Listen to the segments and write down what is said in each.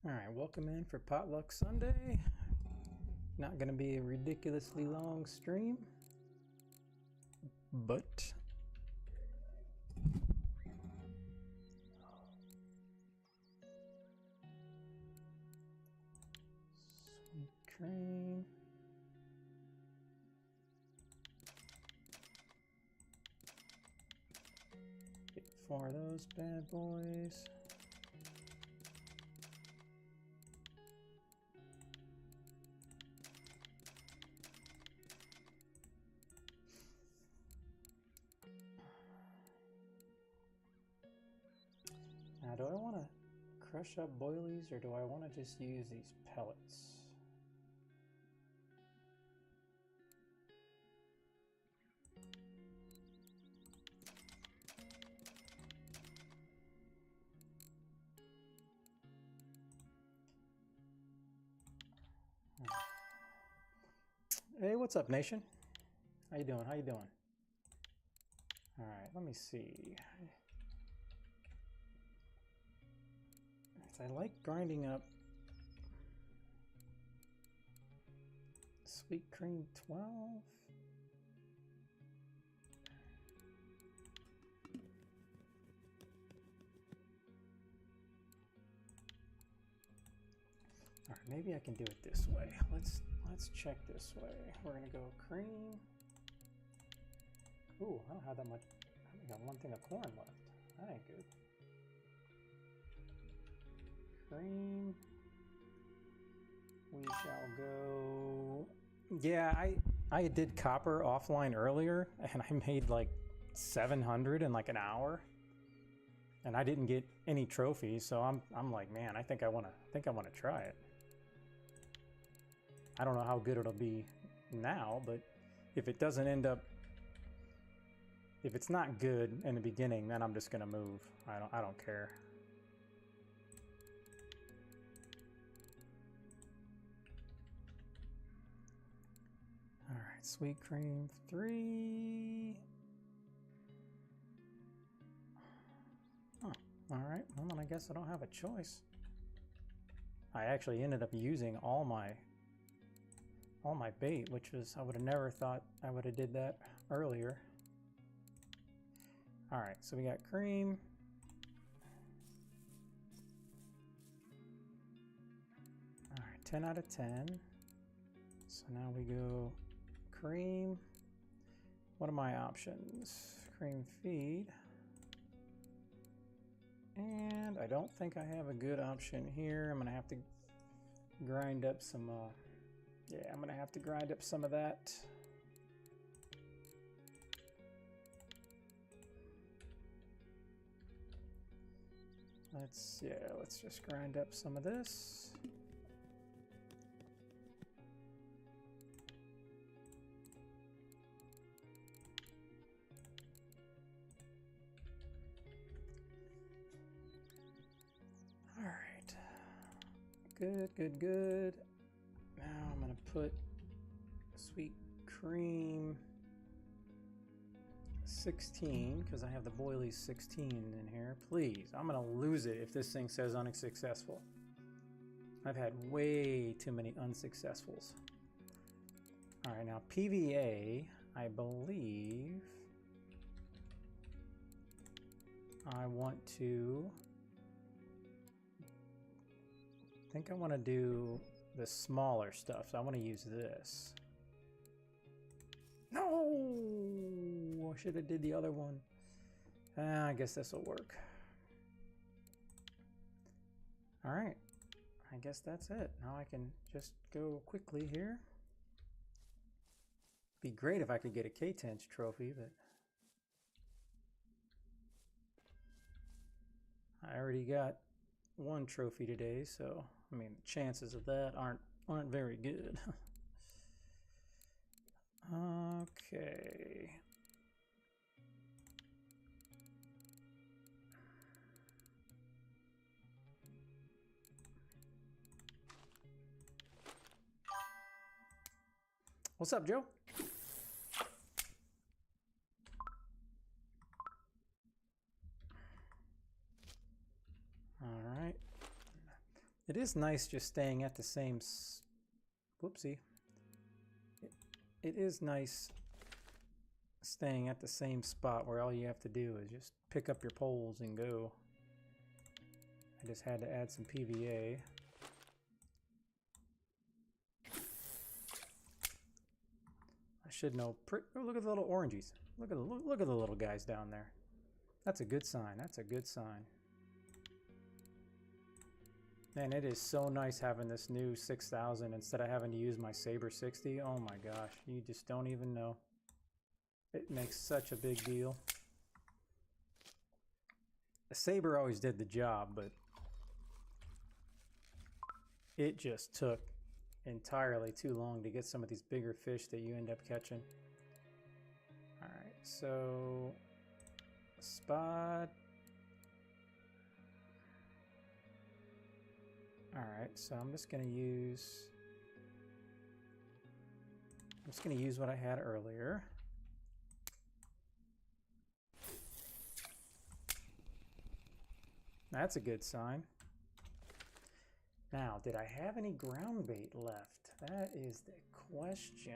Alright, welcome in for Potluck Sunday. Not gonna be a ridiculously long stream, but sweet cream. Get 4 of those bad boys. Now, do I want to crush up boilies or do I want to just use these pellets? Hey, what's up, nation? How you doing? How you doing? All right, let me see. I like grinding up sweet cream 12. All right, maybe I can do it this way. Let's check this way. We're gonna go cream. Ooh, I don't have that much. I only got 1 thing of corn left. That ain't good. Cream. We shall go. Yeah, I did copper offline earlier, and I made like 700 in like an hour, and I didn't get any trophies. So I'm like, man, I think I wanna try it. I don't know how good it'll be now, but if it doesn't end up, if it's not good in the beginning, then I'm just gonna move. I don't care. All right, sweet cream 3. Oh, all right. Well, then I guess I don't have a choice. I actually ended up using all my bait, which was, I would have never thought I would have did that earlier. All right, so we got cream. All right, 10 out of 10. So now we go cream. What are my options? Cream feed. And I don't think I have a good option here. I'm gonna have to grind up some, yeah, I'm gonna have to grind up some of that. Let's just grind up some of this. All right, good. Now I'm gonna put sweet cream 16 because I have the boilies 16 in here. Please, I'm gonna lose it if this thing says unsuccessful. I've had way too many unsuccessfuls. All right, now PVA, I believe I want to. I think I want to do the smaller stuff. So I want to use this. No, I should have did the other one. I guess this will work. All right, I guess that's it. Now I can just go quickly here. Be great if I could get a K-Tench trophy, but I already got 1 trophy today, so I mean the chances of that aren't very good. Okay. What's up, Joe? All right. It is nice just staying at the same... Whoopsie. It is nice staying at the same spot where all you have to do is just pick up your poles and go. I just had to add some PVA. I should know. Oh, look at the little orangies. Look at the little guys down there. That's a good sign. That's a good sign. Man, it is so nice having this new 6000 instead of having to use my Saber 60. Oh my gosh, you just don't even know. It makes such a big deal. The Saber always did the job, but it just took entirely too long to get some of these bigger fish that you end up catching. All right, so spot. All right, so I'm just gonna use what I had earlier. That's a good sign. Now, did I have any ground bait left? That is the question.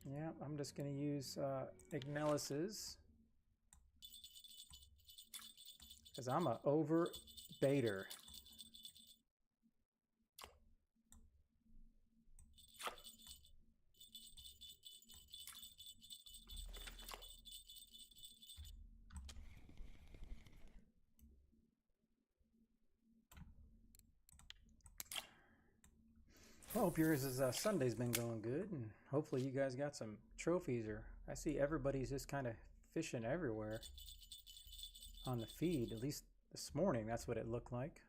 Yeah, I'm just gonna use Ignelis's. Because I'm a over baiter. I hope yours is Sunday's been going good, and hopefully you guys got some trophies. Or I see everybody's just kind of fishing everywhere on the feed. At least this morning, that's what it looked like.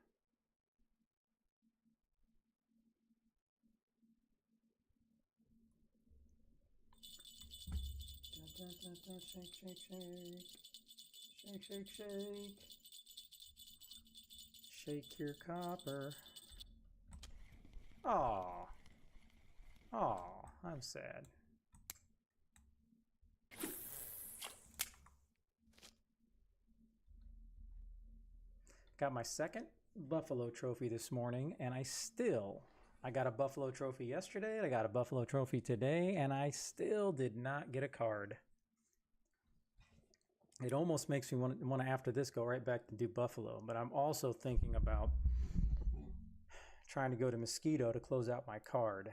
Shake, shake, shake. Shake, shake, shake. Shake your copper. Aw. Aw, I'm sad. Got my second buffalo trophy this morning, and I got a buffalo trophy yesterday, I got a buffalo trophy today, and I still did not get a card. It almost makes me want to, after this, go right back to do buffalo, but I'm also thinking about trying to go to Mosquito to close out my card.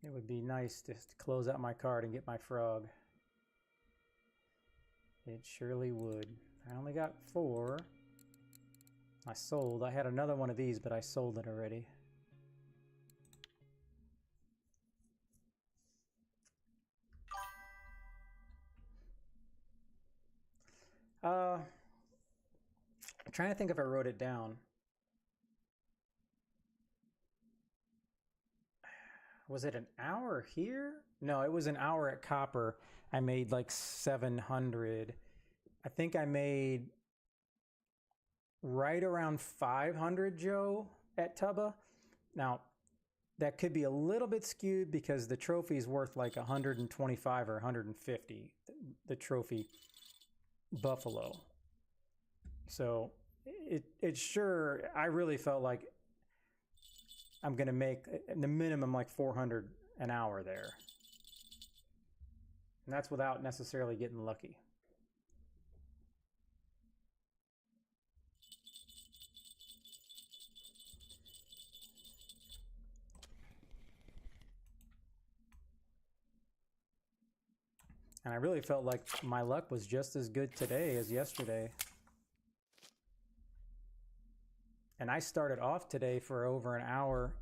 It would be nice just to close out my card and get my frog. It surely would. I only got 4. I sold. I had another one of these, but I sold it already. I'm trying to think if I wrote it down. Was it an hour here? No, it was an hour at Copper. I made like 700. I think I made right around 500, Joe, at Tubba. Now, that could be a little bit skewed because the trophy is worth like 125 or 150, the trophy buffalo. So it sure, I really felt like I'm going to make the minimum like 400 an hour there. And that's without necessarily getting lucky. And I really felt like my luck was just as good today as yesterday. And I started off today for over an hour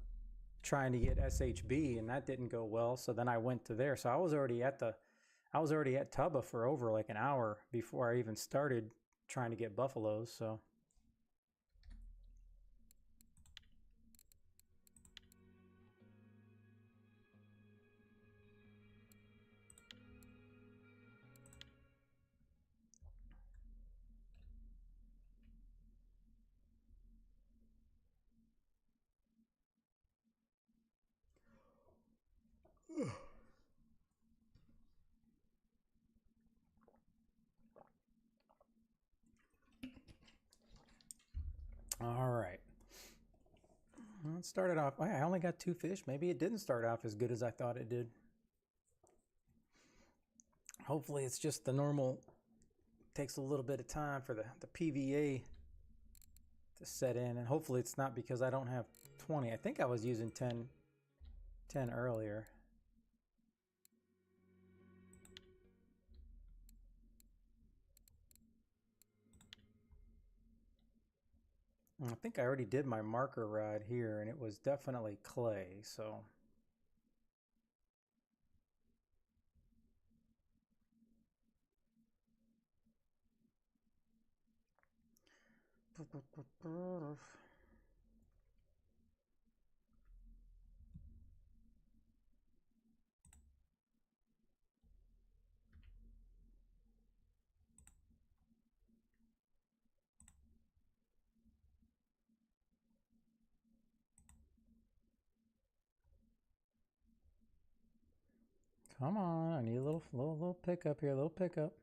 trying to get SHB, and that didn't go well. So then I went to there. So I was already at Tubba for over like an hour before I even started trying to get buffaloes. So started off, I only got 2 fish. Maybe it didn't start off as good as I thought it did. Hopefully it's just the normal, takes a little bit of time for the PVA to set in, and hopefully it's not because I don't have 20. I think I was using 10 earlier. I think I already did my marker rod here, and it was definitely clay, so. Come on, I need a little pickup here, a little pickup.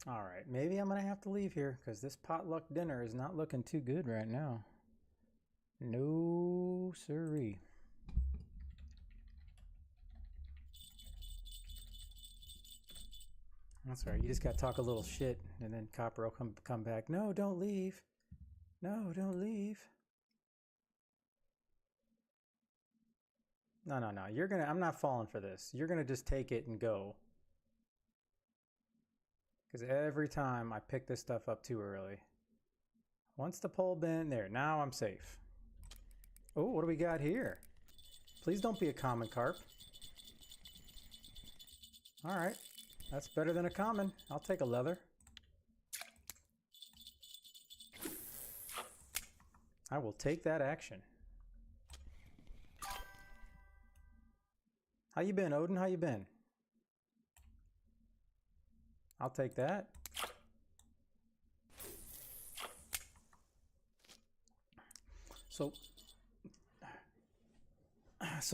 All right, maybe I'm gonna have to leave here because this potluck dinner is not looking too good right now. No siree. That's right, you just gotta talk a little shit and then Copper will come back. No, don't leave. No, don't leave. No, I'm not falling for this. You're gonna just take it and go. Because every time I pick this stuff up too early. Once the pole bent, there, now I'm safe. Oh, what do we got here? Please don't be a common carp. All right, that's better than a common. I'll take a leather. I will take that action. How you been, Odin? How you been? I'll take that. So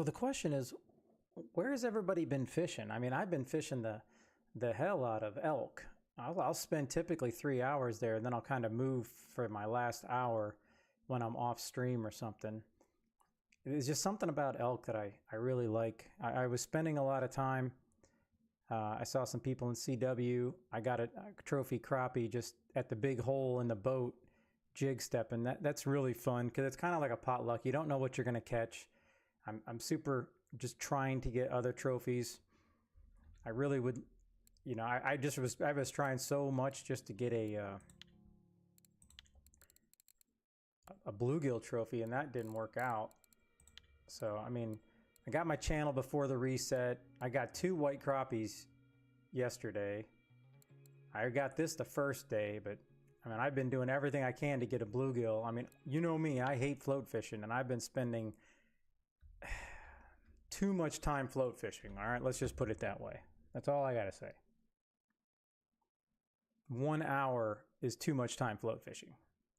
the question is, where has everybody been fishing? I mean, I've been fishing the hell out of elk. I'll spend typically 3 hours there, and then I'll kind of move for my last hour when I'm off stream or something. It's just something about elk that I really like. I was spending a lot of time. I saw some people in CW. I got a trophy crappie just at the big hole in the boat, jig stepping. That's really fun because it's kind of like a potluck. You don't know what you're going to catch. I'm super just trying to get other trophies. I really would, you know, I was trying so much just to get a bluegill trophy, and that didn't work out. So, I mean, I got my channel before the reset. I got 2 white crappies yesterday. I got this the first day, but I mean, I've been doing everything I can to get a bluegill. I mean, you know me, I hate float fishing, and I've been spending too much time float fishing. All right, let's just put it that way. That's all I gotta say. 1 hour is too much time float fishing.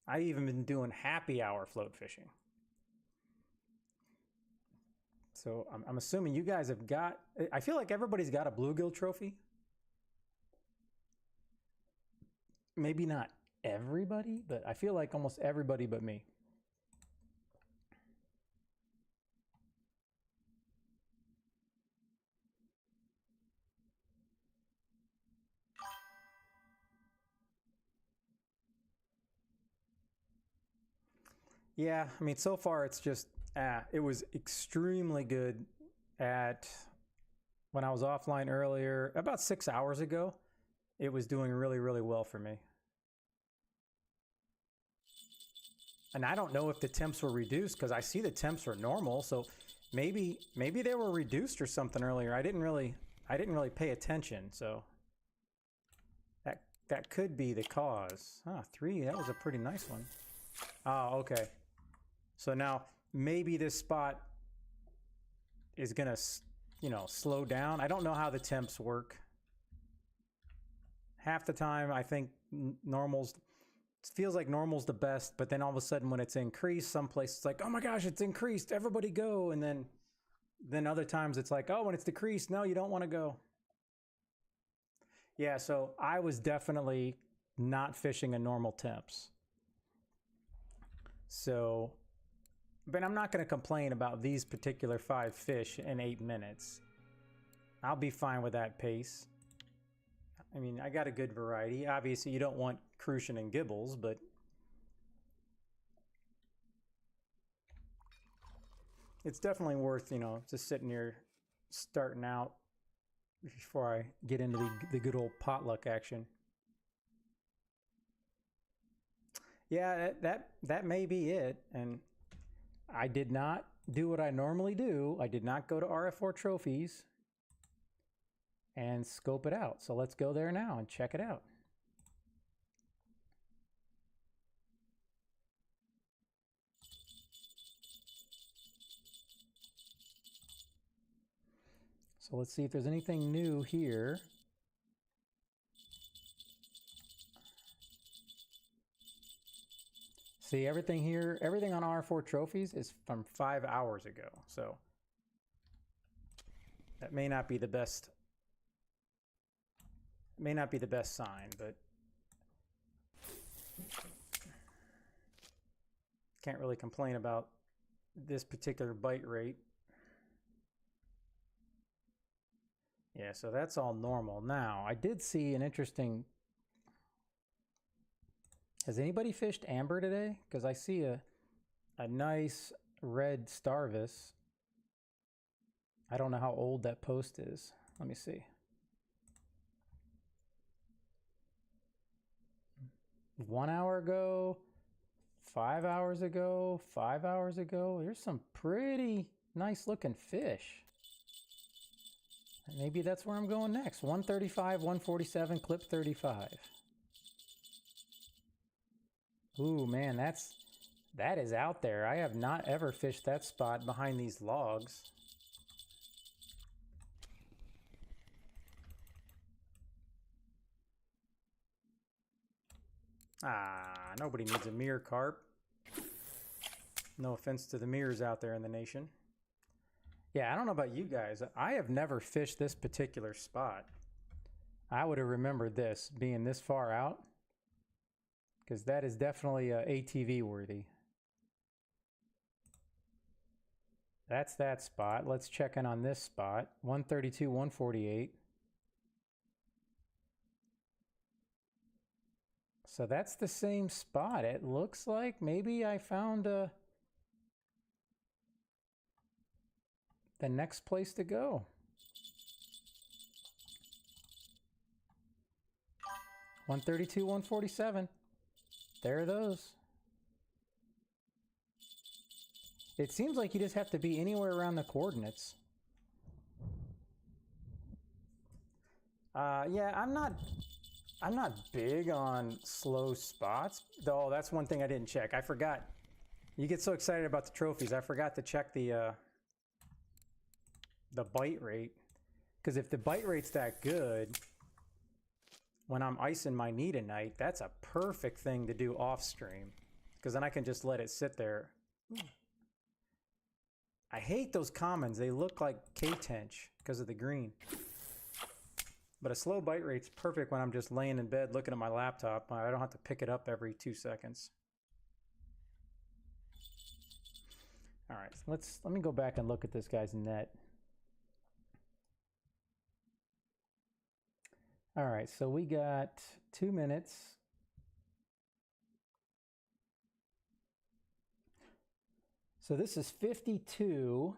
I even been doing happy hour float fishing. So I'm assuming you guys have got, I feel like everybody's got a bluegill trophy. Maybe not everybody, but I feel like almost everybody but me. Yeah, I mean, so far it's just, it was extremely good at, when I was offline earlier, about 6 hours ago, it was doing really, really well for me. And I don't know if the temps were reduced because I see the temps are normal, so maybe they were reduced or something earlier. I didn't really pay attention, so that could be the cause. Ah, 3, that was a pretty nice one. Oh, okay. So now maybe this spot is gonna, you know, slow down. I don't know how the temps work. Half the time I think normal's, it feels like normal's the best, but then all of a sudden when it's increased, some places it's like, oh my gosh, it's increased, everybody go. And then other times it's like, oh, when it's decreased, no, you don't want to go. Yeah, so I was definitely not fishing in normal temps. So, but I'm not going to complain about these particular 5 fish in 8 minutes. I'll be fine with that pace. I mean, I got a good variety. Obviously, you don't want crucian and gibbles, but it's definitely worth, you know, just sitting here starting out before I get into the good old potluck action. Yeah, that may be it. And I did not do what I normally do. I did not go to RF4 Trophies and scope it out. So let's go there now and check it out. So let's see if there's anything new here. See, everything here, everything on RF4 Trophies is from 5 hours ago. So that may not be the best. May not be the best sign, but can't really complain about this particular bite rate. Yeah, so that's all normal. Now, I did see an interesting... Has anybody fished amber today? Because I see a nice red starvis. I don't know how old that post is. Let me see. One hour ago, 5 hours ago, 5 hours ago. There's some pretty nice looking fish. Maybe that's where I'm going next. 135, 147, clip 35. Ooh, man, that is out there. I have not ever fished that spot behind these logs. Ah, nobody needs a mirror carp. No offense to the mirrors out there in the nation. Yeah, I don't know about you guys. I have never fished this particular spot. I would have remembered this being this far out, because that is definitely ATV worthy. That's that spot. Let's check in on this spot. 132, 148. So that's the same spot. It looks like maybe I found the next place to go. 132, 147. There are those. It seems like you just have to be anywhere around the coordinates. Yeah, I'm not big on slow spots, though. That's one thing I didn't check. I forgot. You get so excited about the trophies, I forgot to check the bite rate. Because if the bite rate's that good, when I'm icing my Nita-Nite, that's a perfect thing to do off stream. Because then I can just let it sit there. I hate those commons. They look like K-tench because of the green. But a slow bite rate's perfect when I'm just laying in bed looking at my laptop. I don't have to pick it up every 2 seconds. All right, let me go back and look at this guy's net. All right, so we got 2 minutes. So this is 52.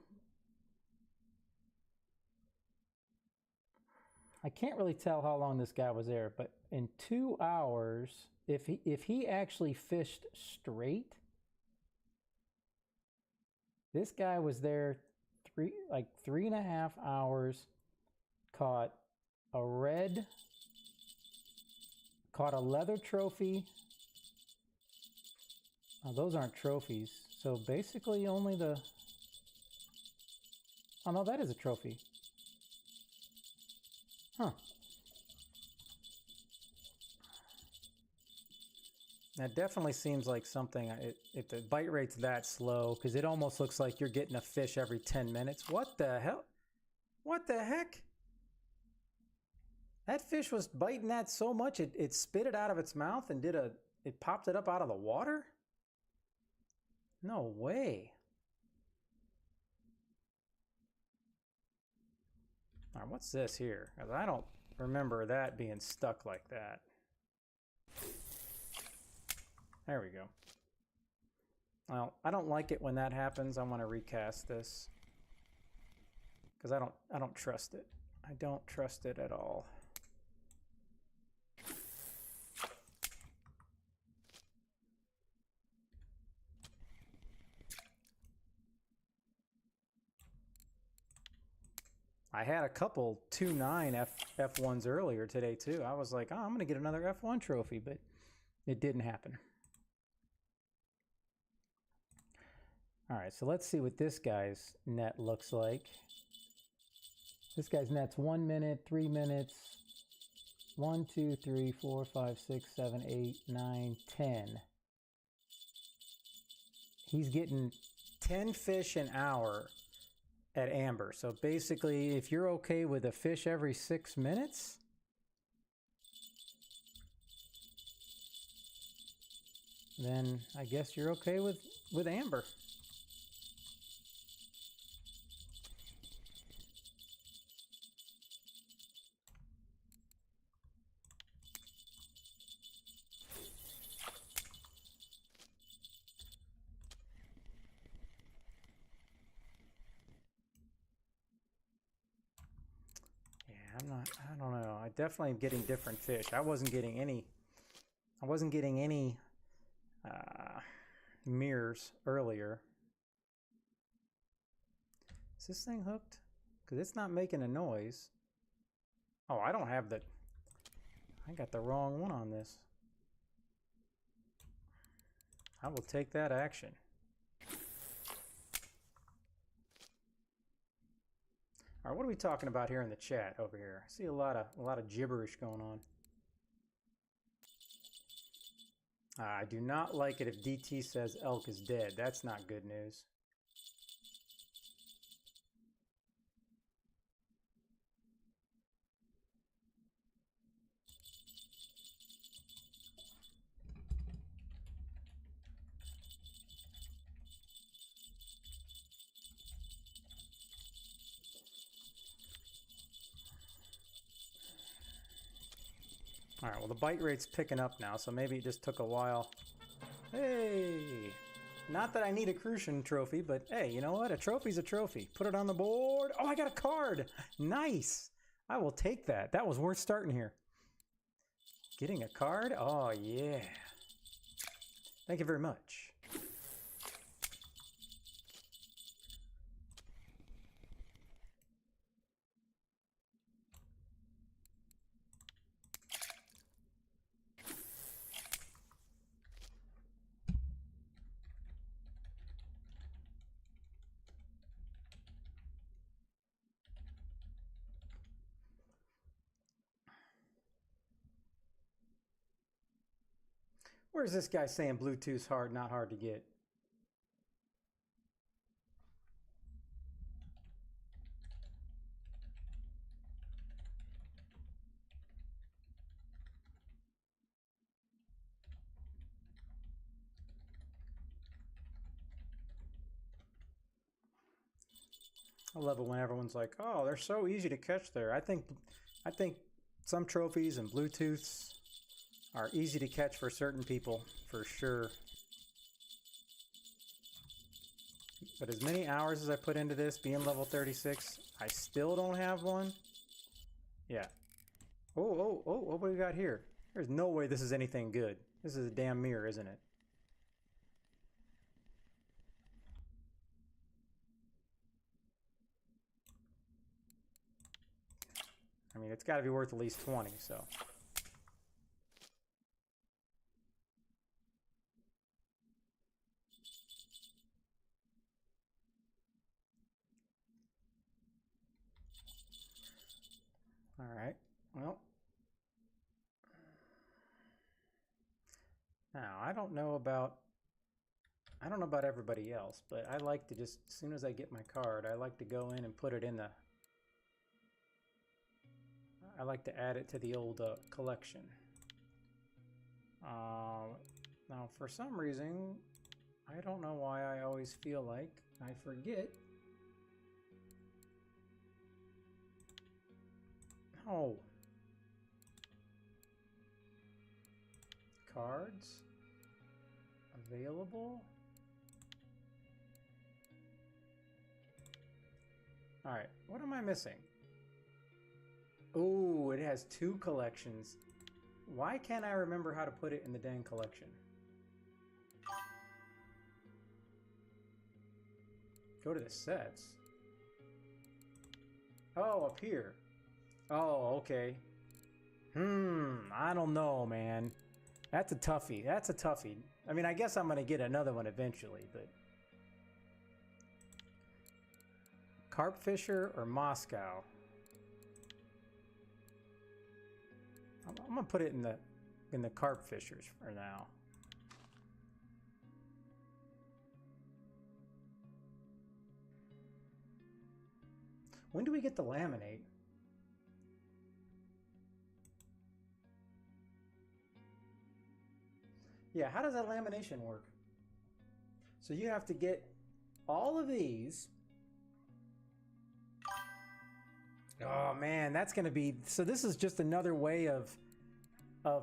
I can't really tell how long this guy was there, but in 2 hours, if he actually fished straight, this guy was there 3.5 hours, caught a red, caught a leather trophy, Oh, those aren't trophies. So basically only the... Oh no, that is a trophy. Huh. That definitely seems like something, if the bite rate's that slow, because it almost looks like you're getting a fish every 10 minutes. What the hell? What the heck? That fish was biting that so much, it spit it out of its mouth and it popped it up out of the water? No way. All right, what's this here? Because I don't remember that being stuck like that. There we go. Well, I don't like it when that happens. I want to recast this because I don't trust it. I don't trust it at all. I had a couple 2.9 F1s earlier today too. I was like, oh, I'm going to get another F1 trophy, but it didn't happen. All right, so let's see what this guy's net looks like. This guy's net's 1 minute, 3 minutes, 1, 2, 3, 4, 5, 6, 7, 8, 9, 10. He's getting 10 fish an hour at Amber. So basically, if you're okay with a fish every 6 minutes, then I guess you're okay with Amber. I don't know. I definitely am getting different fish. I wasn't getting any mirrors earlier. Is this thing hooked? Because it's not making a noise. Oh, I don't have the... I got the wrong one on this. I will take that action. All right, what are we talking about here in the chat over here? I see a lot of gibberish going on. I do not like it if DT says elk is dead. That's not good news. All right, well, the bite rate's picking up now, so maybe it just took a while. Hey! Not that I need a Crucian trophy, but hey, you know what? A trophy's a trophy. Put it on the board. Oh, I got a card! Nice! I will take that. That was worth starting here. Getting a card? Oh, yeah. Thank you very much. Where's this guy saying Bluetooth's hard, not hard to get? I love it when everyone's like, "Oh, they're so easy to catch there." I think some trophies and Bluetooths are easy to catch for certain people, for sure. But as many hours as I put into this, being level 36, I still don't have one. Yeah. Oh, what do we got here? There's no way this is anything good. This is a damn mirror, isn't it? I mean, it's got to be worth at least 20, so. All right. Well, now I don't know about everybody else, but I like to just, as soon as I get my card, I like to go in and put it in the, I like to add it to the old collection. Now, for some reason, I don't know why I always feel like I forget. Oh. Cards available. All right, what am I missing? Oh, it has 2 collections. Why can't I remember how to put it in the dang collection? Go to the sets. Oh, up here. Oh, okay. I don't know, man. That's a toughie. That's a toughie. I mean, I guess I'm going to get another one eventually, but... Carp Fisher or Moscow? I'm going to put it in the Carp Fishers for now. When do we get the laminate? Yeah, how does that lamination work? So you have to get all of these. Oh man, that's gonna be, so this is just another way of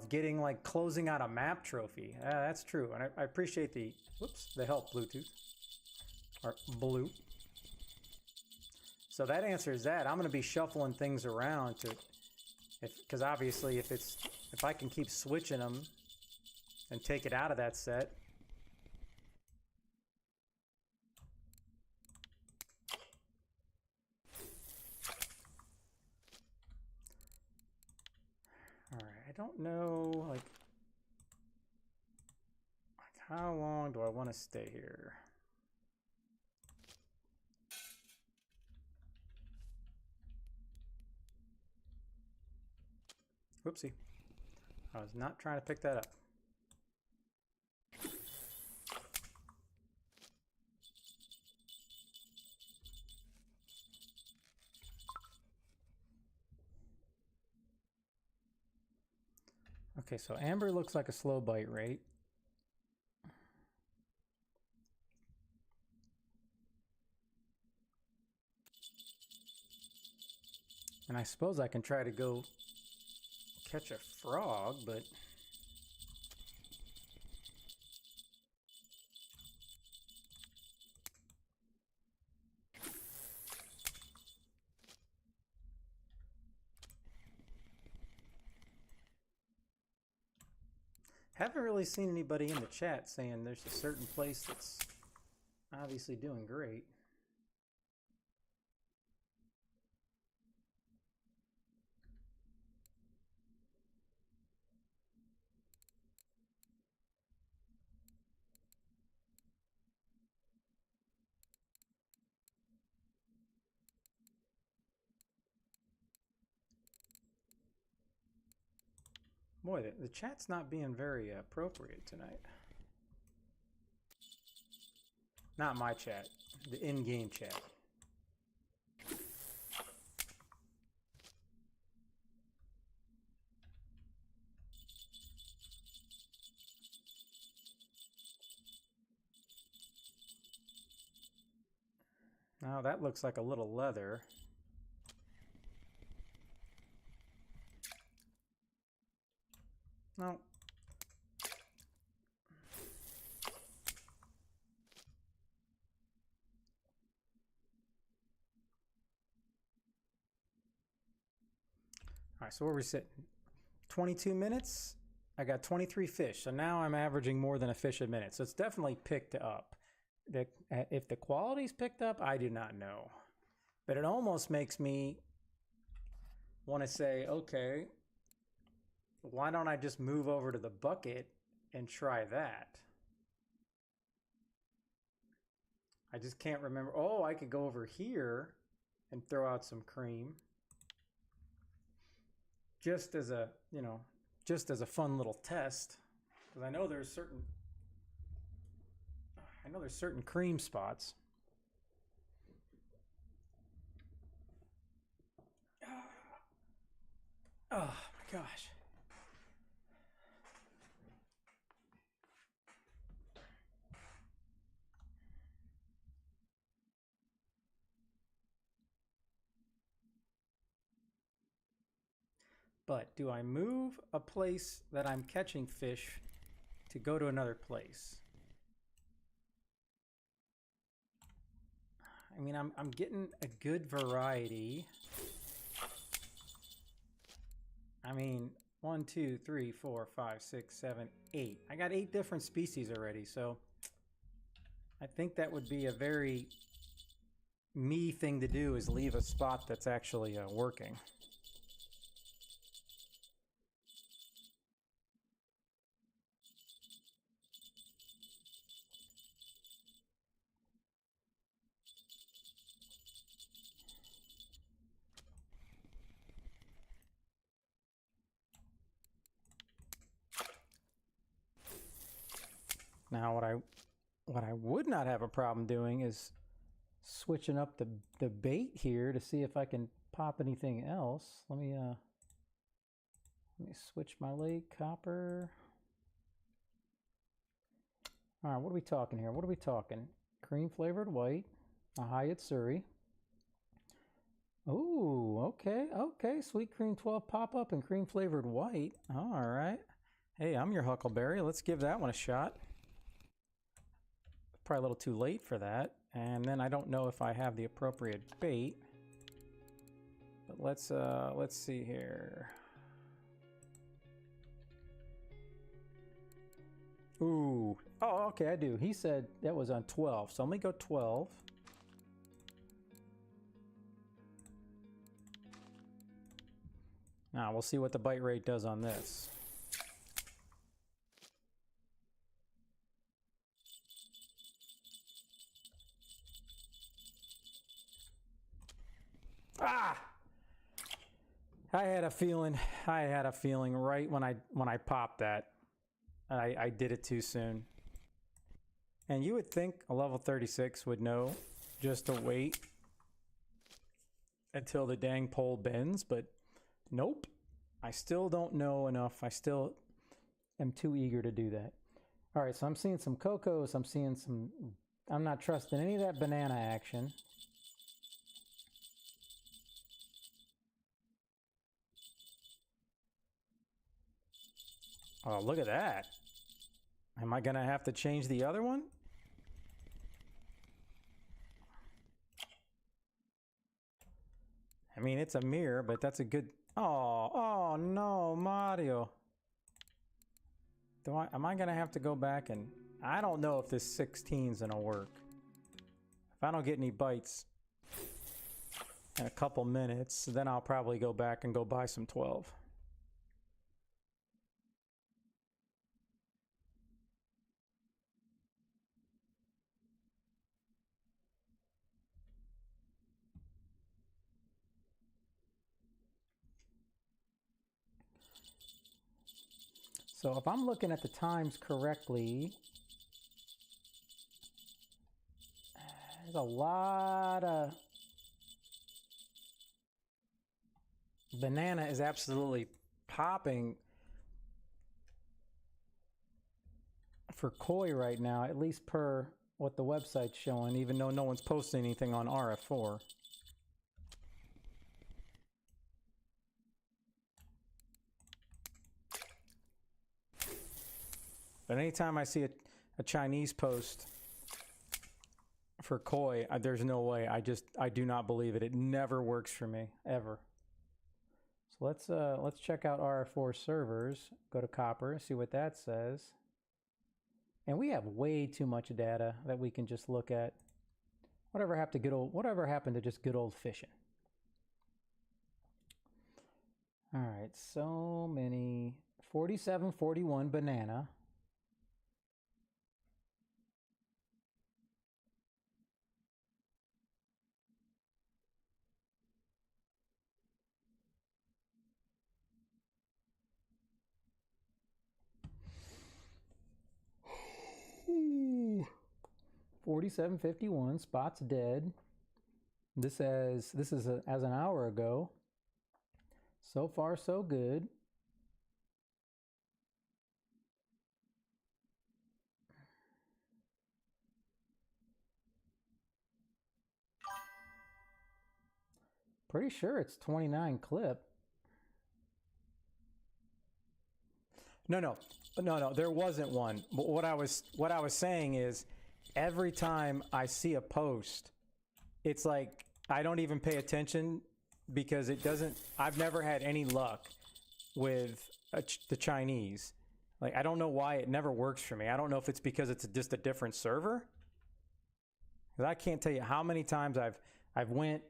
getting, like, closing out a map trophy. That's true, and I appreciate the, whoops, the help, Bluetooth, or Blue. So that answers that. I'm gonna be shuffling things around to, because obviously if I can keep switching them and take it out of that set. All right, I don't know, like how long do I want to stay here? Whoopsie. I was not trying to pick that up. Okay, so amber looks like a slow bite rate. And I suppose I can try to go catch a frog, but... Haven't really seen anybody in the chat saying there's a certain place that's obviously doing great. Boy, the chat's not being very appropriate tonight. Not my chat, the in-game chat. Now that looks like a little leather. No. All right, so where are we sitting? 22 minutes? I got 23 fish, so now I'm averaging more than a fish a minute. So it's definitely picked up. If the quality's picked up, I do not know. But it almost makes me want to say, okay, why don't I just move over to the bucket and try that? I just can't remember. Oh, I could go over here and throw out some cream. just as a, you know, just as a fun little test, because I know there's certain cream spots. Oh my gosh. But do I move a place that I'm catching fish to go to another place? I mean, I'm getting a good variety. I mean, 1, 2, 3, 4, 5, 6, 7, 8. I got 8 different species already, so I think that would be a very me thing to do, is leave a spot that's actually working. Now, what I would not have a problem doing is switching up the bait here to see if I can pop anything else. Let me switch my lake copper. All right, what are we talking here? What are we talking? Cream flavored white, a Hyatt Surrey. Ooh, okay, okay. Sweet cream 12 pop up and cream flavored white. All right. Hey, I'm your Huckleberry. Let's give that one a shot. Probably a little too late for that. And then I don't know if I have the appropriate bait. But let's see here. Ooh. Oh, okay, I do. He said that was on 12. So let me go 12. Now we'll see what the bite rate does on this. Ah! I had a feeling right when I popped that. I did it too soon. And you would think a level 36 would know just to wait until the dang pole bends, but nope. I still don't know enough. I still am too eager to do that. All right, so I'm seeing some cocos. I'm not trusting any of that banana action. Oh, look at that. Am I gonna have to change the other one? I mean, it's a mirror, but that's a good... Oh no, Mario. Am I gonna have to go back and... I don't know if this 16's gonna work. If I don't get any bites in a couple minutes, then I'll probably go back and go buy some 12. So if I'm looking at the times correctly, there's a lot of... Banana is absolutely popping for koi right now, at least per what the website's showing, even though no one's posting anything on RF4. But anytime I see a Chinese post for koi, there's no way. I do not believe it. It never works for me, ever. So let's check out RF4 servers. Go to copper, see what that says. And we have way too much data that we can just look at. Whatever happened to just good old fishing. All right, so many. 47, 41 banana. 4751. Spot's dead. This is as an hour ago. So far, so good. Pretty sure it's 29 clip. No, there wasn't one. But what I was saying is, every time I see a post, it's like I don't even pay attention because it doesn't. I've never had any luck with the Chinese. Like, I don't know why it never works for me. I don't know if it's because it's just a different server. Because I can't tell you how many times I've went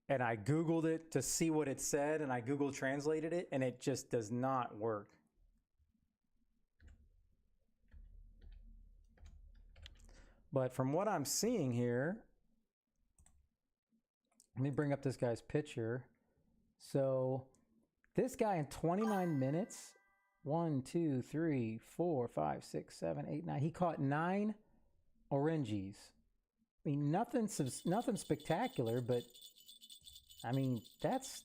and I Googled it to see what it said, and I Google translated it, and it just does not work. But from what I'm seeing here, let me bring up this guy's picture. So this guy in 29 minutes, 1, 2, 3, 4, 5, 6, 7, 8, 9. He caught 9 oranges. I mean, nothing spectacular, but I mean, that's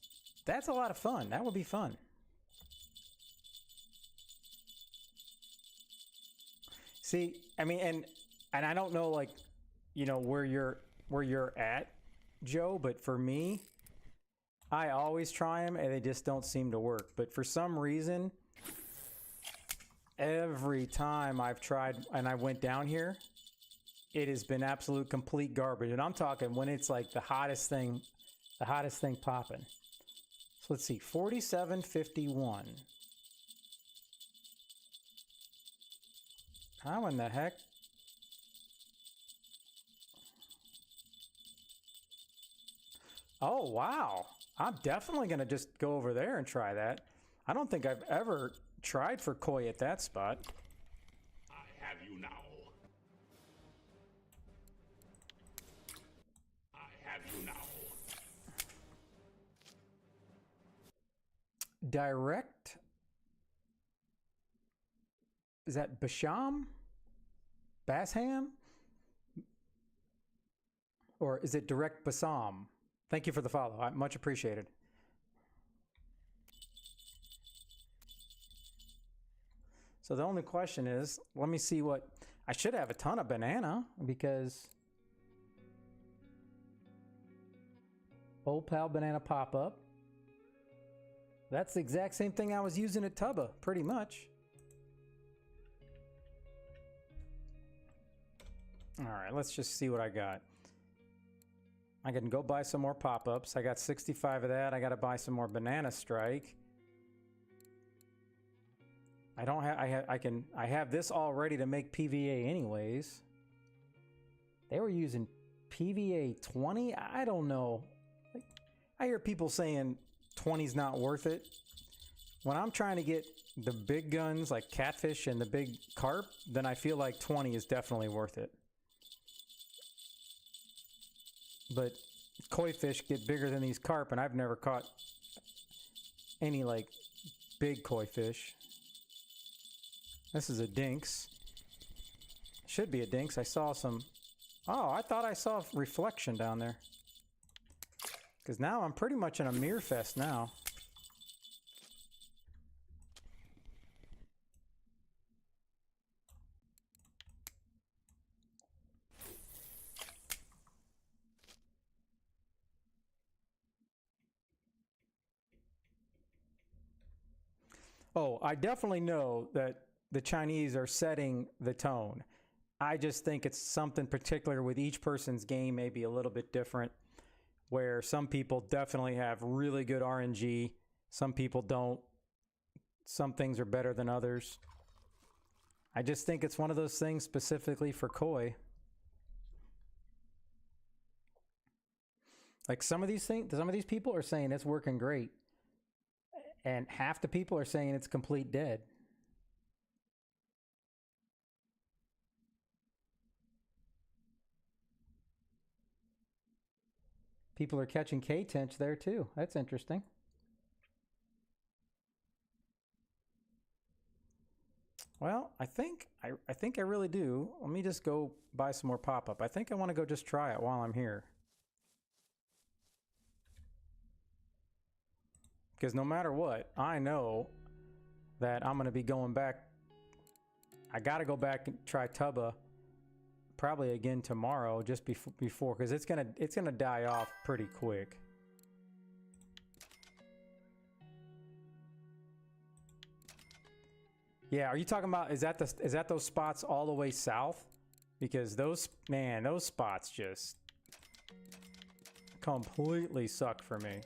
a lot of fun. That would be fun. See, I mean, and I don't know, like, you know, where you're at, Joe, but for me, I always try them and they just don't seem to work. But for some reason, every time I've tried and I went down here, it has been absolute complete garbage. And I'm talking when it's like the hottest thing popping. So let's see, 4751. How in the heck? Oh, wow. I'm definitely going to just go over there and try that. I don't think I've ever tried for koi at that spot. I have you now. I have you now. Direct. Is that Basham? Basham? Or is it Direct Basam? Thank you for the follow. Much appreciated. So the only question is, let me see what... I should have a ton of banana because... Old Pal Banana Pop-Up. That's the exact same thing I was using at Tubba, pretty much. All right, let's just see what I got. I can go buy some more pop-ups. I got 65 of that. I got to buy some more Banana Strike. I don't have. I have this all ready to make PVA anyways. They were using PVA 20. I don't know. I hear people saying 20's not worth it. When I'm trying to get the big guns like catfish and the big carp, then I feel like 20 is definitely worth it. But koi fish get bigger than these carp, and I've never caught any like big koi fish. This is a dinks. Should be a dinks. I saw some... Oh, I thought I saw reflection down there. Because now I'm pretty much in a mirror fest now. Oh, I definitely know that the Chinese are setting the tone. I just think it's something particular with each person's game, maybe a little bit different, where some people definitely have really good RNG, some people don't. Some things are better than others. I just think it's one of those things specifically for koi. Like some of these people are saying it's working great. And half the people are saying it's complete dead. People are catching K-tench there too. That's interesting. Well, I think I really do. Let me just go buy some more pop-up. I think I want to go just try it while I'm here. Because no matter what, I know that I'm going to be going back. I got to go back and try Tubba probably again tomorrow, just before, because it's gonna die off pretty quick. Yeah, are you talking about, is that those spots all the way south? Because those spots just completely suck for me.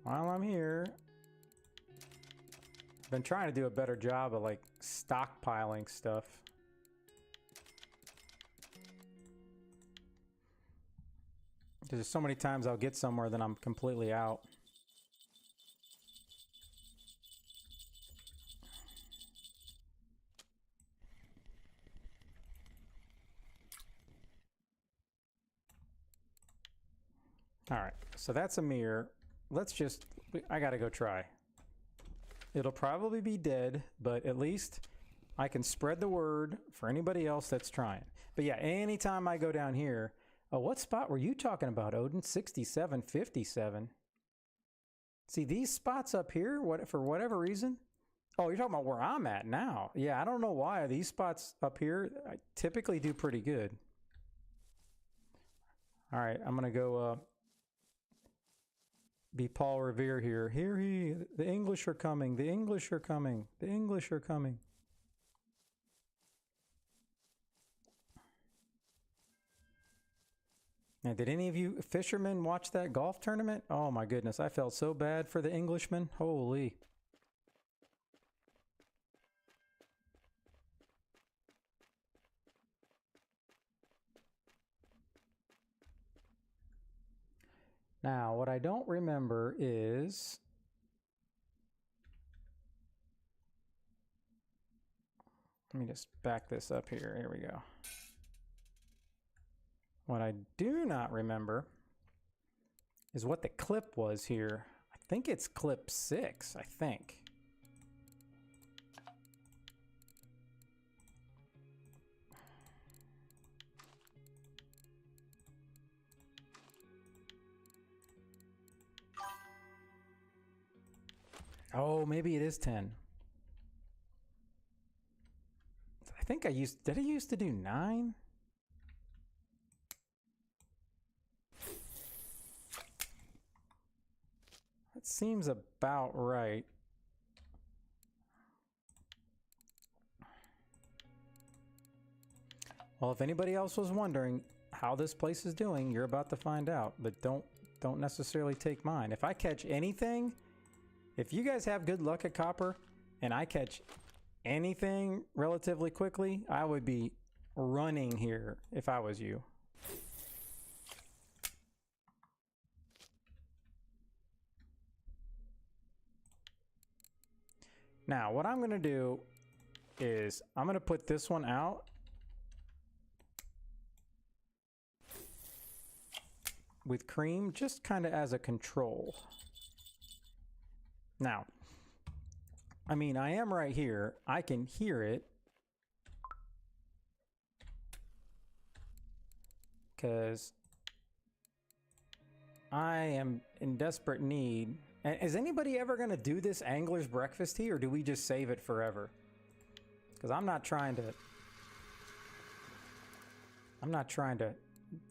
While I'm here, I've been trying to do a better job of like stockpiling stuff. Because there's so many times I'll get somewhere then I'm completely out. All right, so that's a mirror. Let's just, I gotta go try. It'll probably be dead, but at least I can spread the word for anybody else that's trying. But yeah, anytime I go down here, oh, what spot were you talking about, Odin? 67, 57. See these spots up here, for whatever reason? Oh, you're talking about where I'm at now. Yeah, I don't know why. These spots up here, I typically do pretty good. All right, I'm gonna go be Paul Revere here. The English are coming. The English are coming. The English are coming. Now, did any of you fishermen watch that golf tournament? Oh my goodness, I felt so bad for the Englishmen. Holy. Now, what I don't remember is let me just back this up here. Here we go. What I do not remember is what the clip was here. I think it's clip 6, I think. Oh, maybe it is 10. I think did I used to do 9? That seems about right. Well, if anybody else was wondering how this place is doing, you're about to find out, but don't necessarily take mine. If I catch anything, if you guys have good luck at copper and I catch anything relatively quickly, I would be running here if I was you. Now, what I'm going to do is I'm going to put this one out. With cream, just kind of as a control. Now, I mean, I am right here. I can hear it. Because I am in desperate need. Is anybody ever going to do this angler's breakfast tea, or do we just save it forever? Because I'm not trying to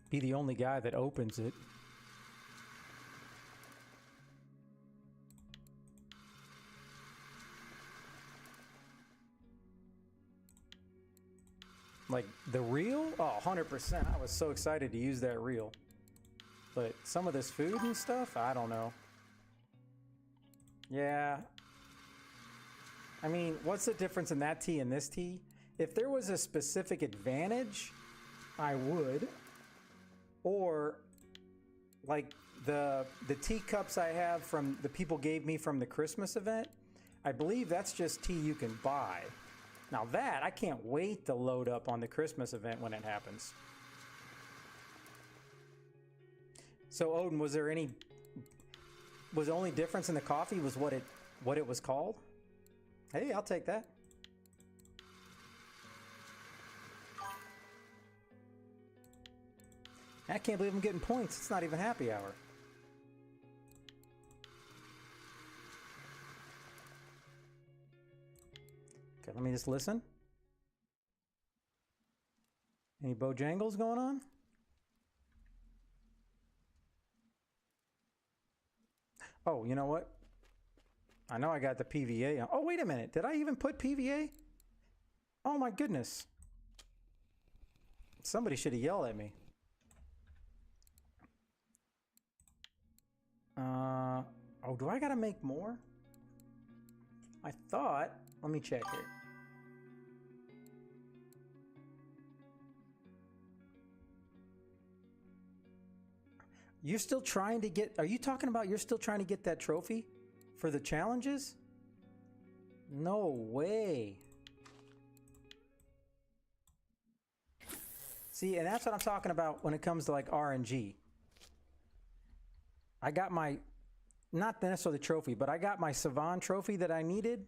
be the only guy that opens it. Like the reel? Oh, 100%. I was so excited to use that reel. But some of this food and stuff, I don't know. Yeah. I mean, what's the difference in that tea and this tea? If there was a specific advantage, I would. Or like the teacups I have from the people gave me from the Christmas event, I believe that's just tea you can buy. Now that, I can't wait to load up on the Christmas event when it happens. So Odin, was the only difference in the coffee was what it was called? Hey, I'll take that. I can't believe I'm getting points. It's not even happy hour. Okay, let me just listen. Any Bojangles going on? Oh, you know what? I know I got the PVA on. Oh, wait a minute. Did I even put PVA? Oh my goodness. Somebody should have yelled at me. Oh, do I gotta make more? I thought, let me check here. You're still trying to get, are you talking about you're still trying to get that trophy for the challenges? No way. See, and that's what I'm talking about when it comes to like RNG. I got my, not necessarily trophy, but I got my Savan trophy that I needed.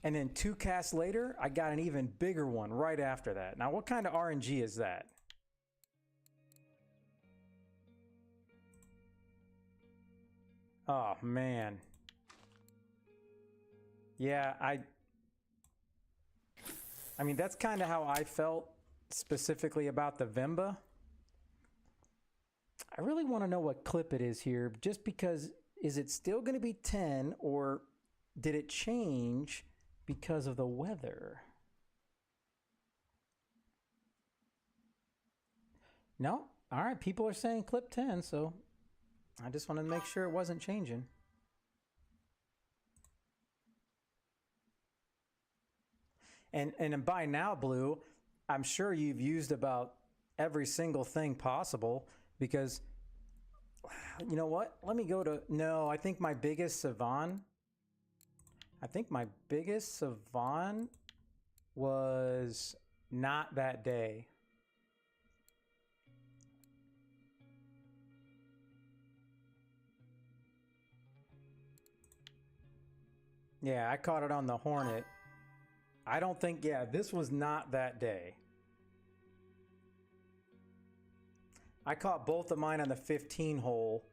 And then 2 casts later, I got an even bigger one right after that. Now, what kind of RNG is that? Oh, man. Yeah, I mean, that's kind of how I felt specifically about the Vemba. I really want to know what clip it is here, just because is it still going to be 10 or did it change because of the weather? No? All right, people are saying clip 10, so I just wanted to make sure it wasn't changing. And by now, Blue, I'm sure you've used about every single thing possible because, you know what? Let me go to, no, I think my biggest Savan was not that day. Yeah, I caught it on the Hornet. I don't think, yeah, this was not that day. I caught both of mine on the 15 hole,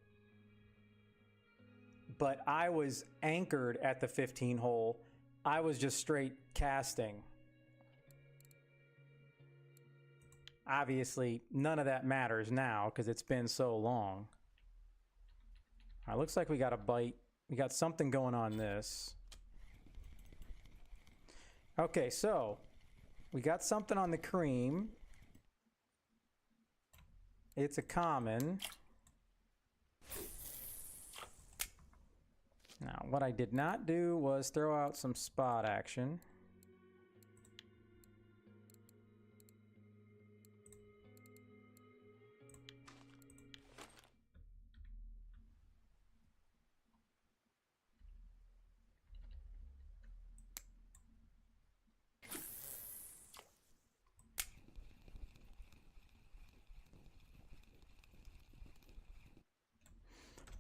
but I was anchored at the 15 hole. I was just straight casting. Obviously, none of that matters now because it's been so long. All right, looks like we got a bite. We got something going on this. Okay, so we got something on the cream. It's a common. Now, what I did not do was throw out some spot action.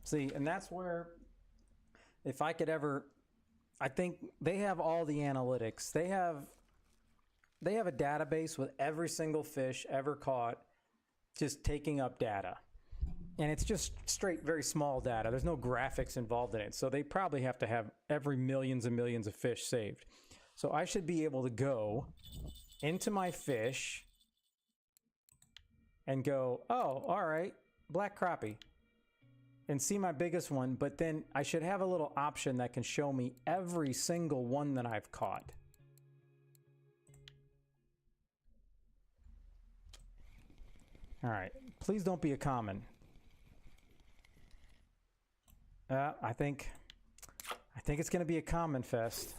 See, and that's where, if I could ever, I think they have all the analytics. They have a database with every single fish ever caught, just taking up data. And it's just straight, very small data. There's no graphics involved in it. So they probably have to have every millions and millions of fish saved. So I should be able to go into my fish and go, oh, all right, black crappie, and see my biggest one, but then I should have a little option that can show me every single one that I've caught. All right, please don't be a common. I think it's going to be a common fest.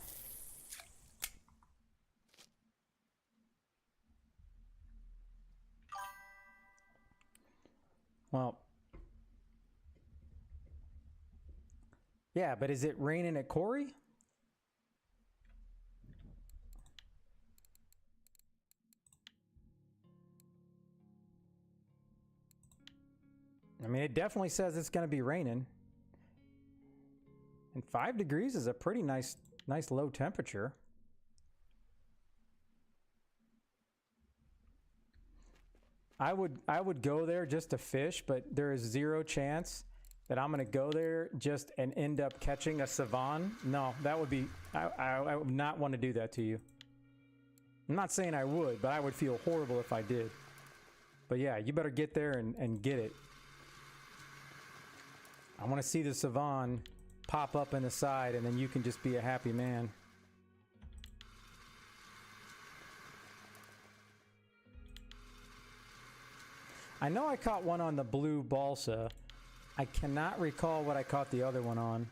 Well, yeah, but is it raining at Corey? I mean, it definitely says it's going to be raining. And 5 degrees is a pretty nice low temperature. I would go there just to fish, but there is 0 chance that I'm going to go there just and end up catching a savan. No, that would be... I would not want to do that to you. I'm not saying I would, but I would feel horrible if I did. But yeah, you better get there and get it. I want to see the savan pop up in the side, and then you can just be a happy man. I know I caught one on the blue balsa. I cannot recall what I caught the other one on.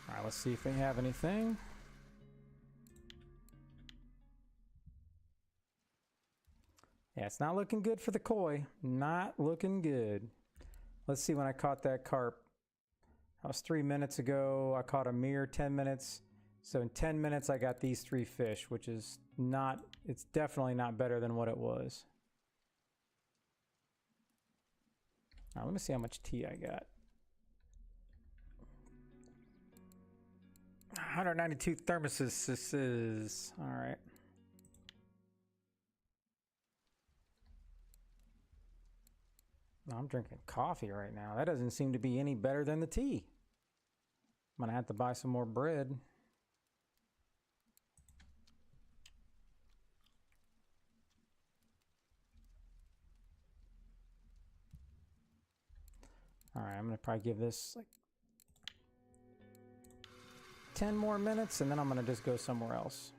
All right, let's see if they have anything. Yeah, it's not looking good for the koi. Not looking good. Let's see when I caught that carp. That was 3 minutes ago. I caught a mere 10 minutes. So in 10 minutes, I got these 3 fish, which is not, it's definitely not better than what it was. All right, let me see how much tea I got. 192 thermoses. This is all right. I'm drinking coffee right now. That doesn't seem to be any better than the tea. I'm gonna have to buy some more bread. All right, I'm gonna probably give this like 10 more minutes, and then I'm gonna just go somewhere else.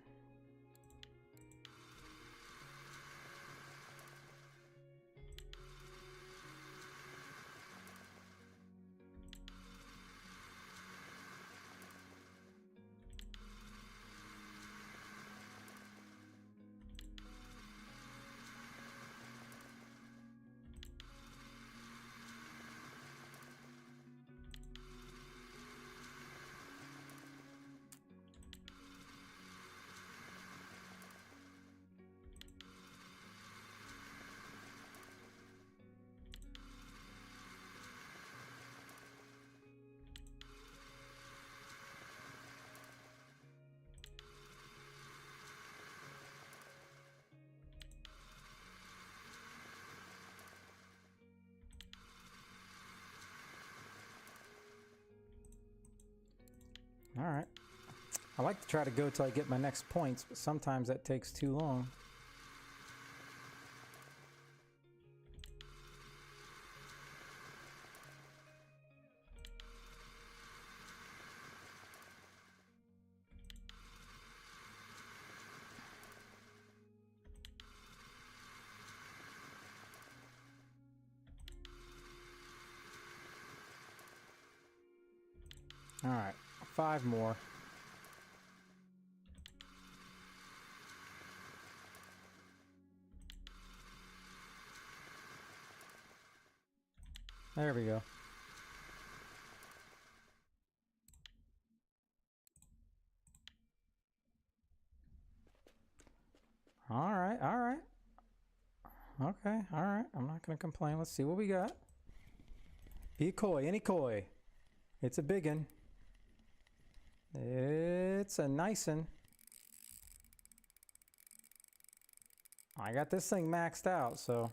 All right. I like to try to go till I get my next points, but sometimes that takes too long. All right, 5 more. There we go. All right, all right. Okay, all right. I'm not going to complain. Let's see what we got. Be a koi, any koi. It's a biggin. It's a nice one. I got this thing maxed out, so.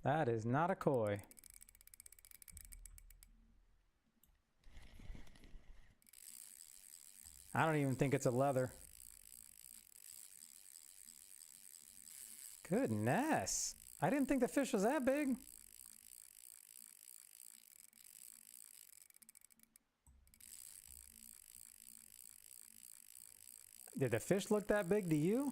That is not a koi. I don't even think it's a leather. Goodness. I didn't think the fish was that big. Did the fish look that big to you?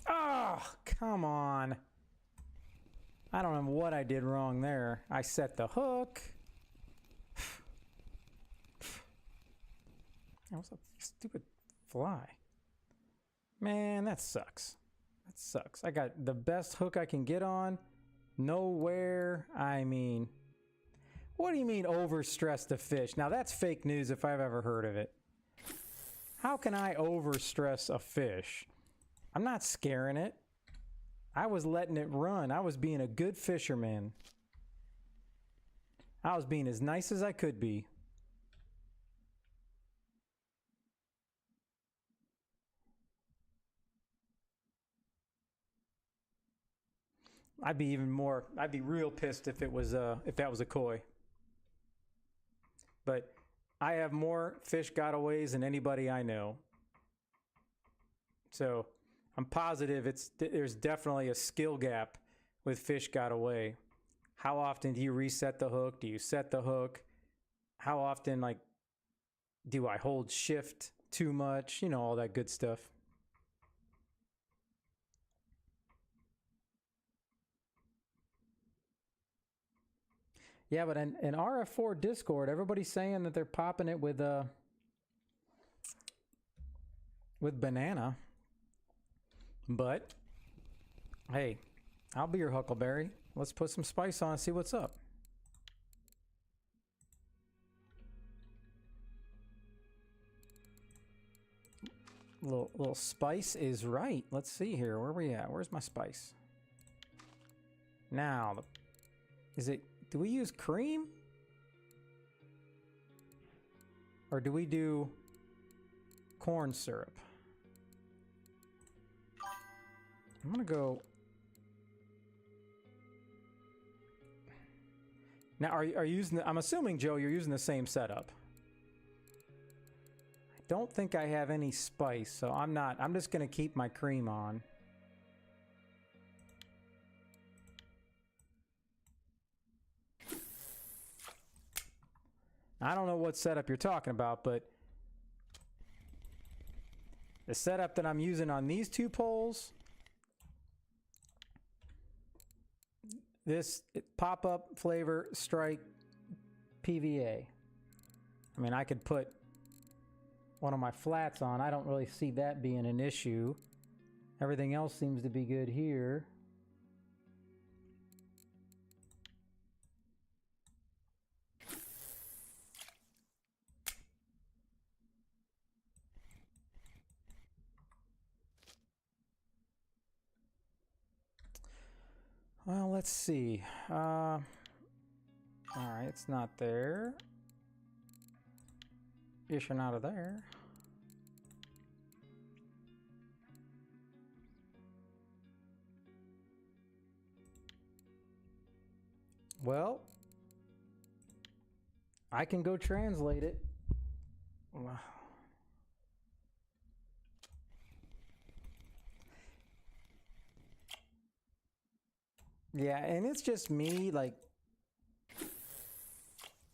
Oh, come on. I don't know what I did wrong there. I set the hook. That was a stupid fly. Man, that sucks. That sucks. I got the best hook I can get on. Nowhere. I mean, what do you mean overstress the fish? Now that's fake news if I've ever heard of it. How can I overstress a fish? I'm not scaring it. I was letting it run. I was being a good fisherman. I was being as nice as I could be. I'd be real pissed if it was if that was a koi. But I have more fish gotaways than anybody I know. So I'm positive there's definitely a skill gap with fish got away. How often do you reset the hook? Do you set the hook? How often, like, do I hold shift too much? You know, all that good stuff. Yeah, but in RF4 Discord, everybody's saying that they're popping it with banana. But hey, I'll be your huckleberry. Let's put some spice on and see what's up. Little spice is right. Let's see here. Where are we at? Where's my spice? Now, do we use cream? Or do we do corn syrup? I'm gonna go. Now, are you using I'm assuming, Joe, you're using the same setup. I don't think I have any spice, so I'm just gonna keep my cream on. I don't know what setup you're talking about, but the setup that I'm using on these two poles, this pop-up flavor strike PVA. I mean, I could put one of my flats on. I don't really see that being an issue. Everything else seems to be good here. Well, let's see. All right, it's not there. Fish are not of there. Well, I can go translate it. Yeah, and it's just me, like,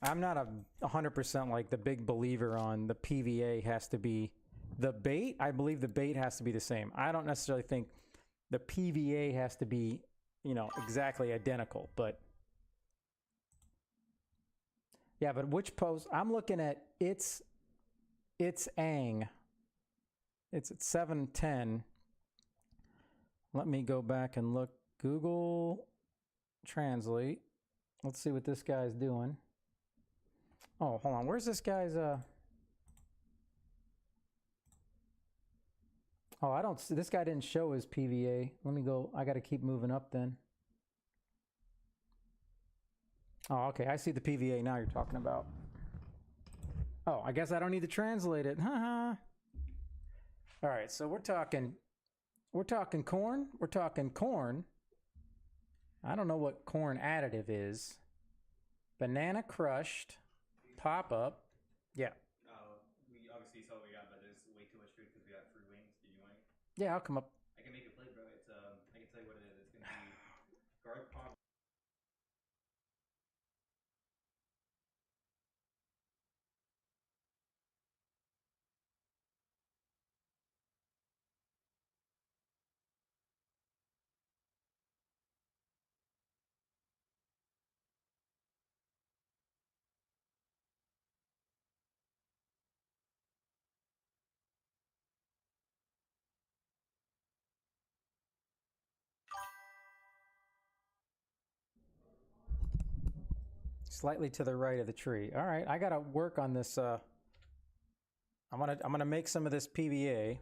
I'm not 100% like the big believer on the PVA has to be the bait. I believe the bait has to be the same. I don't necessarily think the PVA has to be, you know, exactly identical, but yeah, but which post? I'm looking at it's Ang. It's at 710. Let me go back and look. Google Translate. Let's see what this guy's doing. Oh, hold on. Where's this guy's Oh, I don't see, this guy didn't show his PVA. Let me go, I gotta keep moving up then. Oh, okay, I see the PVA now you're talking about. Oh, I guess I don't need to translate it. Haha. All right, so we're talking corn. We're talking corn. I don't know what corn additive is. Banana crushed, pop up. Yeah. We obviously saw what we got, but there's way too much food because we got 3 wings. Did you want it? Yeah, I'll come up. I can make a plate, bro. It's I can tell you what it is. It's gonna be garlic parm. Slightly to the right of the tree. All right, I gotta work on this. I'm gonna make some of this PVA.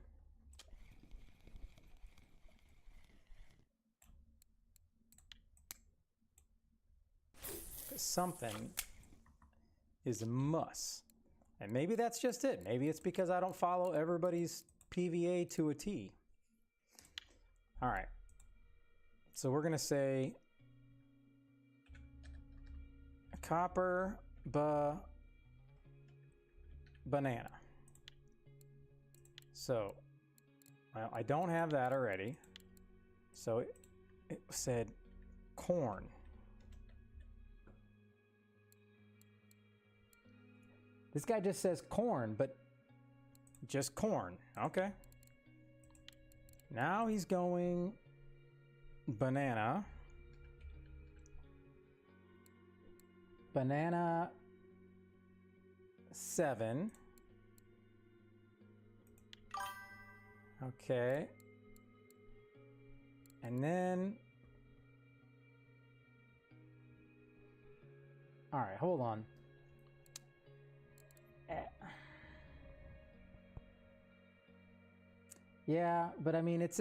Something is a must, and maybe that's just it. Maybe it's because I don't follow everybody's PVA to a T. All right, so we're gonna say copper banana. So, well, I don't have that already. So it said corn. This guy just says corn, but just corn. Okay. Now he's going banana. Banana 7. Okay. And then, all right, hold on. Yeah, but I mean, it's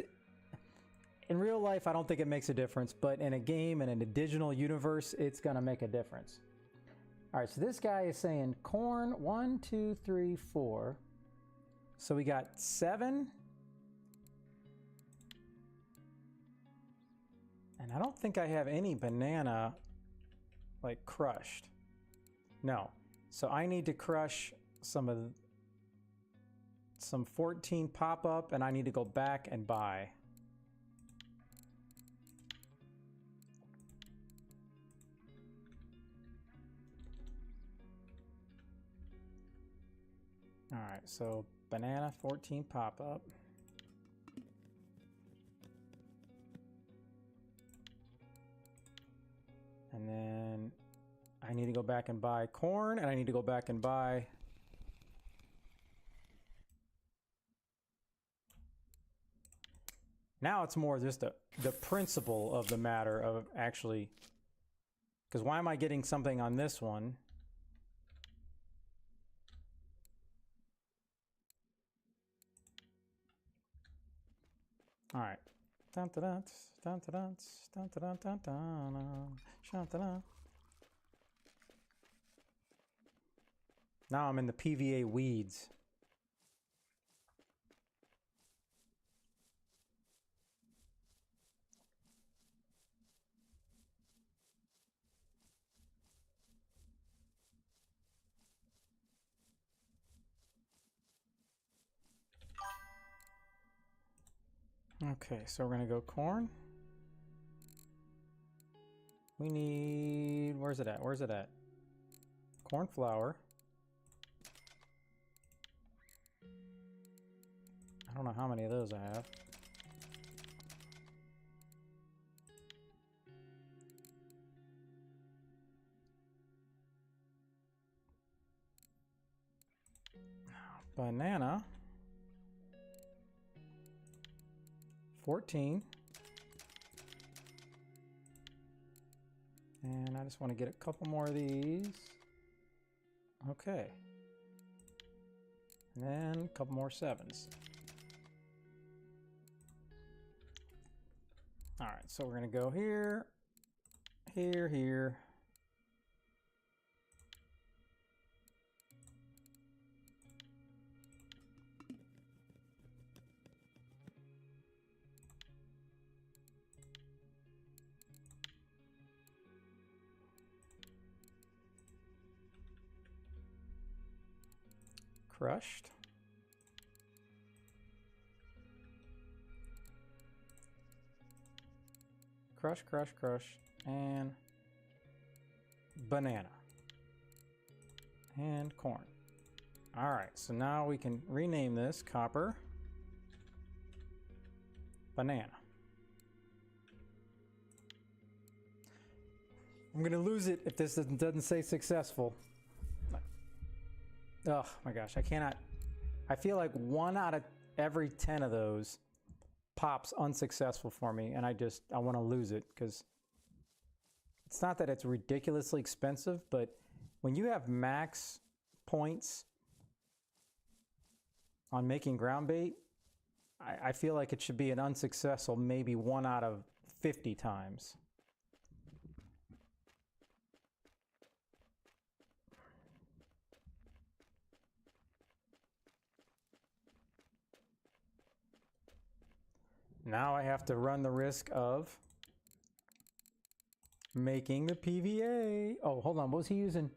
in real life, I don't think it makes a difference, but in a game and in a digital universe, it's gonna make a difference. All right, so this guy is saying corn 1, 2, 3, 4. So we got 7. And I don't think I have any banana like crushed. No. So I need to crush some 14 pop up, and I need to go back and buy. All right, so banana 14 pop up. And then I need to go back and buy corn, and I need to go back and buy now it's more just the principle of the matter of actually, because why am I getting something on this one? All right. Dun, dun, dun, dun, dun, dun, dun, dun, dun, dun. Now I'm in the PVA weeds. Okay, so we're gonna go corn. We need, where's it at? Where's it at? Corn flour. I don't know how many of those I have. Banana. 14. And I just want to get a couple more of these. Okay. And then a couple more 7s. so we're going to go here, here, here. Crushed. Crush, crush, crush, and banana. And corn. All right, so now we can rename this copper banana. I'm gonna lose it if this doesn't say successful. Oh my gosh, I cannot. I feel like 1 out of every 10 of those pops unsuccessful for me, and I want to lose it, because it's not that it's ridiculously expensive, but when you have max points on making ground bait, I feel like it should be an unsuccessful maybe 1 out of 50 times. Now I have to run the risk of making the PVA. Oh, hold on. What was he using?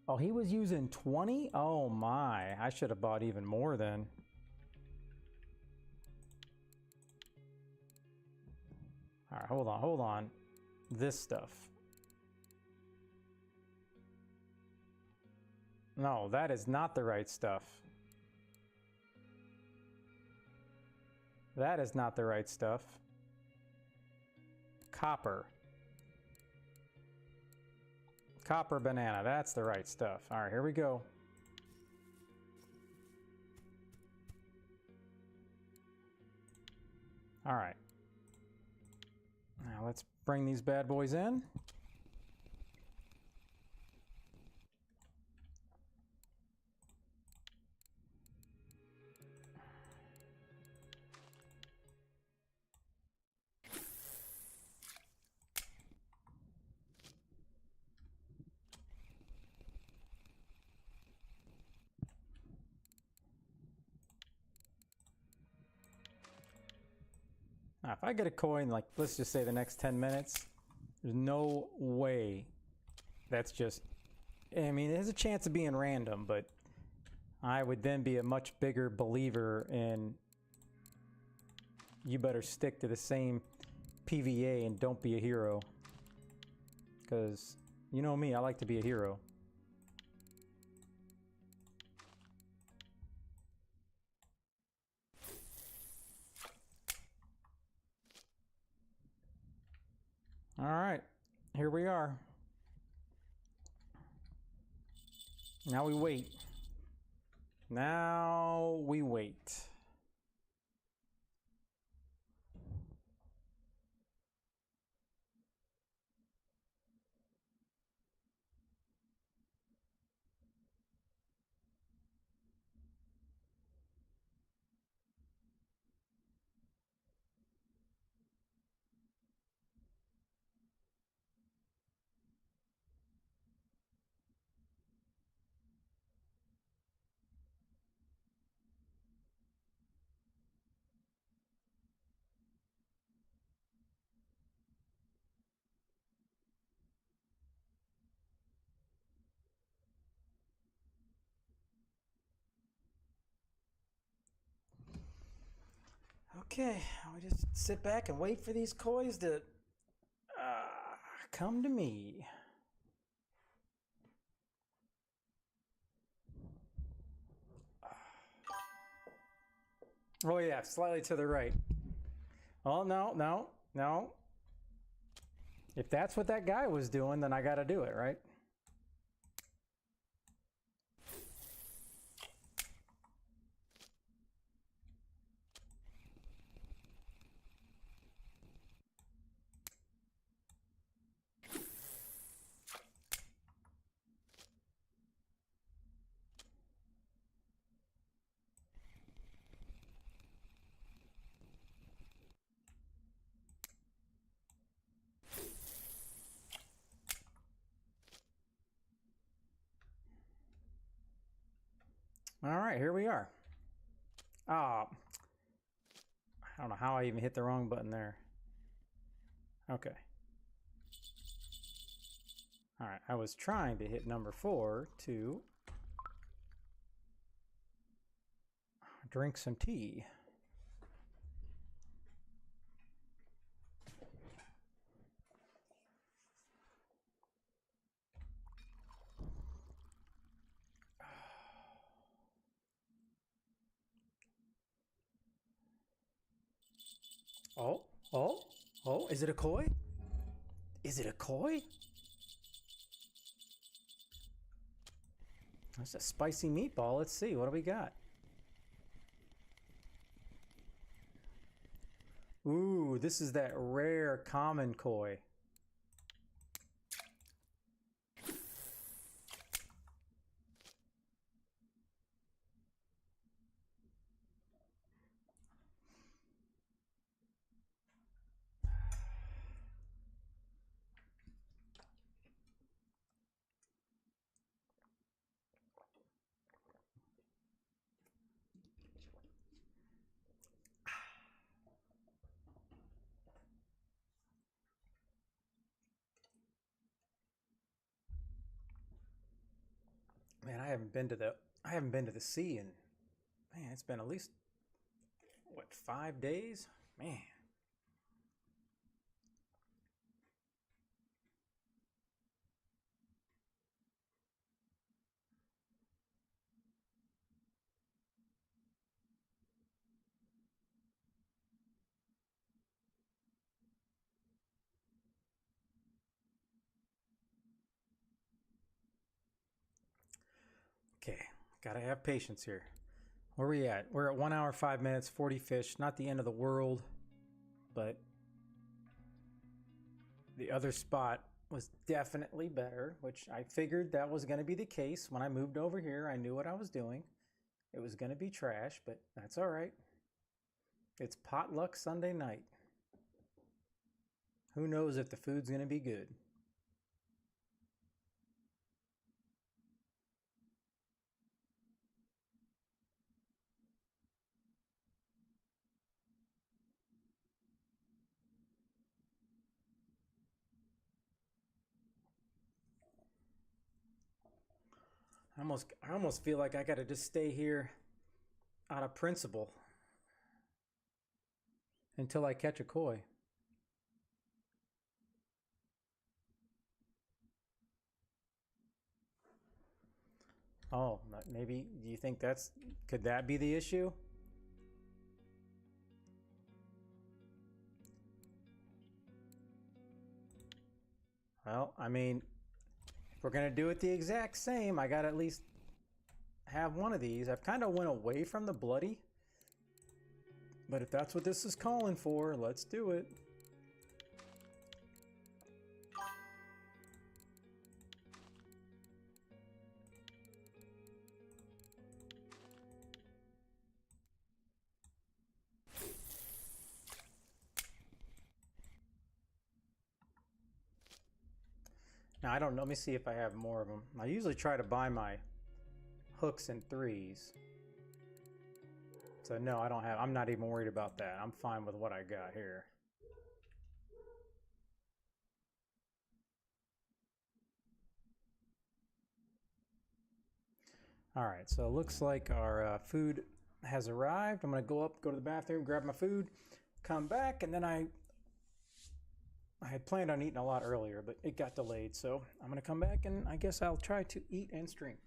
Oh, he was using 20? Oh my. I should have bought even more then. All right, hold on. This stuff. No, that is not the right stuff. That is not the right stuff. Copper. Copper banana, that's the right stuff. All right, here we go. All right. Now let's bring these bad boys in. Now, if I get a coin, like, let's just say the next 10 minutes, there's no way that's just, I mean, there's a chance of being random, but I would then be a much bigger believer in you better stick to the same PVA and don't be a hero. Because, you know me, I like to be a hero. All right, here we are. Now we wait. Now we wait. Okay, we just sit back and wait for these coins to come to me. Oh yeah, slightly to the right. Oh, no, no, no. If that's what that guy was doing, then I gotta do it, right? All right, here we are. Ah, I don't know how I even hit the wrong button there. Okay. All right, I was trying to hit number 4 to drink some tea. Oh, oh, oh, is it a koi? Is it a koi? That's a spicy meatball. Let's see, what do we got? Ooh, this is that rare common koi. Man, I haven't been to the sea in, man, it's been at least what, 5 days? Man. Okay, gotta have patience here. Where are we at? We're at 1 hour, 5 minutes, 40 fish. Not the end of the world, but the other spot was definitely better, which I figured that was going to be the case. When I moved over here, I knew what I was doing. It was going to be trash, but that's all right. It's potluck Sunday night. Who knows if the food's going to be good? I almost feel like I got to just stay here out of principle until I catch a koi. Oh, maybe, do you think could that be the issue? Well, I mean, if we're gonna do it the exact same, I gotta at least have one of these. I've kind of went away from the bloody, but if that's what this is calling for, let's do it. Now, I don't know. Let me see if I have more of them. I usually try to buy my hooks in 3s. So no, I don't have, I'm not even worried about that. I'm fine with what I got here. All right, so it looks like our food has arrived. I'm gonna go to the bathroom, grab my food, come back, and then I had planned on eating a lot earlier, but it got delayed. So I'm gonna come back and I guess I'll try to eat and stream.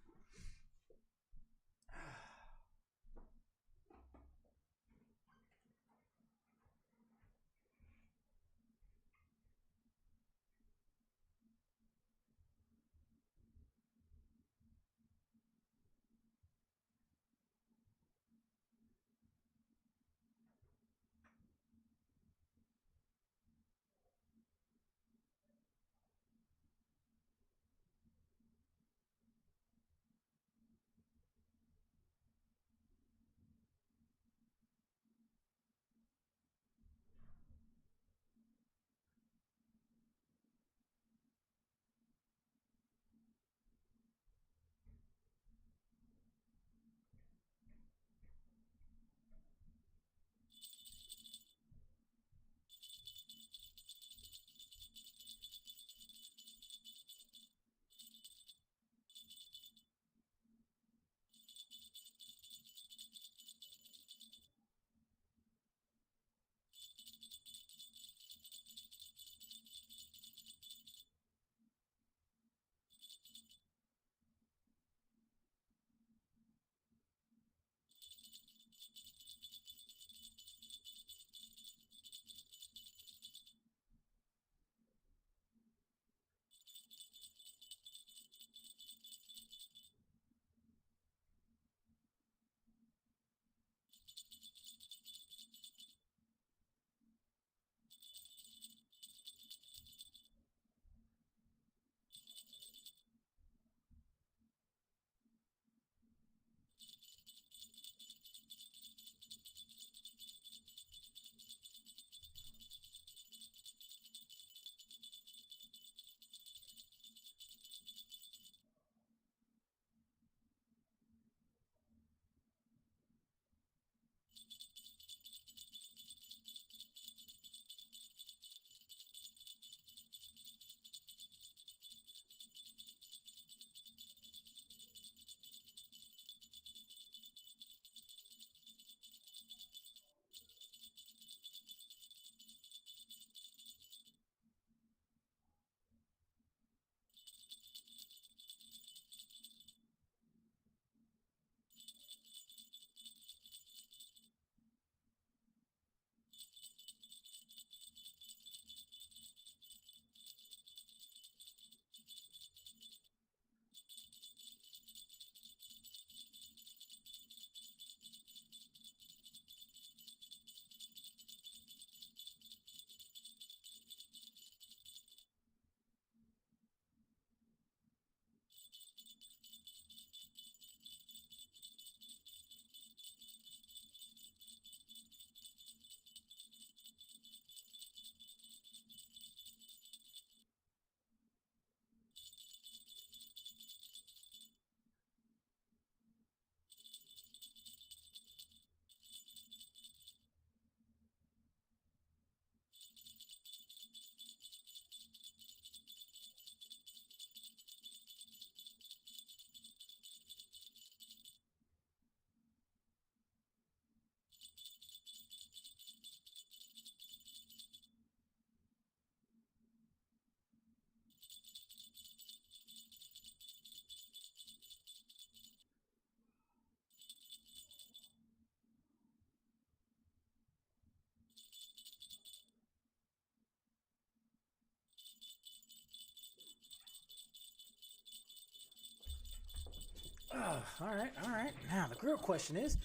All right, all right. Now, the real question is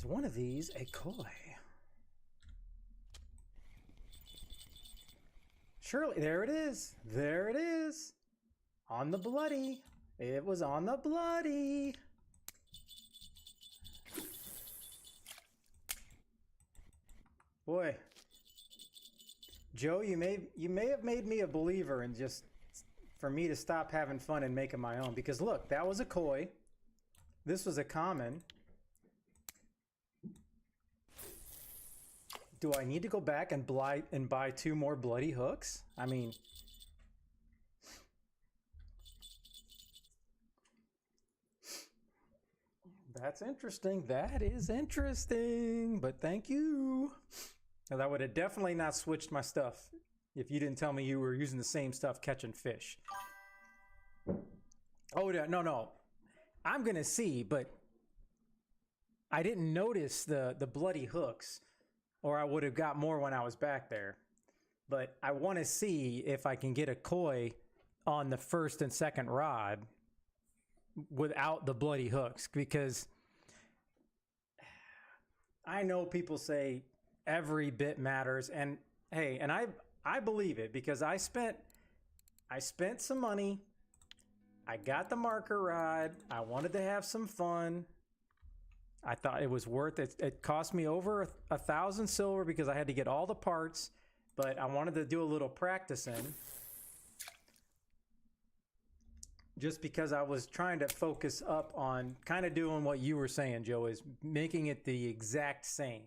one of these a koi? Surely, there it is. There it is. On the bloody. It was on the bloody. Boy, Joe, you may have made me a believer in just for me to stop having fun and making my own. Because look, that was a koi. This was a common. Do I need to go back and buy 2 more bloody hooks? I mean, that's interesting. That is interesting. But thank you. Now, that would have definitely not switched my stuff if you didn't tell me you were using the same stuff catching fish. Oh, no. I'm going to see, but I didn't notice the bloody hooks, or I would have got more when I was back there. But I want to see if I can get a koi on the first and second rod without the bloody hooks, because I know people say every bit matters, and hey, and I believe it, because I spent some money. I got the marker rod. I wanted to have some fun. I thought it was worth it. It cost me over 1,000 silver because I had to get all the parts, but I wanted to do a little practicing. Just because I was trying to focus up on kind of doing what you were saying, Joe, is making it the exact same.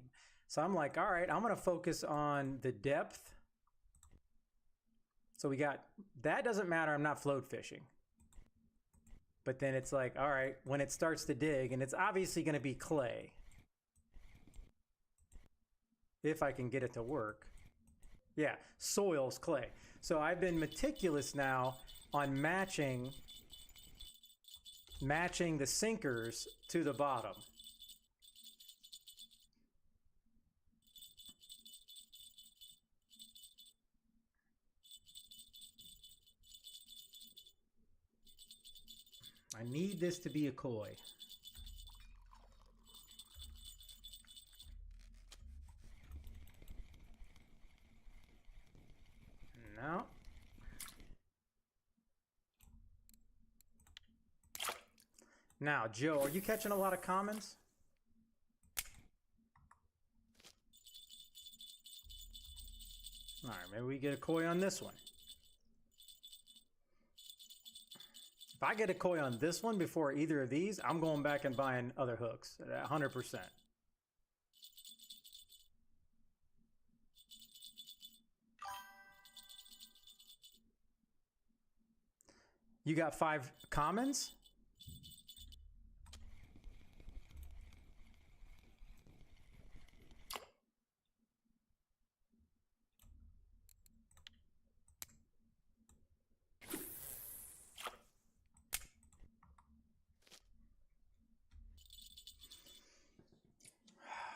So I'm like, all right, I'm going to focus on the depth. So we got, that doesn't matter. I'm not float fishing. But then it's like, all right, when it starts to dig, and it's obviously going to be clay. If I can get it to work. Yeah, soil's clay. So I've been meticulous now on matching the sinkers to the bottom. I need this to be a koi. No. Now, Joe, are you catching a lot of commons? All right, maybe we get a koi on this one. If I get a koi on this one before either of these, I'm going back and buying other hooks, 100%. You got 5 commons?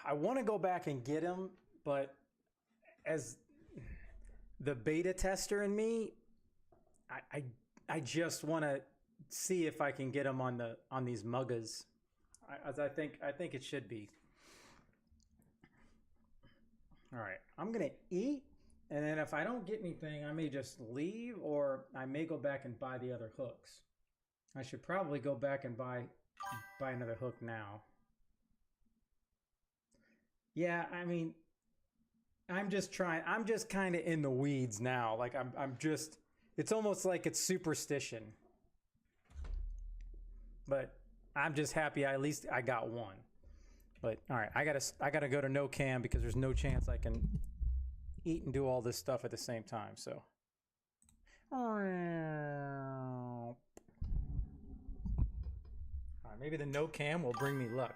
I want to go back and get him, but as the beta tester in me, I just want to see if I can get him on these muggas. I think it should be. All right, I'm gonna eat, and then if I don't get anything, I may just leave, or I may go back and buy the other hooks. I should probably go back and buy another hook now. Yeah, I mean, I'm just kind of in the weeds now. Like I'm just, it's almost like it's superstition. But I'm just happy at least I got one. But all right, I gotta go to no cam because there's no chance I can eat and do all this stuff at the same time. So. All right, maybe the no cam will bring me luck.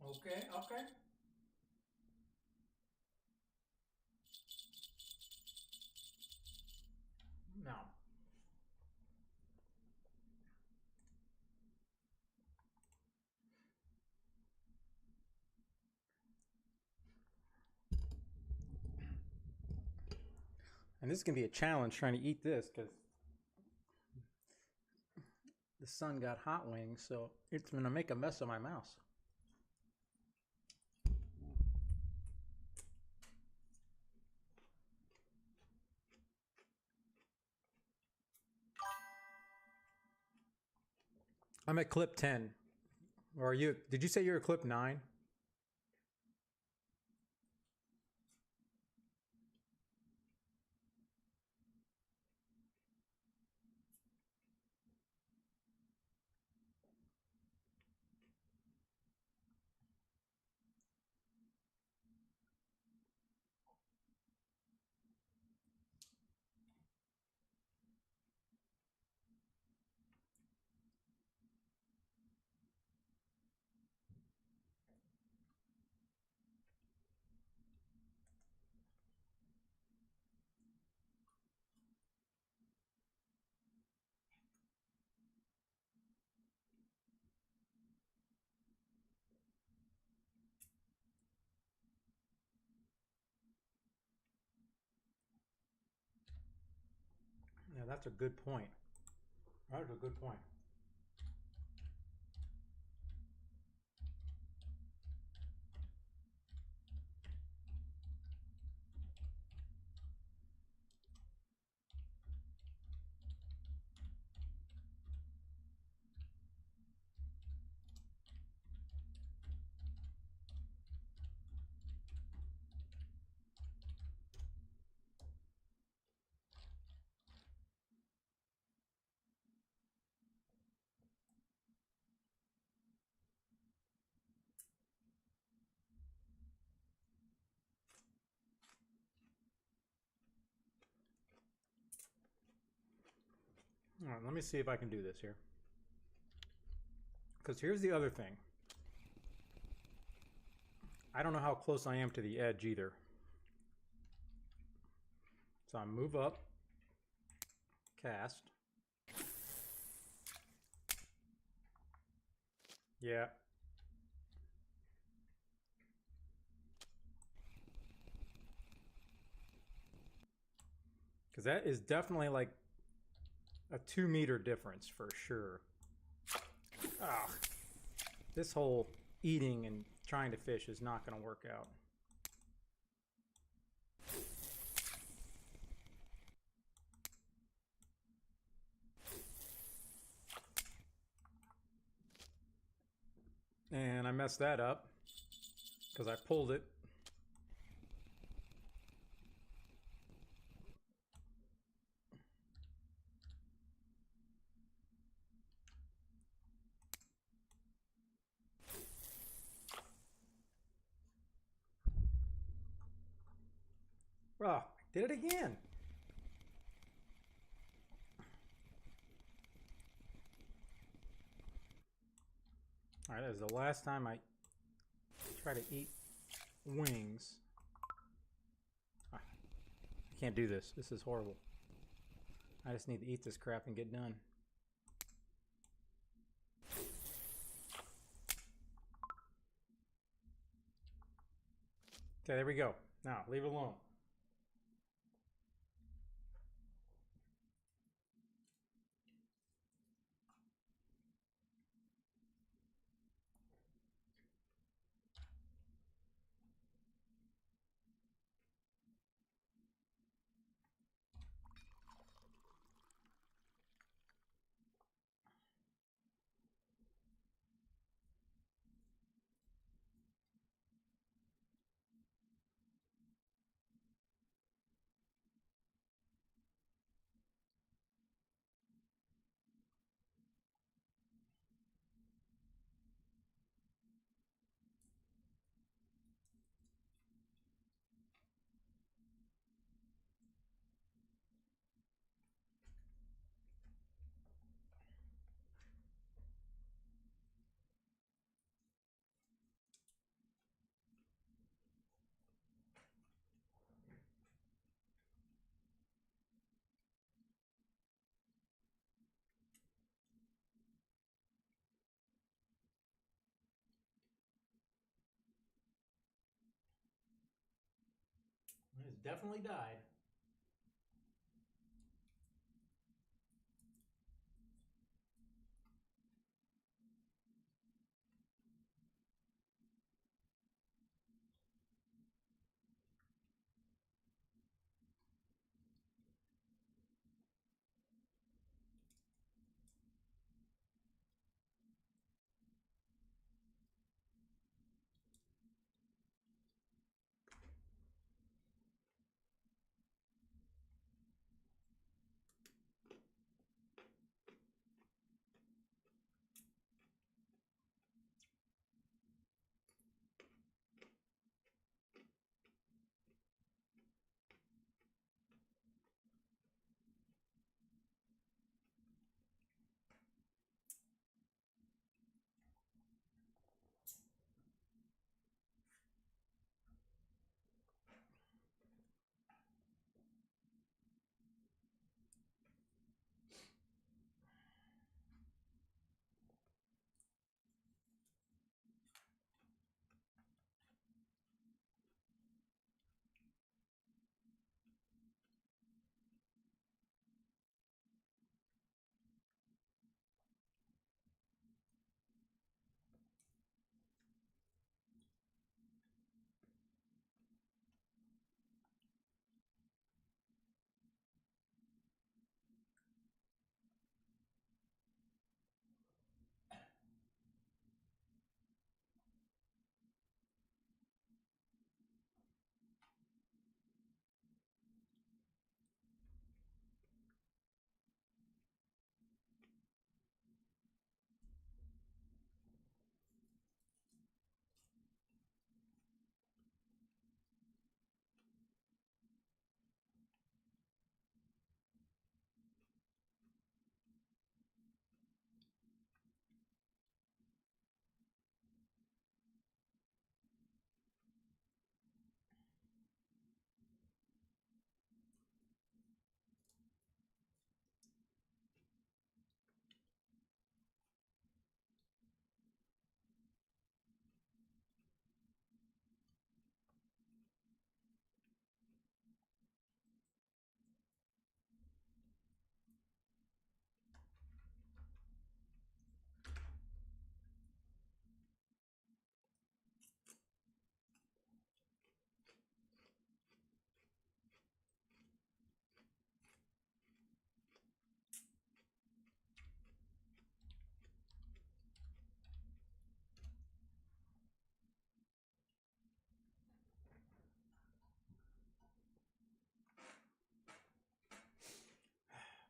Okay, okay. Now, and this is going to be a challenge trying to eat this because the sun got hot wings, so it's going to make a mess of my mouth. I'm at clip 10. Or are you? Did you say you're at clip 9? Yeah, that's a good point. That's a good point. All right, let me see if I can do this here. Because here's the other thing. I don't know how close I am to the edge either. So I move up, cast. Yeah. Because that is definitely like a 2-meter difference for sure. Ah, this whole eating and trying to fish is not going to work out. And I messed that up because I pulled it. Oh, did it again. All right, that is the last time I try to eat wings. I can't do this. This is horrible. I just need to eat this crap and get done. Okay, there we go. Now, leave it alone. definitely died.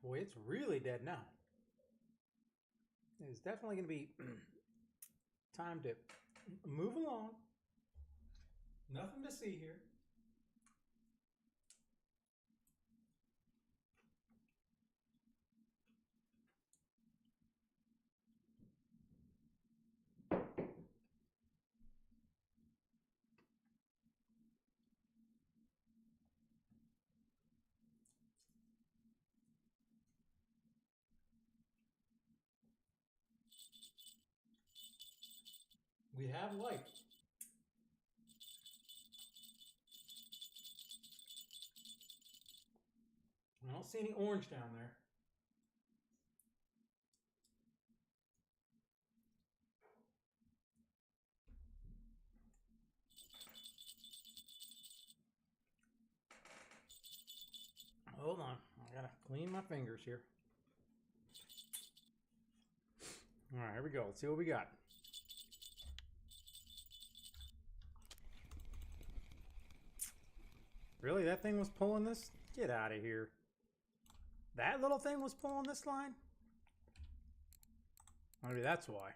Boy, it's really dead now. It's definitely going to be time to move along. Nothing to see here. We have light. I don't see any orange down there. Hold on. I gotta clean my fingers here. All right, here we go. Let's see what we got. Really? That thing was pulling this? Get out of here. That little thing was pulling this line? Maybe that's why.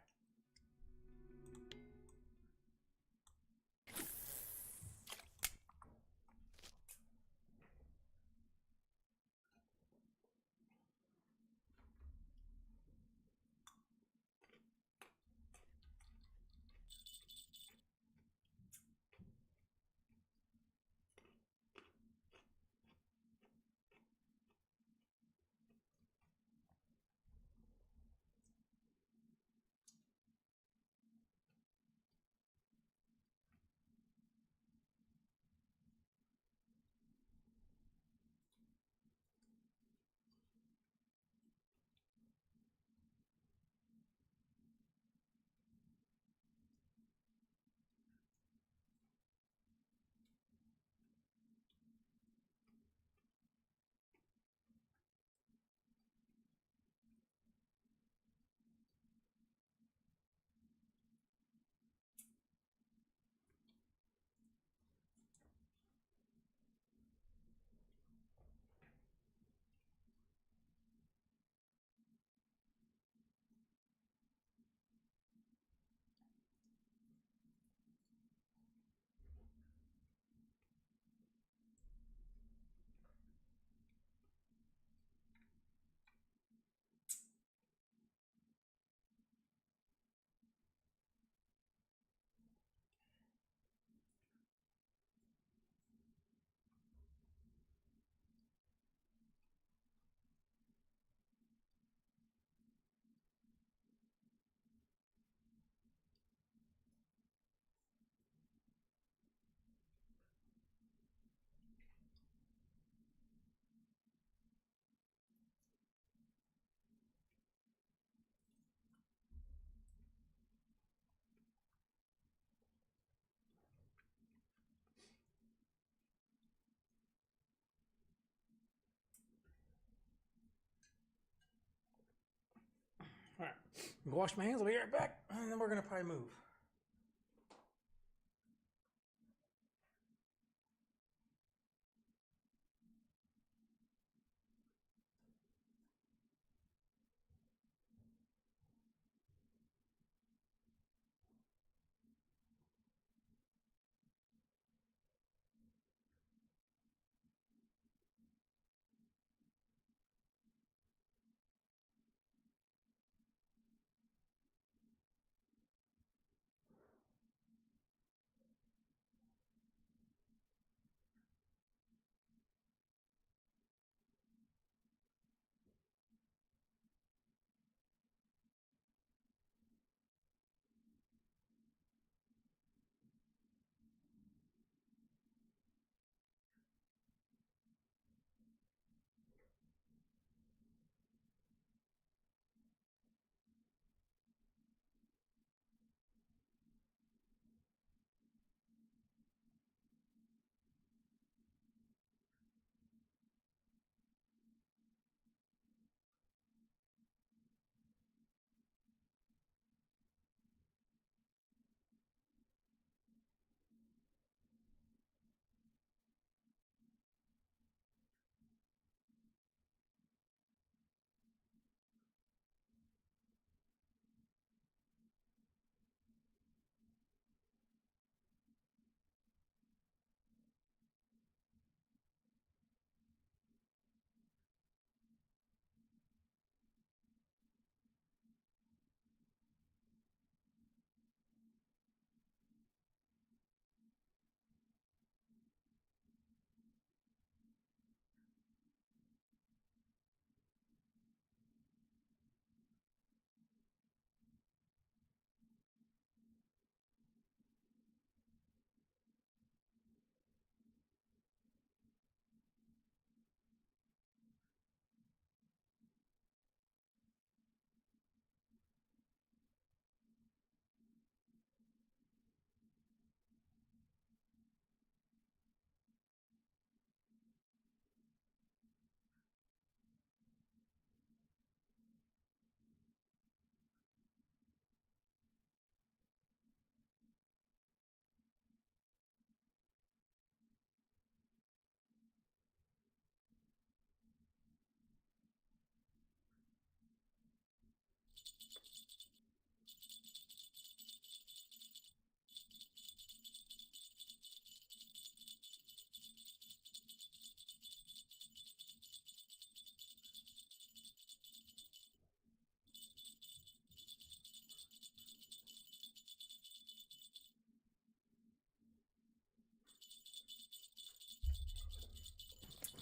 Wash my hands, I'll be right back, and then we're gonna probably move.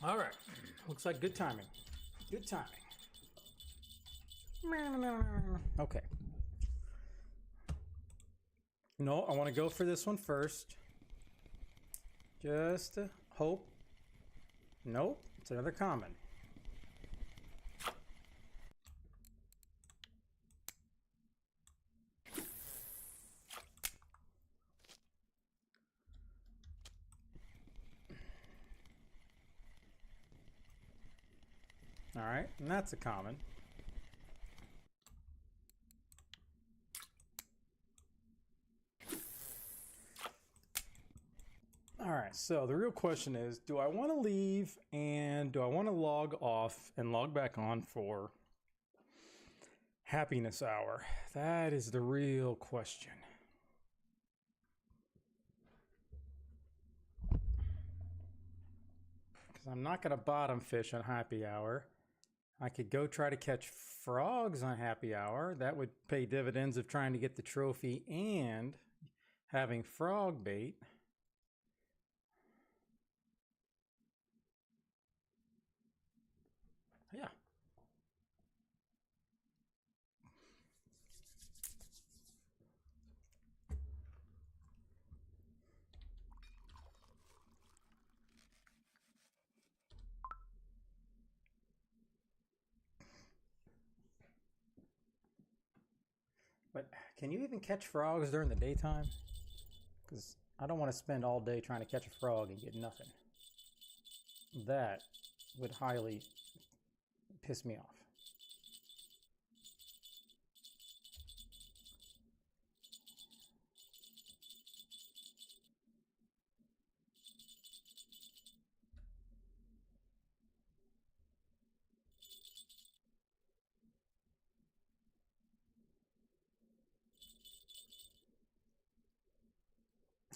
All right, looks like good timing. Good timing. Okay. No, I want to go for this one first. Just to hope. Nope, it's another common. All right, and that's a common. All right, so the real question is, do I want to leave and do I want to log off and log back on for happiness hour? That is the real question. Because I'm not going to bottom fish on happy hour. I could go try to catch frogs on happy hour. That would pay dividends of trying to get the trophy and having frog bait. Yeah. But can you even catch frogs during the daytime? Because I don't want to spend all day trying to catch a frog and get nothing. That would highly piss me off.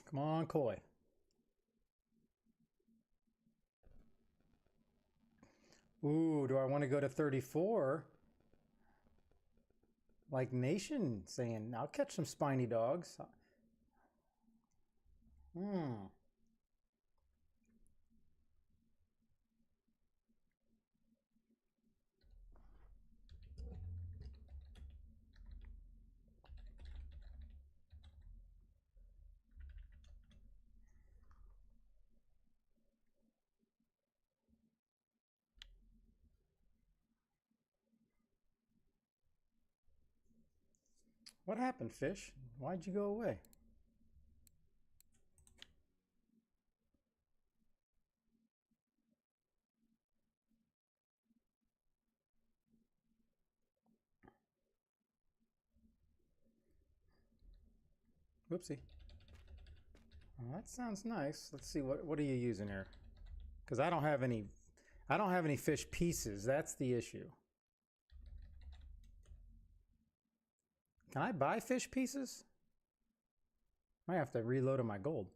Come on, koi. Ooh, do I want to go to 34? Like Nation saying, I'll catch some spiny dogs. Hmm. What happened, fish? Why'd you go away? Whoopsie. Well, that sounds nice. Let's see, what are you using here? Because I don't have any fish pieces. That's the issue. Can I buy fish pieces? Might have to reload on my gold.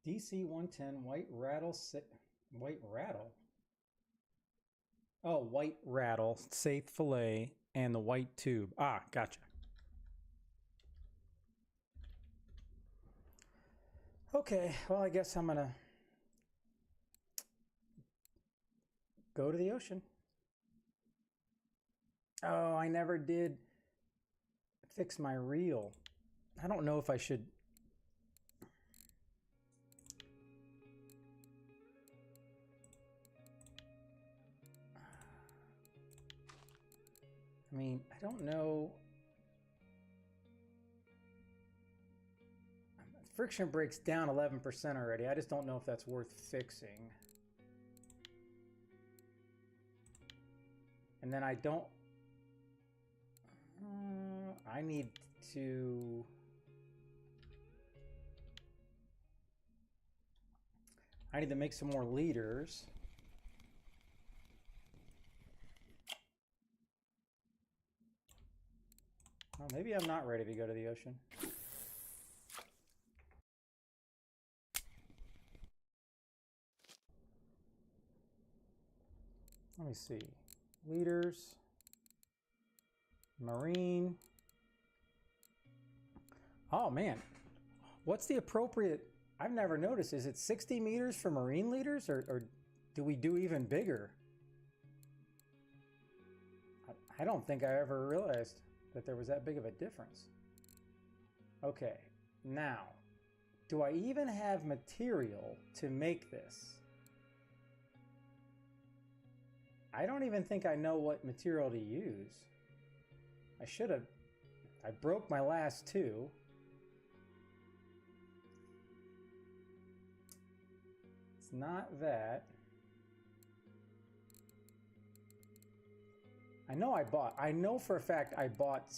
DC 110 white rattle. White rattle? Oh, white rattle, safe fillet, and the white tube. Ah, gotcha. Okay, well, I guess I'm gonna go to the ocean. Oh, I never did fix my reel. I don't know if I should. I mean, I don't know. Friction breaks down 11% already. I just don't know if that's worth fixing. And then I don't. I need to. I need to make some more leaders. Well, maybe I'm not ready to go to the ocean. Let me see. Leaders. Marine. Oh man. What's the appropriate? I've never noticed. Is it 60 meters for marine leaders, or do we do even bigger? I don't think I ever realized that there was that big of a difference. Okay, now, do I even have material to make this? I don't even think I know what material to use. I should have. I broke my last two. It's not that. I know for a fact I bought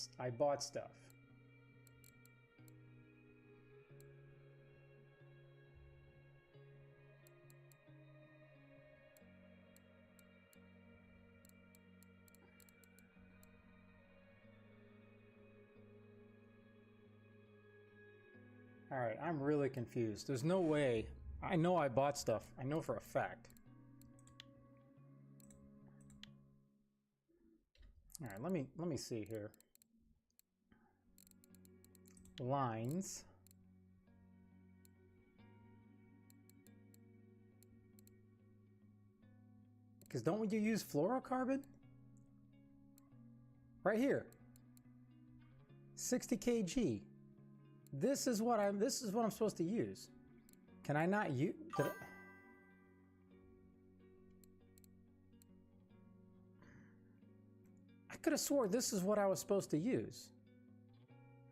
stuff. All right, I'm really confused. There's no way. I know I bought stuff. I know for a fact. All right, let me see here. Lines. Because don't you use fluorocarbon? Right here. 60 kg. This is what I'm supposed to use. Can I not use? I could have swore this is what I was supposed to use.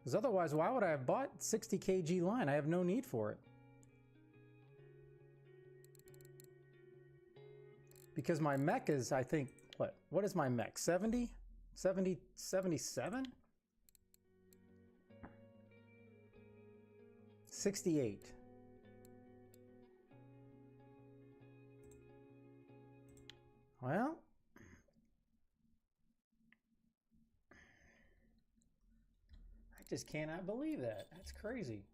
Because otherwise, why would I have bought 60 kg line? I have no need for it. Because my mech is, I think, what is my mech? 70? 70, 77? 68. Well, I just cannot believe that. That's crazy.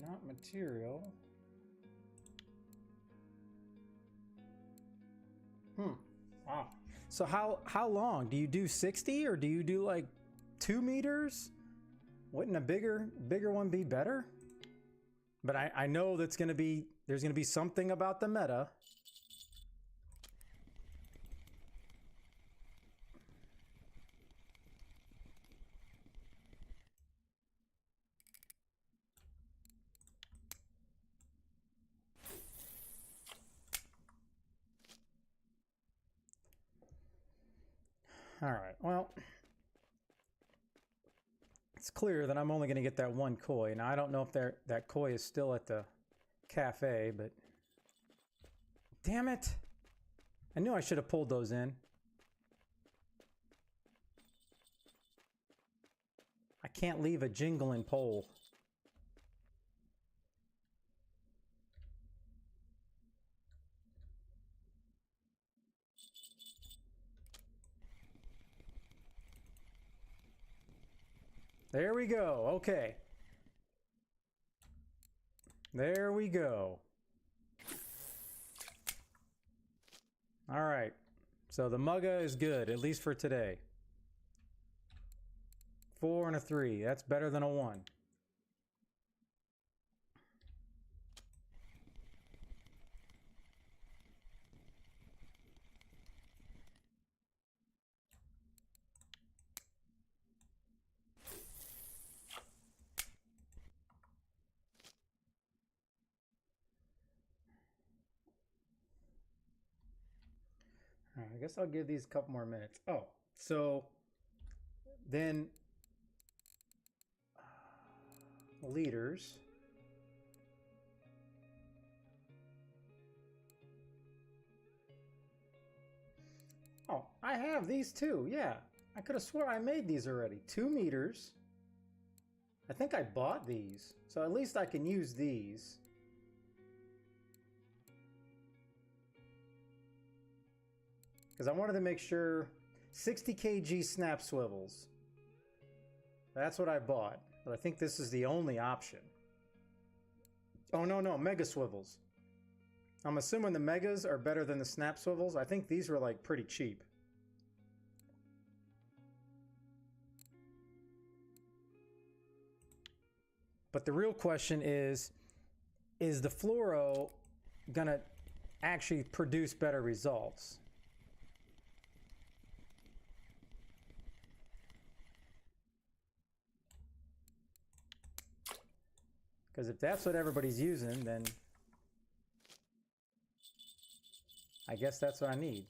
Not material. Wow. So how long? Do you do 60 or do you do like 2 meters? Wouldn't a bigger one be better? But I know there's gonna be something about the meta. All right, well, it's clear that I'm only going to get that one koi. Now, I don't know if that koi is still at the cafe, but damn it. I knew I should have pulled those in. I can't leave a jingling pole. There we go. Okay. There we go. All right. So the mugga is good, at least for today. 4 and a 3. That's better than a 1. All right, I guess I'll give these a couple more minutes. Oh, so then leaders. Oh, I have these too. Yeah, I could have swore I made these already. 2 meters. I think I bought these, so at least I can use these. Because I wanted to make sure 60 kg snap swivels. That's what I bought. But I think this is the only option. Oh, no, mega swivels. I'm assuming the megas are better than the snap swivels. I think these were like pretty cheap. But the real question is the fluoro gonna actually produce better results? Because if that's what everybody's using, then I guess that's what I need.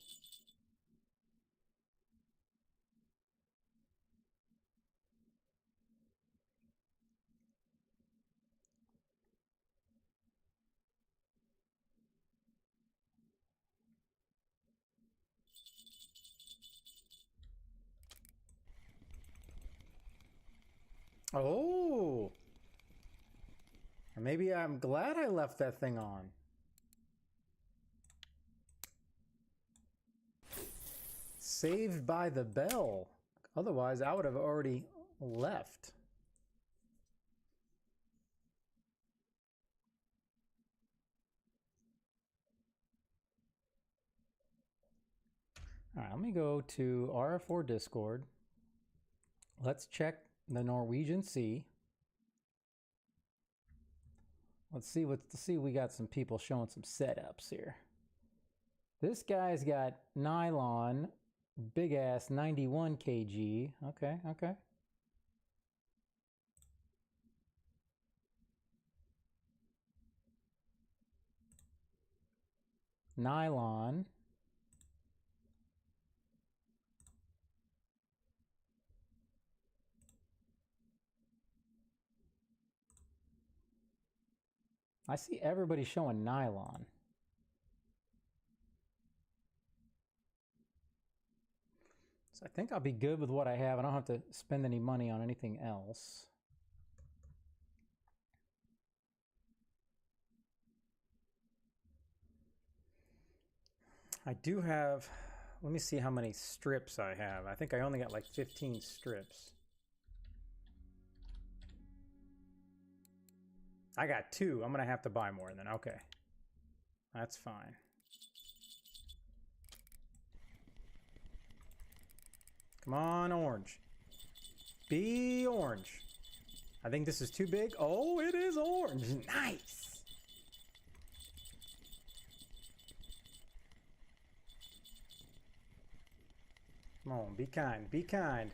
Oh! Maybe I'm glad I left that thing on. Saved by the bell. Otherwise, I would have already left. All right, let me go to RF4 Discord. Let's check the Norwegian Sea. Let's see we got some people showing some setups here. This guy's got nylon, big ass 91 kg. Okay. Nylon. I see everybody showing nylon. So I think I'll be good with what I have. I don't have to spend any money on anything else. I do have, let me see how many strips I have. I think I only got like 15 strips. I got 2. I'm gonna have to buy more then. Okay. That's fine. Come on, orange. Be orange. I think this is too big. Oh, it is orange. Nice. Come on, be kind. Be kind.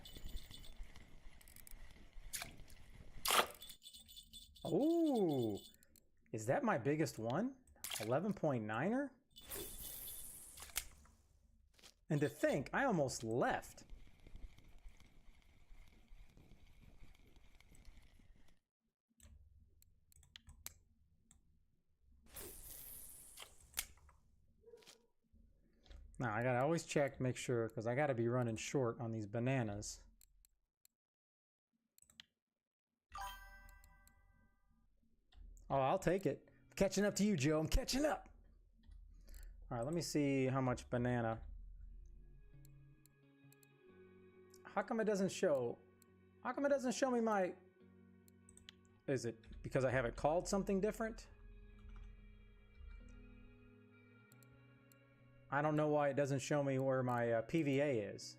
Oh, is that my biggest one? 11.9er? And to think, I almost left. Now, I gotta always check, make sure, because I gotta be running short on these bananas. Oh, I'll take it. I'm catching up to you, Joe. I'm catching up. All right, let me see how much banana. How come it doesn't show? How come it doesn't show me my... Is it because I have it called something different? I don't know why it doesn't show me where my PVA is.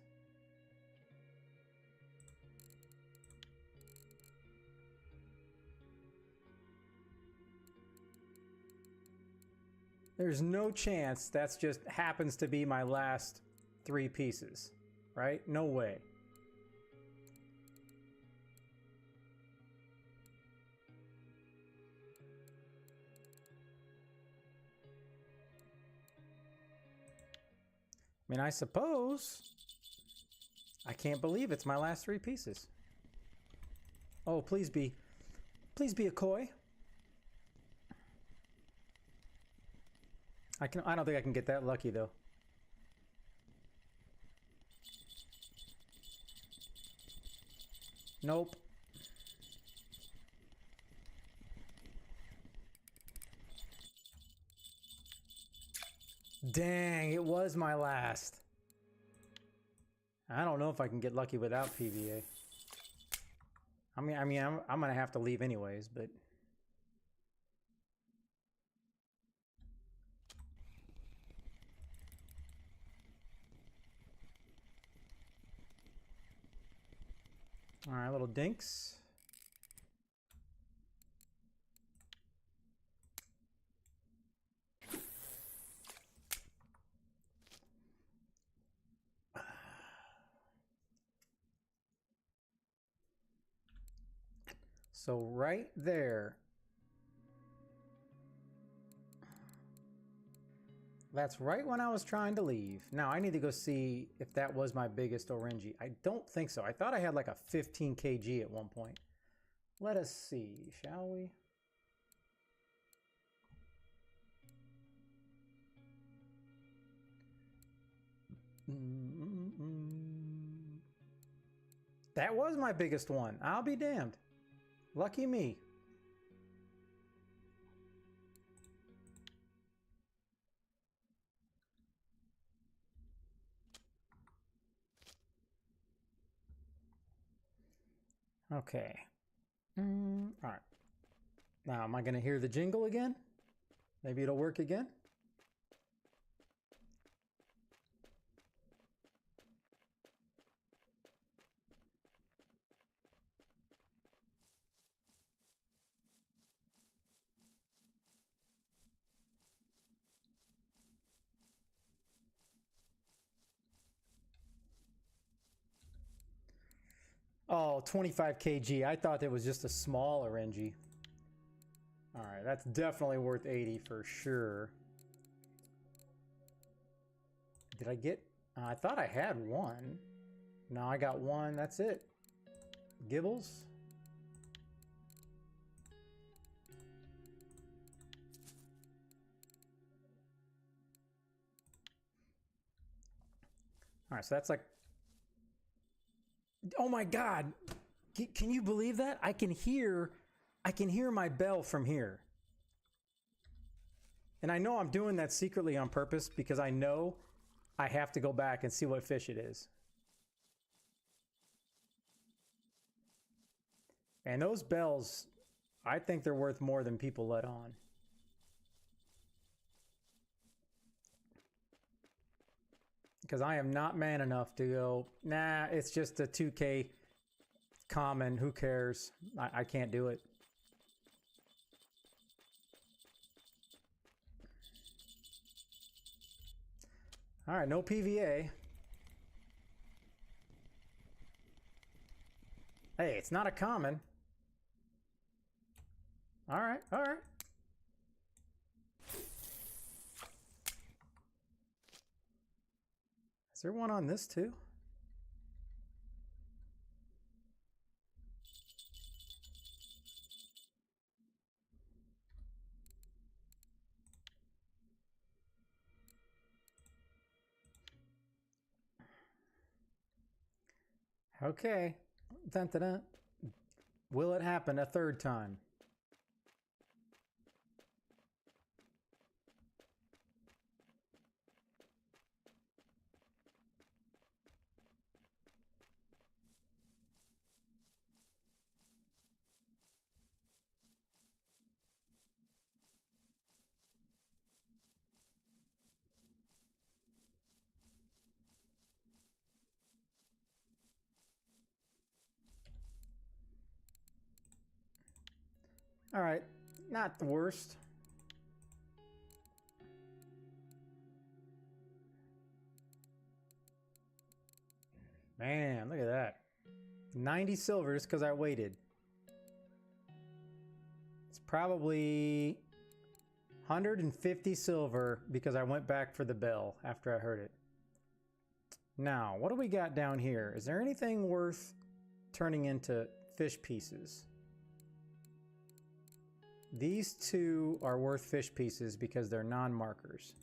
There's no chance that's just happens to be my last 3 pieces, right? No way. I mean, I suppose. I can't believe it's my last 3 pieces. Oh, please be a koi. I don't think I can get that lucky though. Nope. Dang, it was my last. I don't know if I can get lucky without PVA. I'm gonna have to leave anyways, but. All right, little dinks. So right there, that's right when I was trying to leave. Now I need to go see if that was my biggest orangey. I don't think so. I thought I had like a 15 kg at one point. Let us see, shall we? That was my biggest one. I'll be damned. Lucky me. Okay. All right. Now, am I going to hear the jingle again? Maybe it'll work again? Oh, 25 kg. I thought it was just a small orangey. All right, that's definitely worth 80 for sure. Did I get... I thought I had one. No, I got one. That's it. Gibbles. All right, so that's like, oh my God. Can you believe that? I can hear my bell from here. And I know I'm doing that secretly on purpose because I know I have to go back and see what fish it is. And those bells, I think they're worth more than people let on. Because I am not man enough to go, nah, it's just a 2K common, who cares? I can't do it. All right, no PVA. Hey, it's not a common. All right, all right. Is there one on this too? Okay. Dun, dun, dun. Will it happen a third time? All right, not the worst. Man, look at that. 90 silvers because I waited. It's probably 150 silver because I went back for the bell after I heard it. Now, what do we got down here? Is there anything worth turning into fish pieces? These two are worth fish pieces because they're non-markers.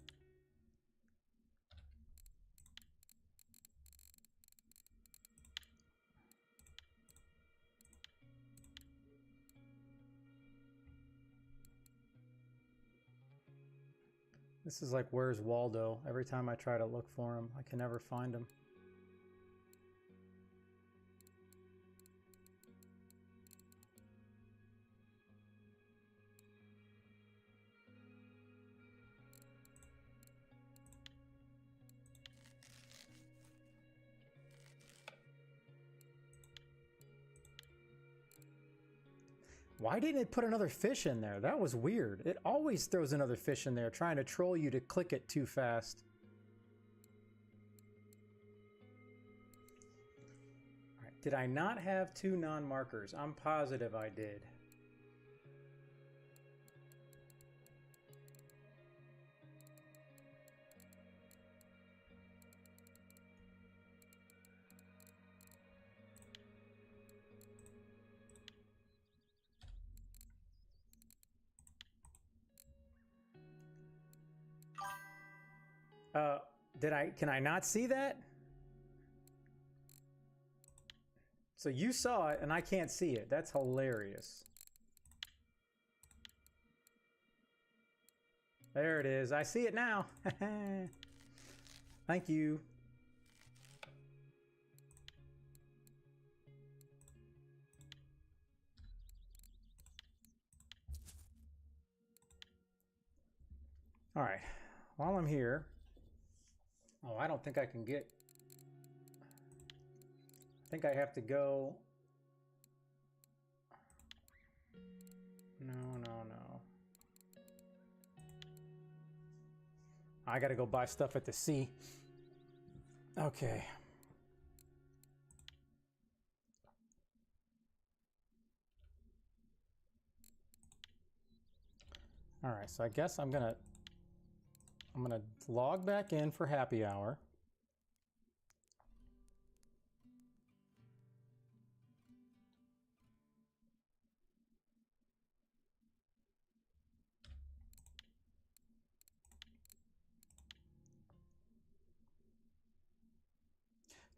This is like, where's Waldo? Every time I try to look for him, I can never find him. Why didn't it put another fish in there? That was weird. It always throws another fish in there, trying to troll you to click it too fast. All right. Did I not have two non-markers? I'm positive I did. Can I not see that? So you saw it and I can't see it. That's hilarious. There it is. I see it now. Thank you. All right. While I'm here, oh, I don't think I can get... I think I have to go... No. I gotta go buy stuff at the sea. Okay. All right, so I guess I'm gonna log back in for happy hour.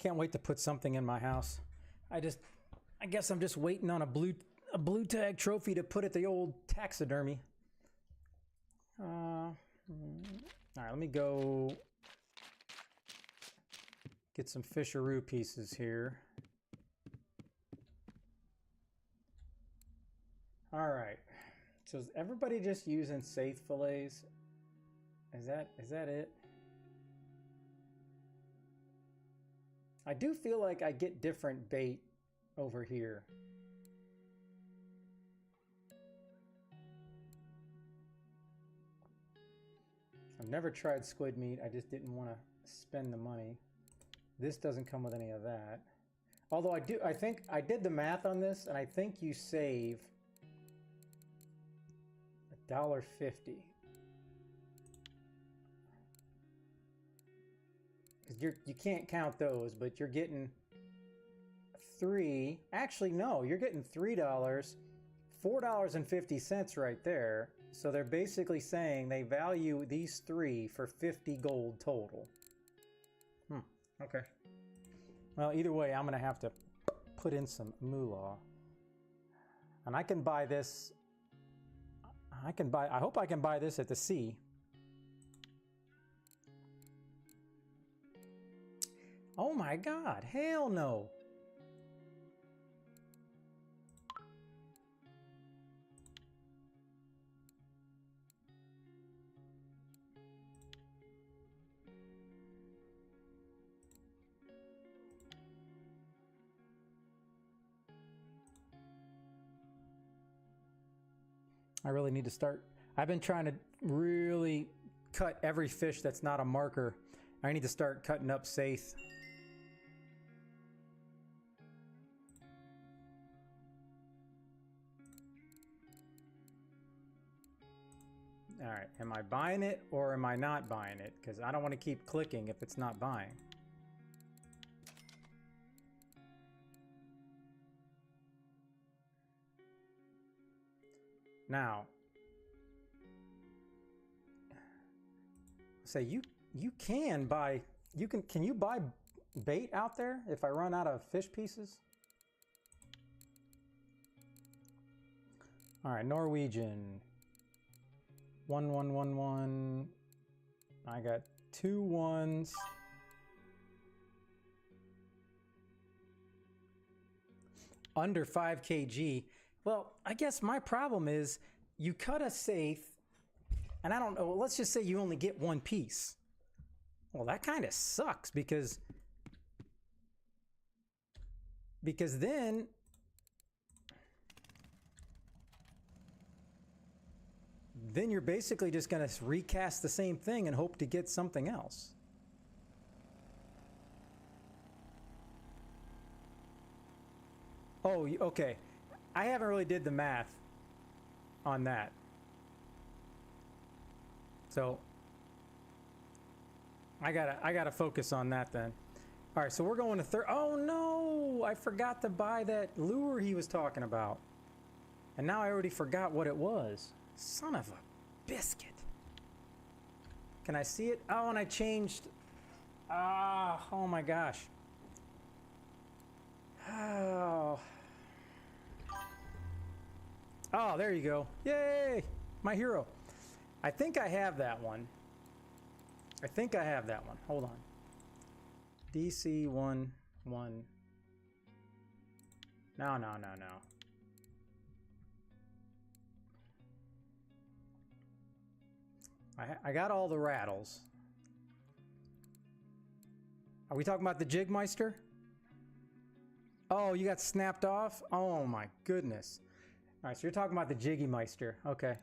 Can't wait to put something in my house. I guess I'm just waiting on a blue tag trophy to put at the old taxidermy. All right, let me go get some fisheroo pieces here. All right. So is everybody just using safe fillets? Is that it? I do feel like I get different bait over here. I've never tried squid meat. I just didn't want to spend the money. This doesn't come with any of that. Although I think I did the math on this, and I think you save $1.50. Because you can't count those, but you're getting $3. Actually, no, you're getting $3, $4.50 right there. So they're basically saying they value these 3 for 50 gold total. Okay. Well, either way, I'm gonna have to put in some moolah, and I can buy this. I hope I can buy this at the sea. Oh my God, hell no. I really need to start. I've been trying to really cut every fish that's not a marker. I need to start cutting up safe. All right, am I buying it or am I not buying it? Because I don't want to keep clicking if it's not buying. Now, say you can buy, can you buy bait out there if I run out of fish pieces? All right, Norwegian. 1111. I got 2 1s. Under 5 kg. Well, I guess my problem is you cut a safe, and I don't know, let's just say you only get 1 piece. Well, that kind of sucks because then you're basically just going to recast the same thing and hope to get something else. Oh, okay. I haven't really did the math on that. So I gotta focus on that then. All right, so we're going to third. Oh no, I forgot to buy that lure he was talking about. And now I already forgot what it was. Son of a biscuit. Can I see it? Oh, and I changed. Oh my gosh. Oh. Oh, there you go. Yay! My hero. I think I have that one. Hold on. DC 1 1. No. I got all the rattles. Are we talking about the Jigmeister? Oh, you got snapped off? Oh my goodness. All right, so you're talking about the Jiggy Meister. Okay.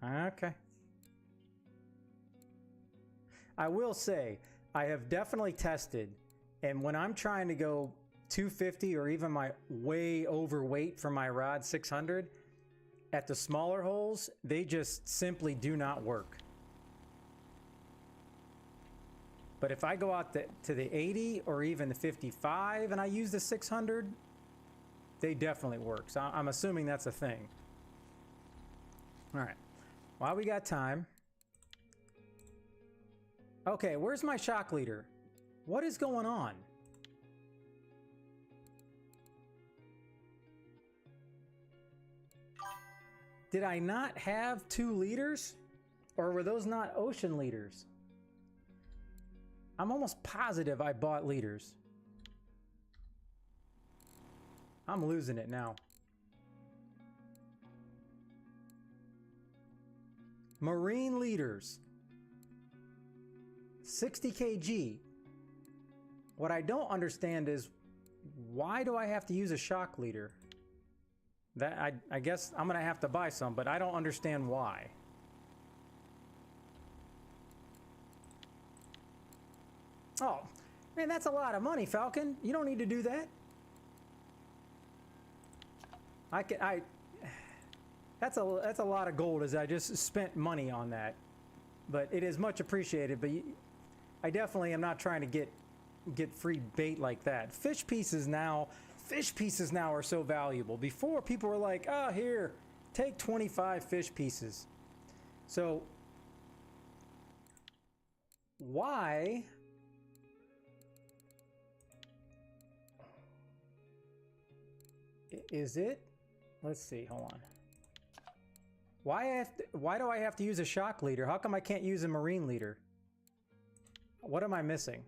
Okay. I will say, I have definitely tested, and when I'm trying to go 250 or even my way overweight for my rod 600, at the smaller holes, they just simply do not work. But if I go out to the 80 or even the 55 and I use the 600, they definitely work. So I'm assuming that's a thing. All right. While we got time. Okay, where's my shock leader? What is going on? Did I not have 2 leaders? Or were those not ocean leaders? I'm almost positive I bought leaders. I'm losing it now. Marine leaders. 60 kg. What I don't understand is, why do I have to use a shock leader? That I guess I'm gonna have to buy some, but I don't understand why. Oh, man, that's a lot of money, Falcon. You don't need to do that. That's a lot of gold, as I just spent money on that. But it is much appreciated, but I definitely am not trying to get free bait like that. Fish pieces now are so valuable. Before, people were like, oh, here, take 25 fish pieces. So why is it? Let's see, hold on. Why do I have to use a shock leader? How come I can't use a marine leader? What am I missing?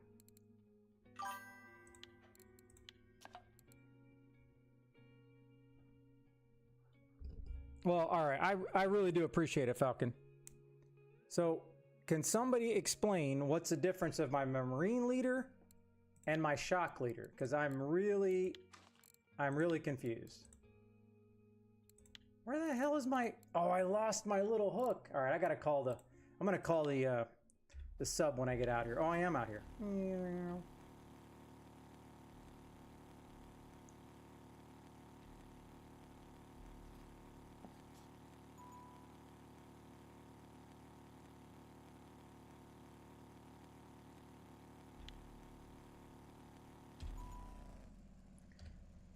Well, all right. I really do appreciate it, Falcon. So, can somebody explain what's the difference of my marine leader and my shock leader? Because I'm really confused. Where the hell is my... Oh, I lost my little hook. All right, I gotta call the... I'm gonna call the sub when I get out here. Oh, I am out here.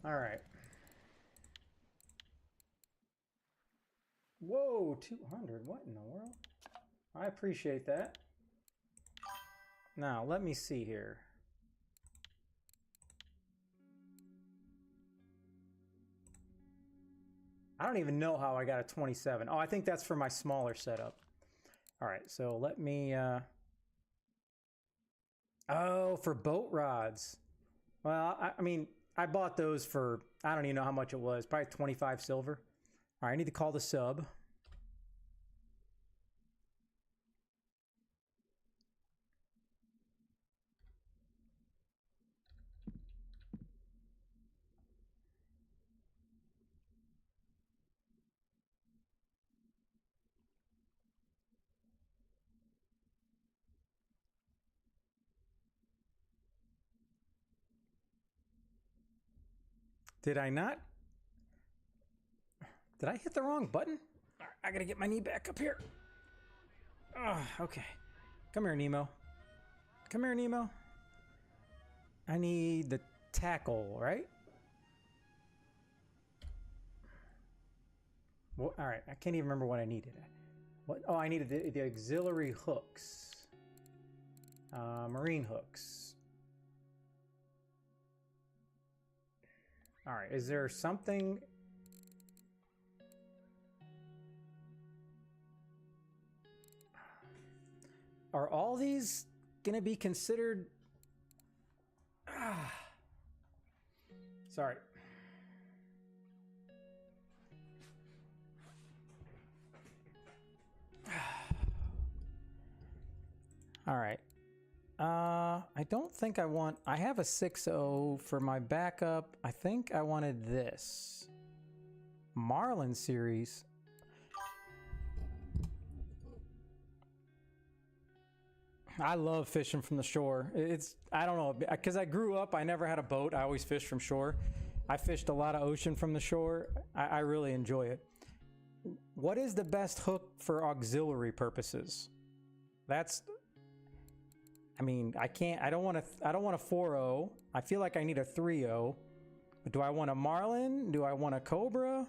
All right. Whoa, 200. What in the world? I appreciate that. Now, let me see here. I don't even know how I got a 27. Oh, I think that's for my smaller setup. All right, so let me... Oh, for boat rods. Well, I mean, I bought those for... I don't even know how much it was. Probably 25 silver. All right, I need to call the sub. Did I not? Did I hit the wrong button? I gotta get my knee back up here. Oh, okay. Come here, Nemo. Come here, Nemo. I need the tackle, right? Well, all right, I can't even remember what I needed. What? Oh, I needed the auxiliary hooks. Marine hooks. All right, is there something... Are all these gonna be considered... Sorry. All right. I don't think I want... I have a 6.0 for my backup. I think I wanted this. Marlin series. I love fishing from the shore. I don't know, because I grew up, I never had a boat. I always fished from shore. I fished a lot of ocean from the shore. I really enjoy it. What is the best hook for auxiliary purposes? That's... I mean, I don't want a 4.0. I feel like I need a 3.0. But do I want a Marlin? Do I want a Cobra?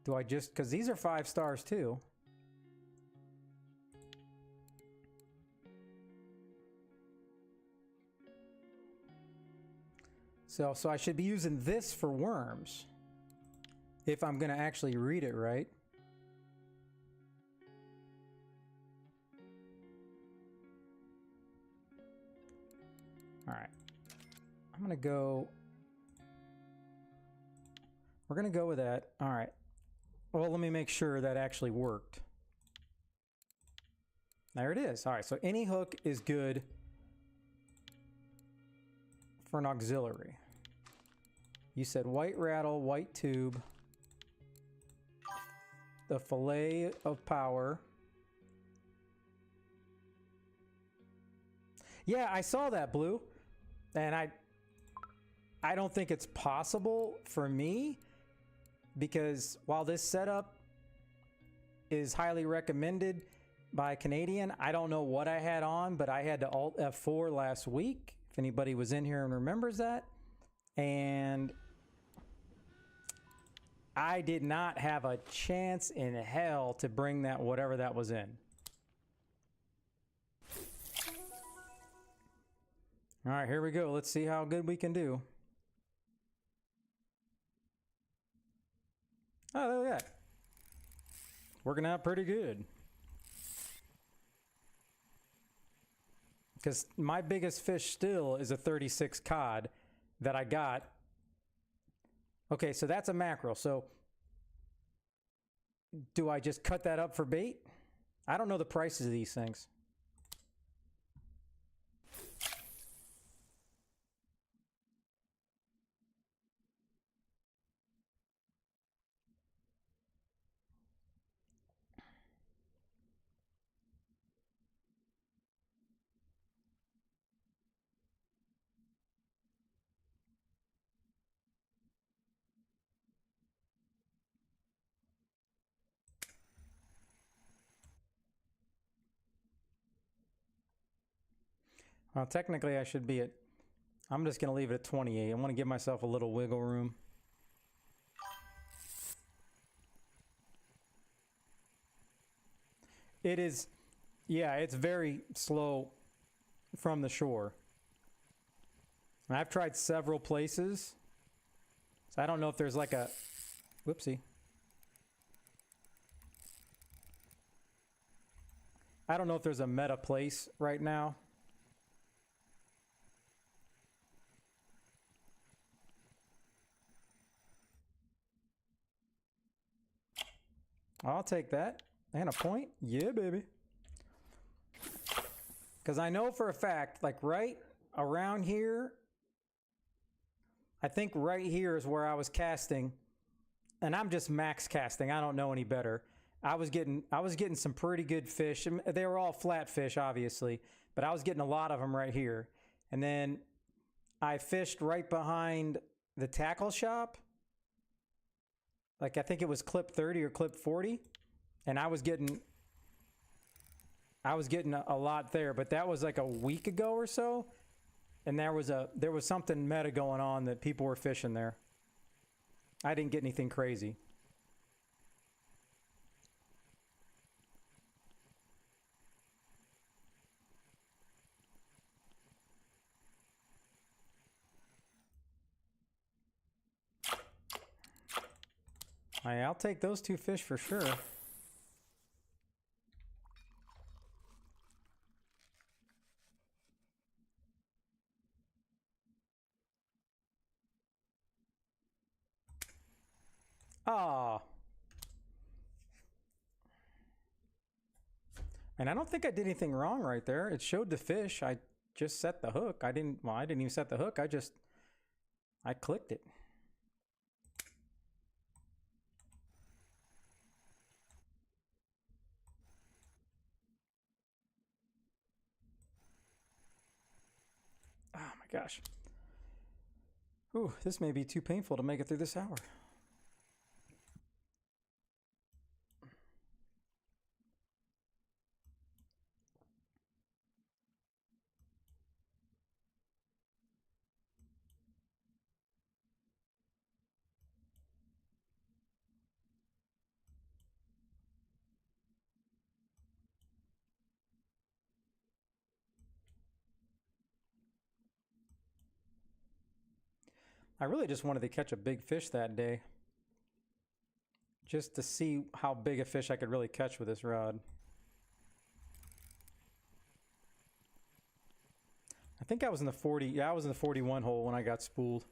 Do I just... Because these are 5 stars too. So I should be using this for worms. If I'm going to actually read it right. All right. I'm going to go... We're going to go with that. All right. Well, let me make sure that actually worked. There it is. All right, so any hook is good for an auxiliary. You said white rattle, white tube, the fillet of power. Yeah, I saw that, Blue. And I don't think it's possible for me, because while this setup is highly recommended by Canadian, I don't know what I had on, but I had to Alt F4 last week, if anybody was in here and remembers that. And I did not have a chance in hell to bring that, whatever that was in. All right, here we go. Let's see how good we can do. Oh, look at that. Working out pretty good. Because my biggest fish still is a 36 cod that I got. Okay, so that's a mackerel. So do I just cut that up for bait? I don't know the prices of these things. Well, technically I should be at, I'm just going to leave it at 28. I want to give myself a little wiggle room. It is, yeah, it's very slow from the shore. And I've tried several places, so I don't know if there's like a, whoopsie. I don't know if there's a meta place right now. I'll take that. And a point. Yeah, baby. Because I know for a fact, like right around here, I think right here is where I was casting. And I'm just max casting. I don't know any better. I was getting some pretty good fish. They were all flat fish, obviously. But I was getting a lot of them right here. And then I fished right behind the tackle shop. Like, I think it was clip 30 or clip 40. And I was getting a lot there, but that was like a week ago or so. And there was something meta going on that people were fishing there. I didn't get anything crazy. I'll take those two fish for sure. Ah. And I don't think I did anything wrong right there. It showed the fish. I just set the hook. I didn't even set the hook. I clicked it. Oh my gosh. Ooh, this may be too painful to make it through this hour. I really just wanted to catch a big fish that day. Just to see how big a fish I could really catch with this rod. I think I was in the 40. Yeah, I was in the 41 hole when I got spooled.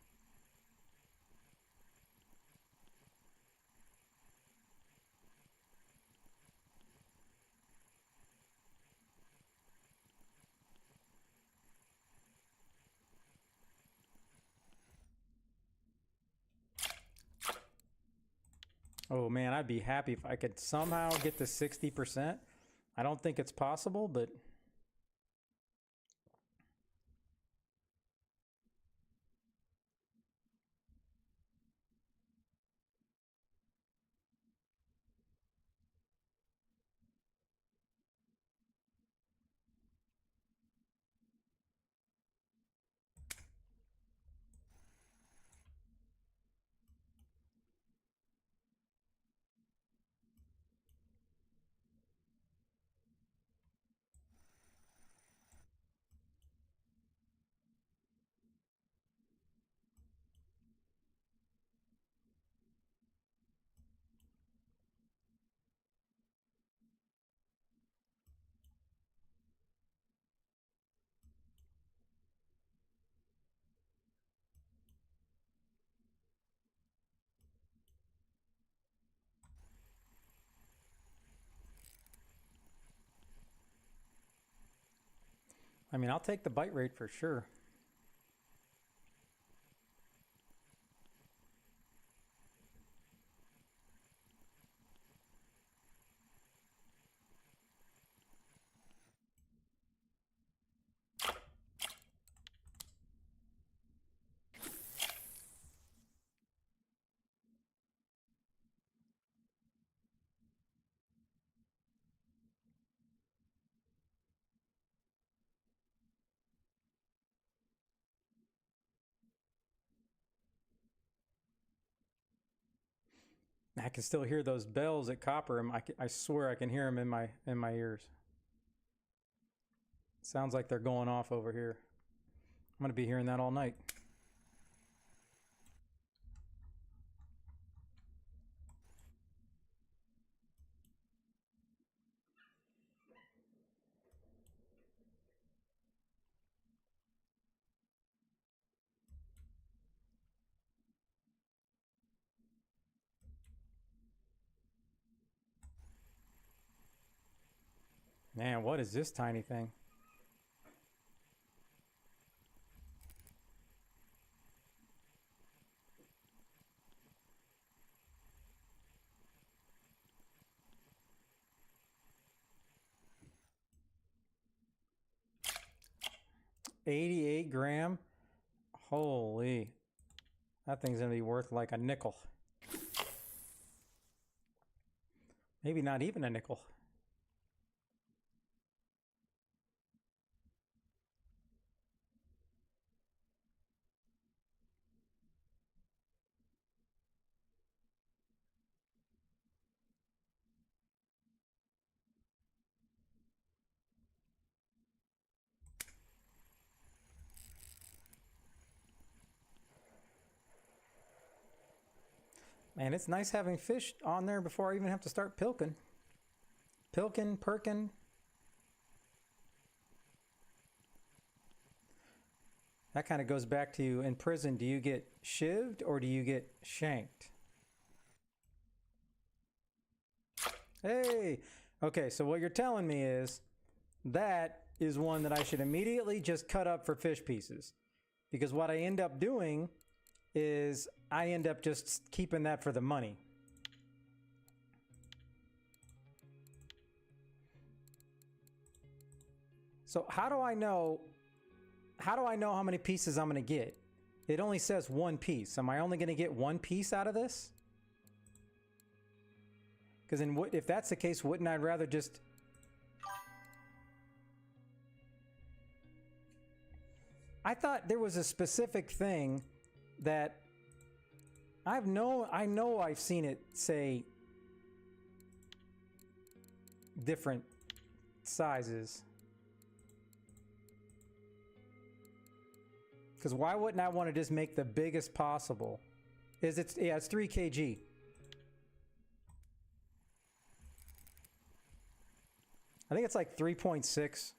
Oh man, I'd be happy if I could somehow get to 60%. I don't think it's possible, but I mean, I'll take the bite rate for sure. I can still hear those bells at Copper. I swear I can hear them in my ears. Sounds like they're going off over here. I'm going to be hearing that all night. Man, what is this tiny thing? $88 gram. Holy. That thing's going to be worth like a nickel. Maybe not even a nickel. Man, it's nice having fish on there before I even have to start pilking. Pilking, perking. That kind of goes back to, in prison, do you get shivved or do you get shanked? Hey! Okay, so what you're telling me is that is one that I should immediately just cut up for fish pieces. Because what I end up doing is I end up just keeping that for the money. So how do I know how many pieces I'm going to get? It only says one piece. Am I only going to get one piece out of this? Because if that's the case, wouldn't I rather just... I thought there was a specific thing that I know I've seen it say different sizes. Because why wouldn't I want to just make the biggest possible? Yeah, it's 3 kg. I think it's like 3.6.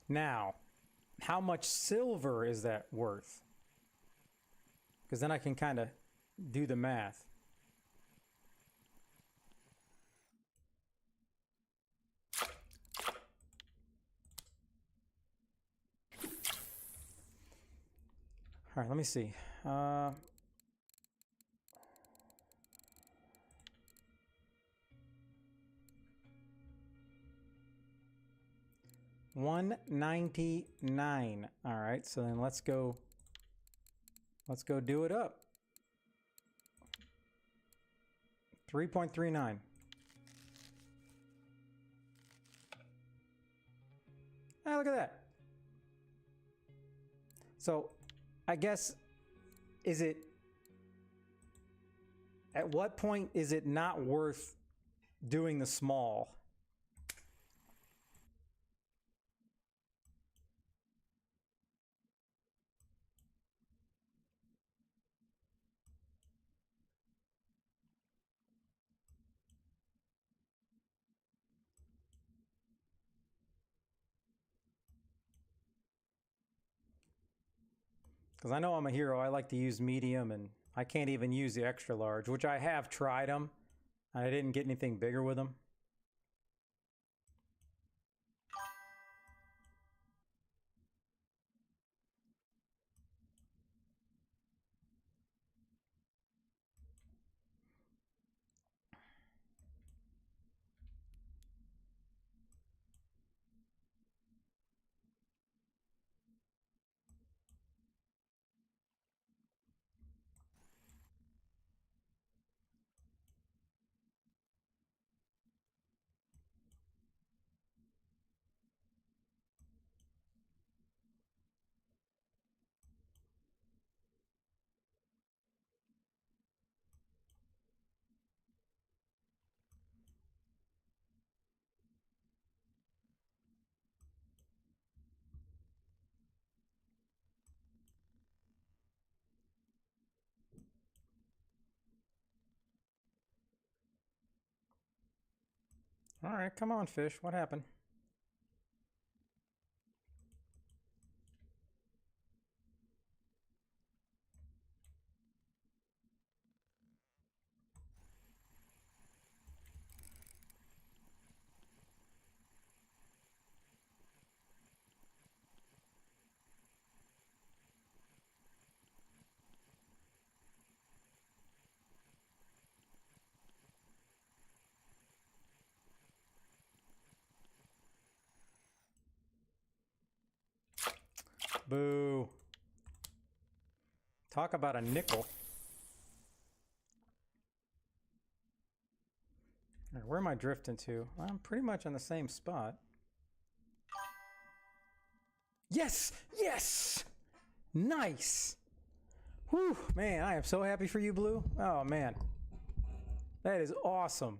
Now, how much silver is that worth? Because then I can kind of do the math. All right, let me see. 199. All right, so then let's go do it up. 3.39. Ah, look at that. So I guess, at what point is it not worth doing the small? Because I know I'm a hero, I like to use medium, and I can't even use the extra large, which I have tried them, and I didn't get anything bigger with them. All right, come on, fish. What happened? Boo. Talk about a nickel. All right, where am I drifting to? I'm pretty much on the same spot. Yes! Yes! Nice! Whew, man, I am so happy for you, Blue. Oh, man. That is awesome.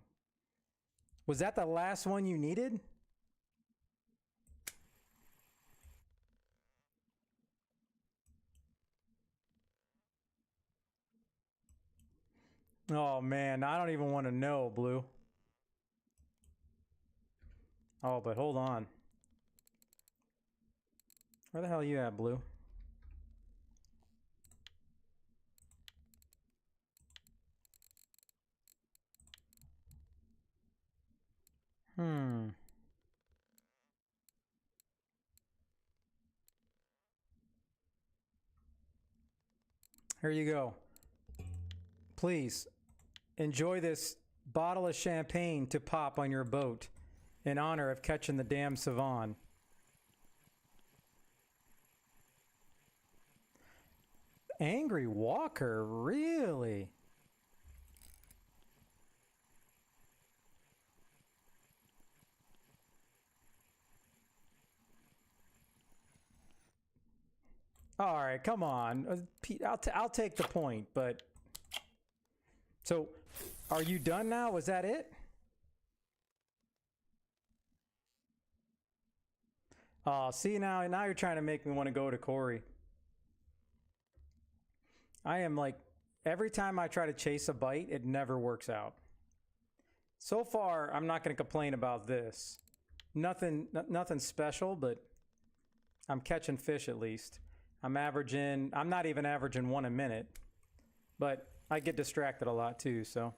Was that the last one you needed? Oh, man, I don't even want to know, Blue. Oh, but hold on. Where the hell are you at, Blue? Here you go. Please, enjoy this bottle of champagne to pop on your boat in honor of catching the damn Savon. Angry Walker, really? All right, come on. Pete, I'll take the point, but... So, are you done now? Was that it? Oh, see, now you're trying to make me want to go to Corey. I am like, every time I try to chase a bite, it never works out. So far, I'm not going to complain about this. Nothing special, but I'm catching fish at least. I'm not even averaging one a minute, but I get distracted a lot too, so.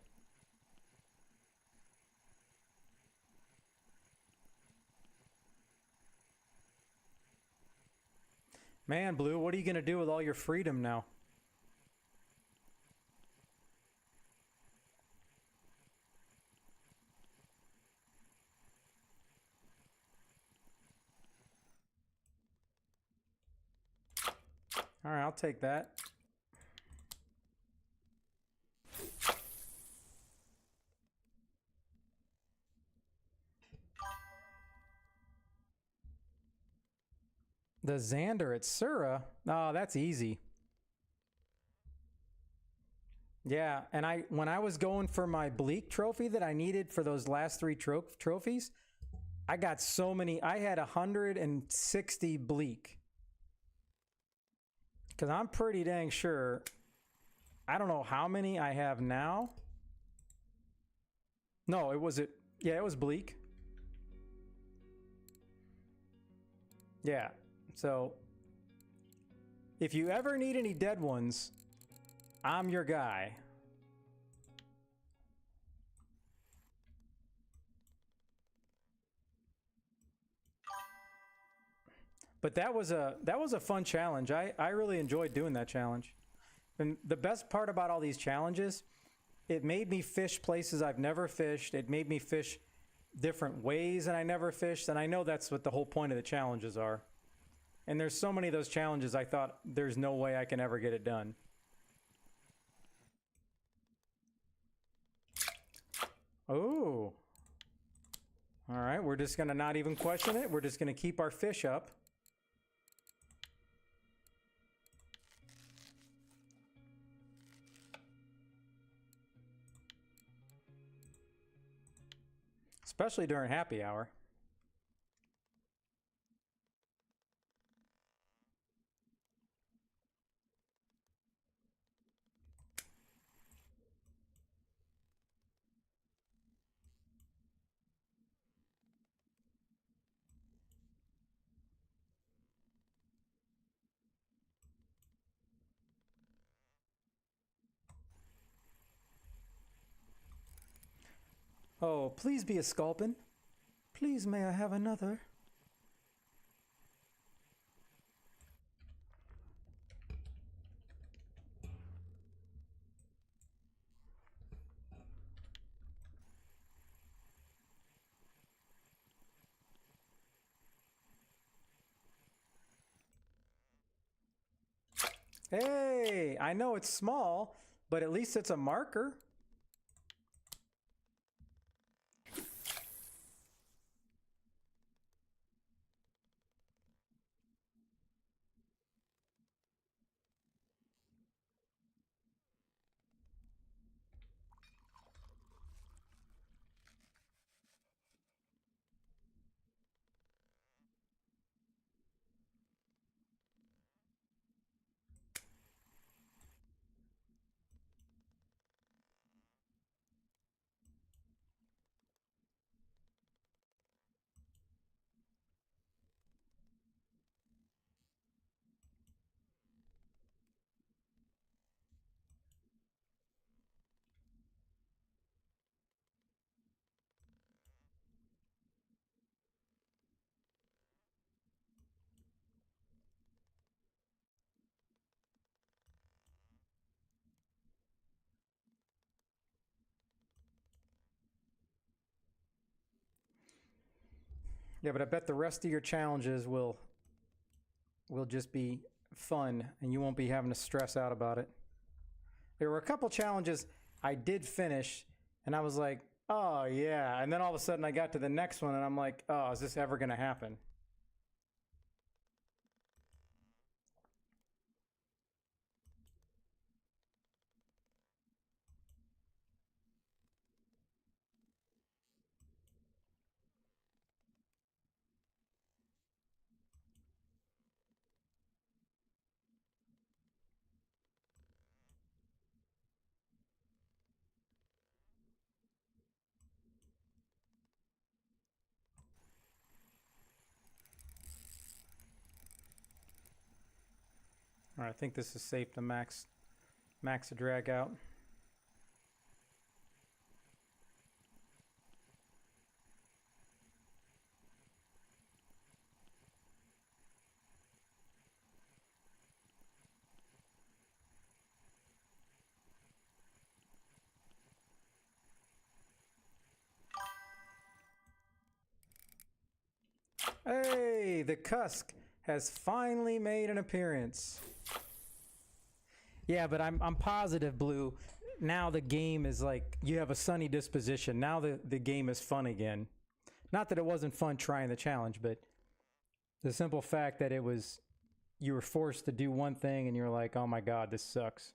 Man, Blue, what are you going to do with all your freedom now? All right, I'll take that. The Xander at Sura? Oh, that's easy. Yeah, and when I was going for my Bleak trophy that I needed for those last 3 trophies, I got so many. I had 160 Bleak. Because I'm pretty dang sure, I don't know how many I have now. No, it was Bleak. Yeah, so if you ever need any dead ones, I'm your guy. But that was a fun challenge. I really enjoyed doing that challenge. And the best part about all these challenges, it made me fish places I've never fished. It made me fish different ways than I never fished. And I know that's what the whole point of the challenges are. And there's so many of those challenges I thought there's no way I can ever get it done. Oh. All right, we're just gonna not even question it. We're just gonna keep our fish up. Especially during happy hour. Oh, please be a sculpin. Please may I have another? Hey, I know it's small, but at least it's a marker. Yeah, but I bet the rest of your challenges will just be fun and you won't be having to stress out about it. There were a couple challenges I did finish and I was like, oh yeah. And then all of a sudden I got to the next one and I'm like, oh, is this ever going to happen? All right, I think this is safe to max the drag out. Hey, the Cusk has finally made an appearance. Yeah, but I'm positive, Blue. Now the game is like, you have a sunny disposition. Now the game is fun again. Not that it wasn't fun trying the challenge, but the simple fact that you were forced to do one thing and you're like, oh my God, this sucks.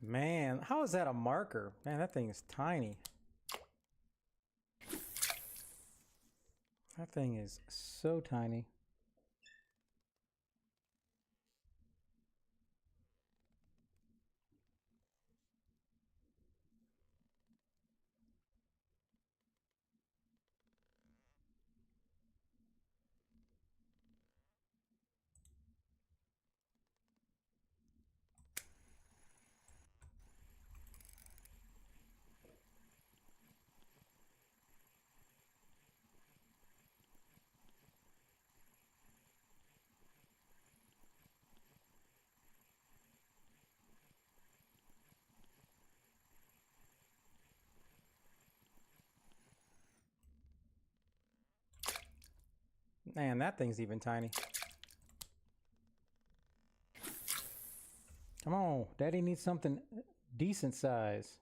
Man, how is that a marker? Man, that thing is tiny. That thing is so tiny. Man, that thing's even tiny. Come on, Daddy needs something decent size.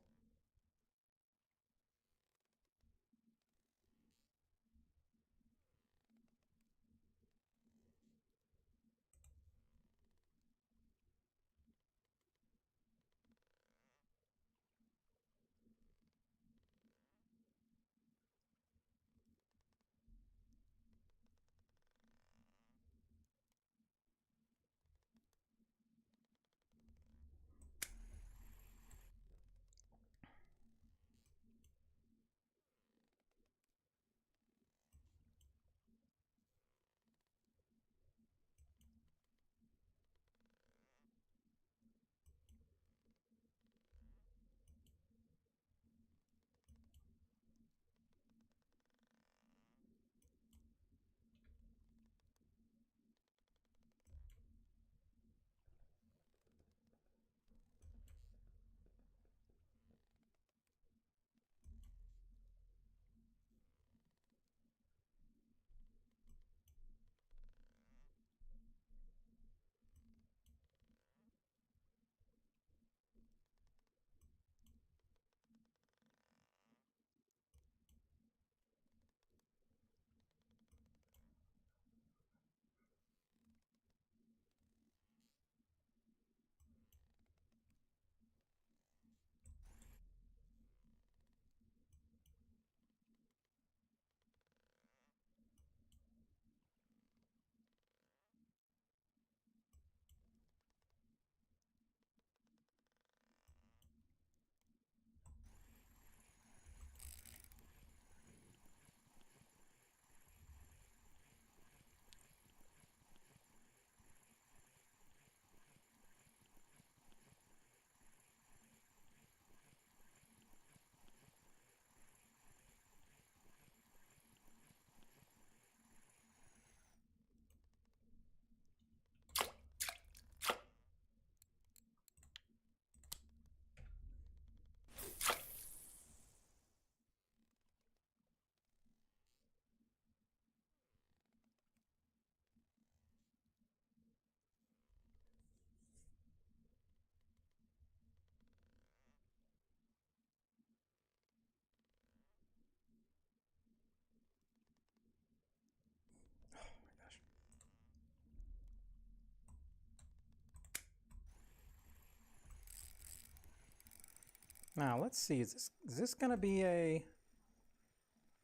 Now, let's see. Is this going to be a...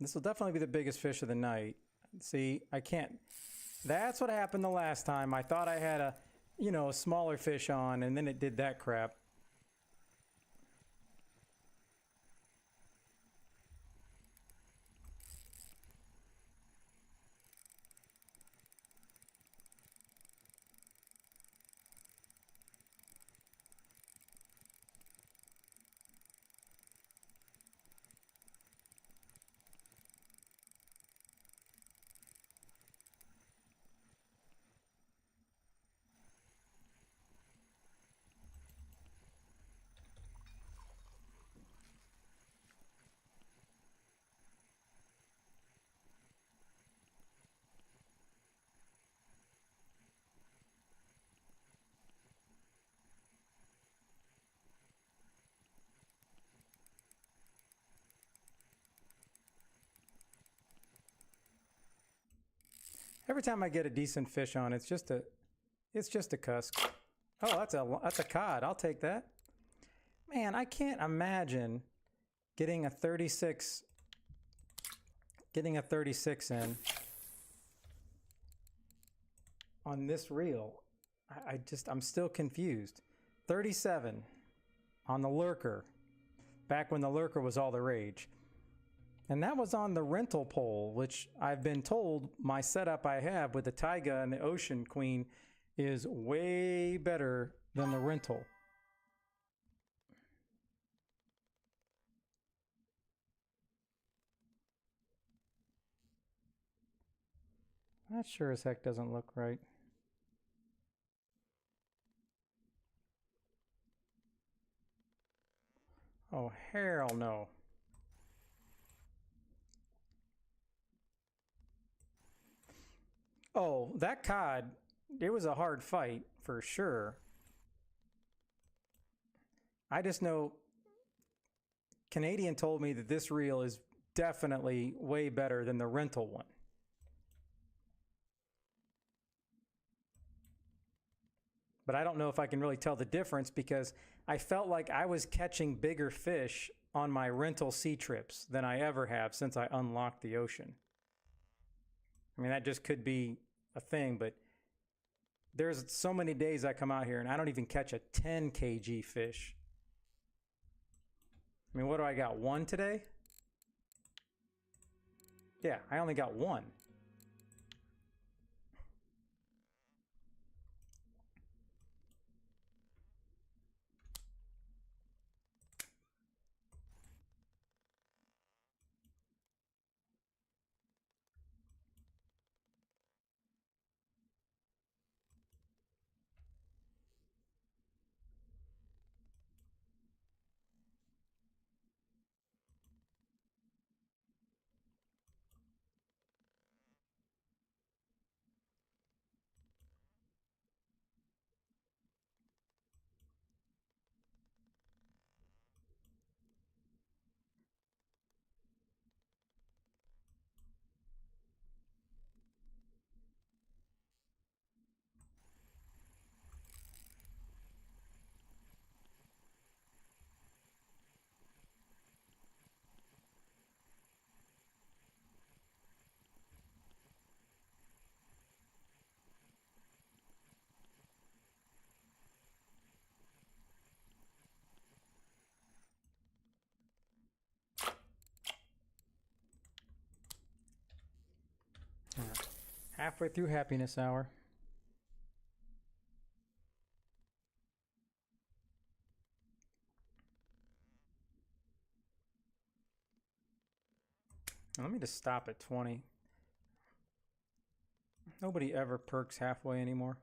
This will definitely be the biggest fish of the night. See, I can't... That's what happened the last time. I thought I had a, you know, a smaller fish on, and then it did that crap. Every time I get a decent fish on, it's just a cusk. Oh, that's a cod. I'll take that. Man, I can't imagine getting a 36 in on this reel. I'm still confused. 37 on the lurker, back when the lurker was all the rage. And that was on the rental pole, which I've been told my setup I have with the Taiga and the Ocean Queen is way better than the rental. That sure as heck doesn't look right. Oh, hell no. Oh, that cod, it was a hard fight for sure. I just know Canadian told me that this reel is definitely way better than the rental one. But I don't know if I can really tell the difference because I felt like I was catching bigger fish on my rental sea trips than I ever have since I unlocked the ocean. I mean, that just could be a thing, but there's so many days I come out here and I don't even catch a 10 kg fish. I mean, what do I got? One today? Yeah, I only got one. Halfway through happiness hour. Let me just stop at 20. Nobody ever perks halfway anymore.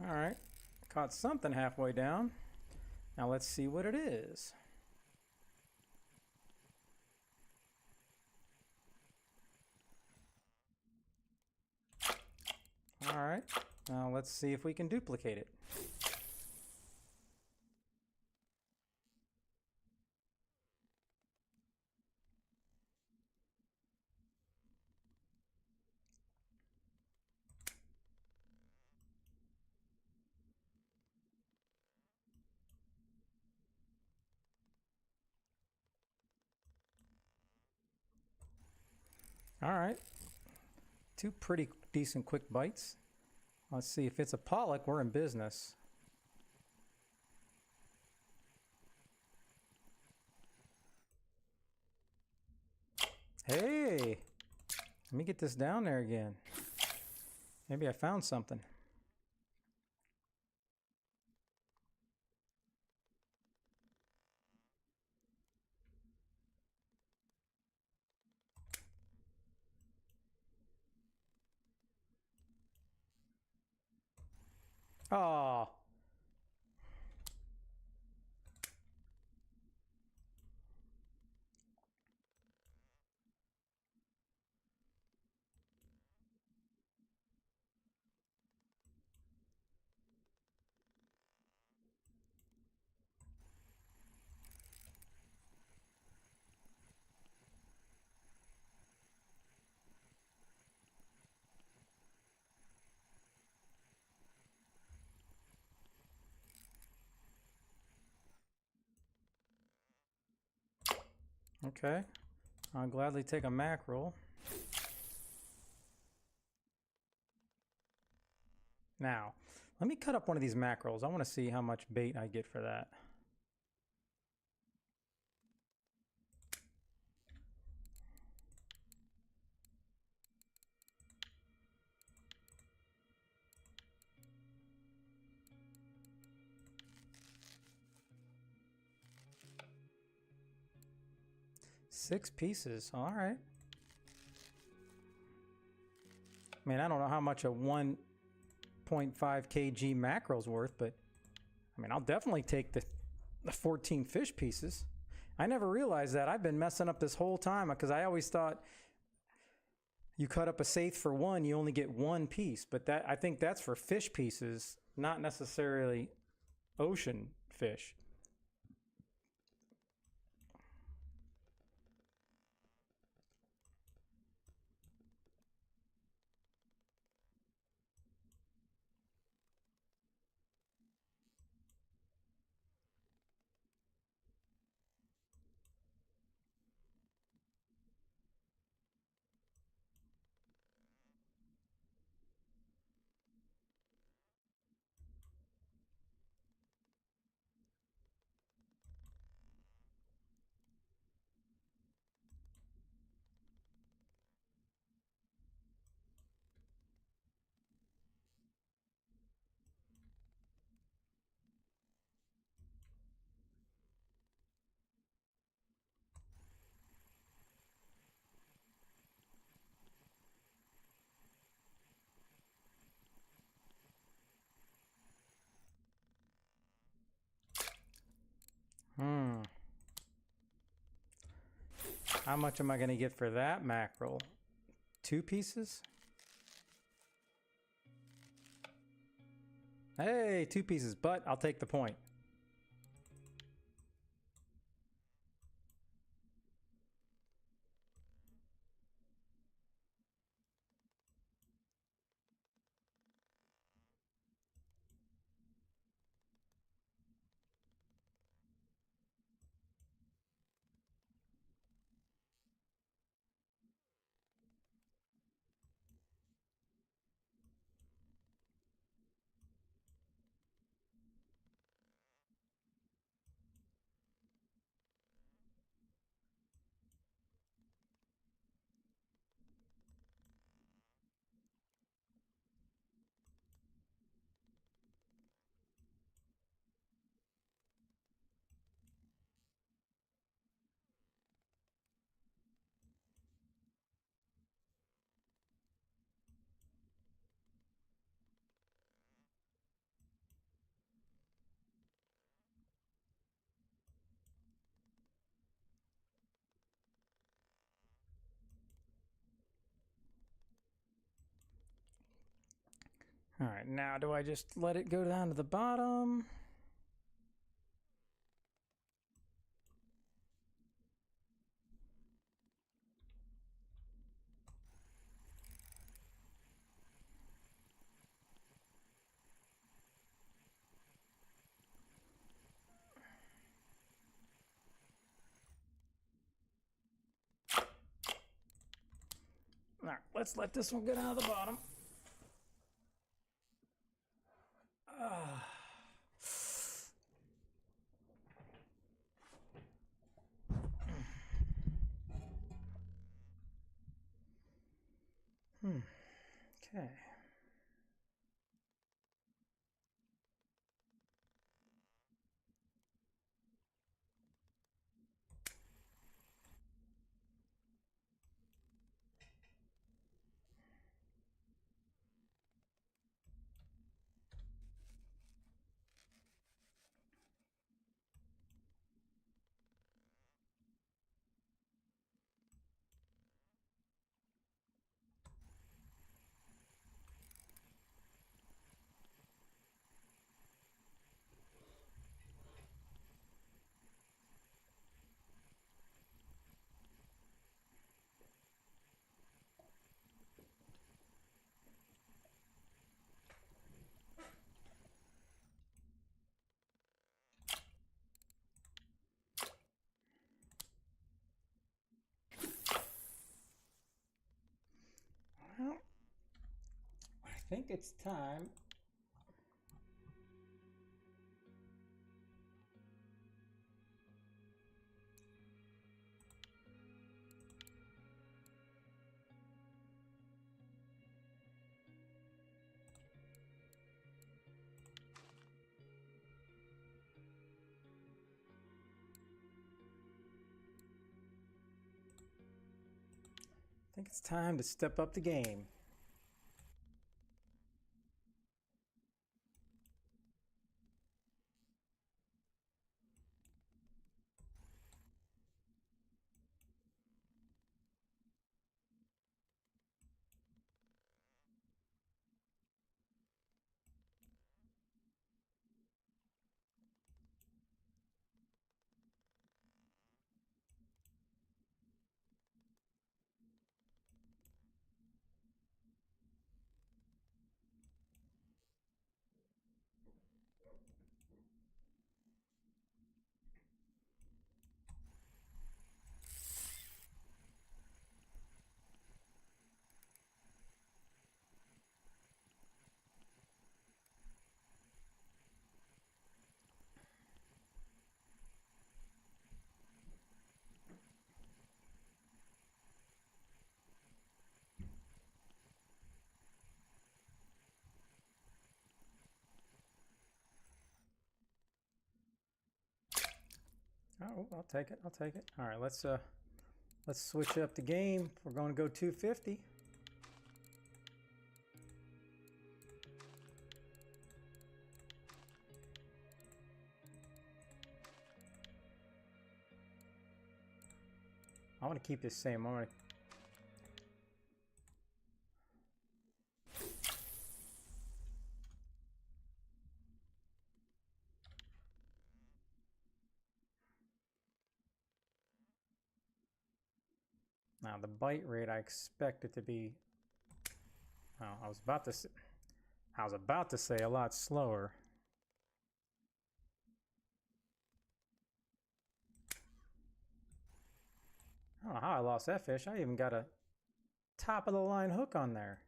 All right, caught something halfway down. Now let's see what it is. All right, now let's see if we can duplicate it. All right, two pretty decent quick bites. Let's see if it's a pollock, we're in business. Hey, let me get this down there again. Maybe I found something. Oh, okay. I'll gladly take a mackerel. Now, let me cut up one of these mackerels. I want to see how much bait I get for that. Six pieces, all right. I mean, I don't know how much a 1.5 kg mackerel's worth, but I mean, I'll definitely take the 14 fish pieces. I never realized that. I've been messing up this whole time because I always thought you cut up a saithe for one, you only get one piece. But that, I think that's for fish pieces, not necessarily ocean fish. How much am I going to get for that mackerel? 2 pieces? Hey, 2 pieces, but I'll take the point. All right, now do I just let it go down to the bottom? All right, let's let this one go down to the bottom. Okay. Well, I think it's time. I think it's time to step up the game. Oh, I'll take it. I'll take it. All right, let's switch up the game. We're going to go 250. I want to keep this same. I want to. Now the bite rate, I expect it to be. Well, I was about to say a lot slower. I don't know how I lost that fish. I even got a top of the line hook on there.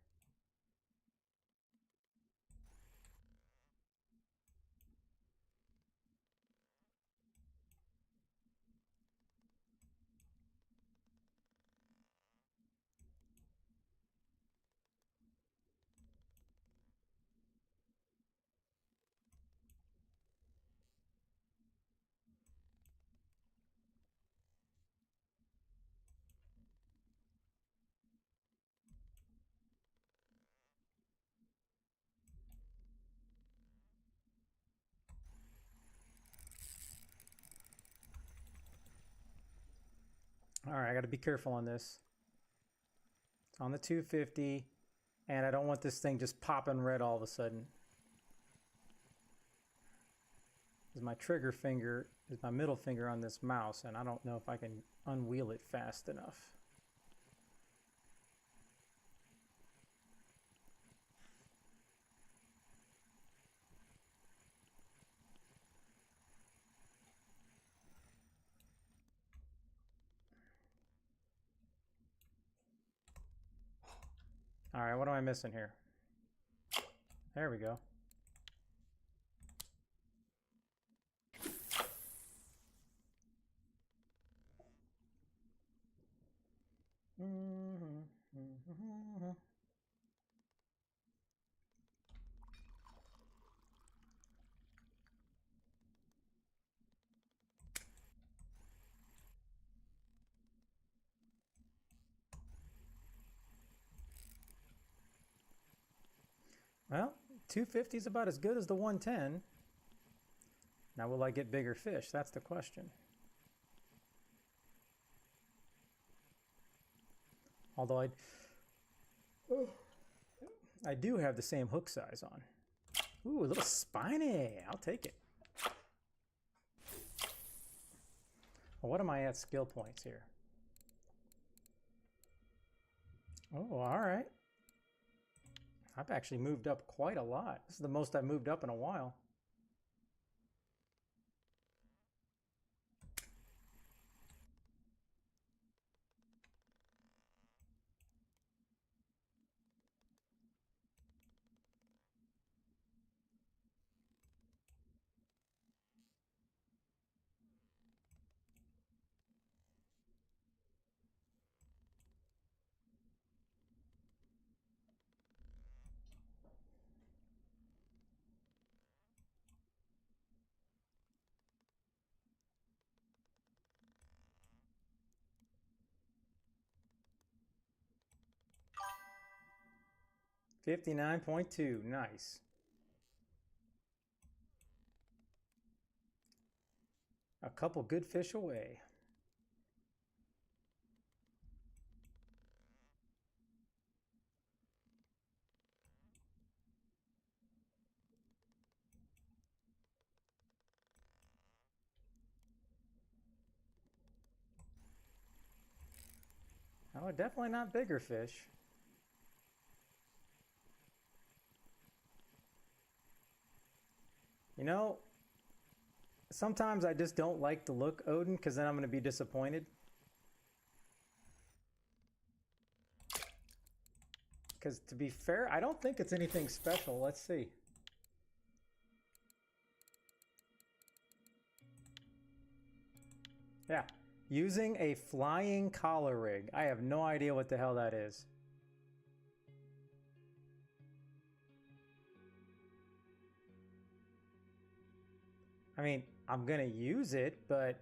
All right, I got to be careful on this. It's on the 250, And I don't want this thing just popping red all of a sudden. Because my trigger finger is my middle finger on this mouse, and I don't know if I can unwheel it fast enough. All right, what am I missing here? There we go. Well, 250 is about as good as the 110. Now, will I get bigger fish? That's the question. Although I do have the same hook size on. Ooh, a little spiny. I'll take it. Well, what am I at skill points here? Oh, all right. I've actually moved up quite a lot. This is the most I've moved up in a while. $59.2, nice. A couple good fish away. Oh, definitely not bigger fish. You know, sometimes I just don't like the look, Odin, because then I'm going to be disappointed. Because to be fair, I don't think it's anything special. Let's see. Yeah, using a flying collar rig. I have no idea what the hell that is. I mean, I'm gonna use it, but...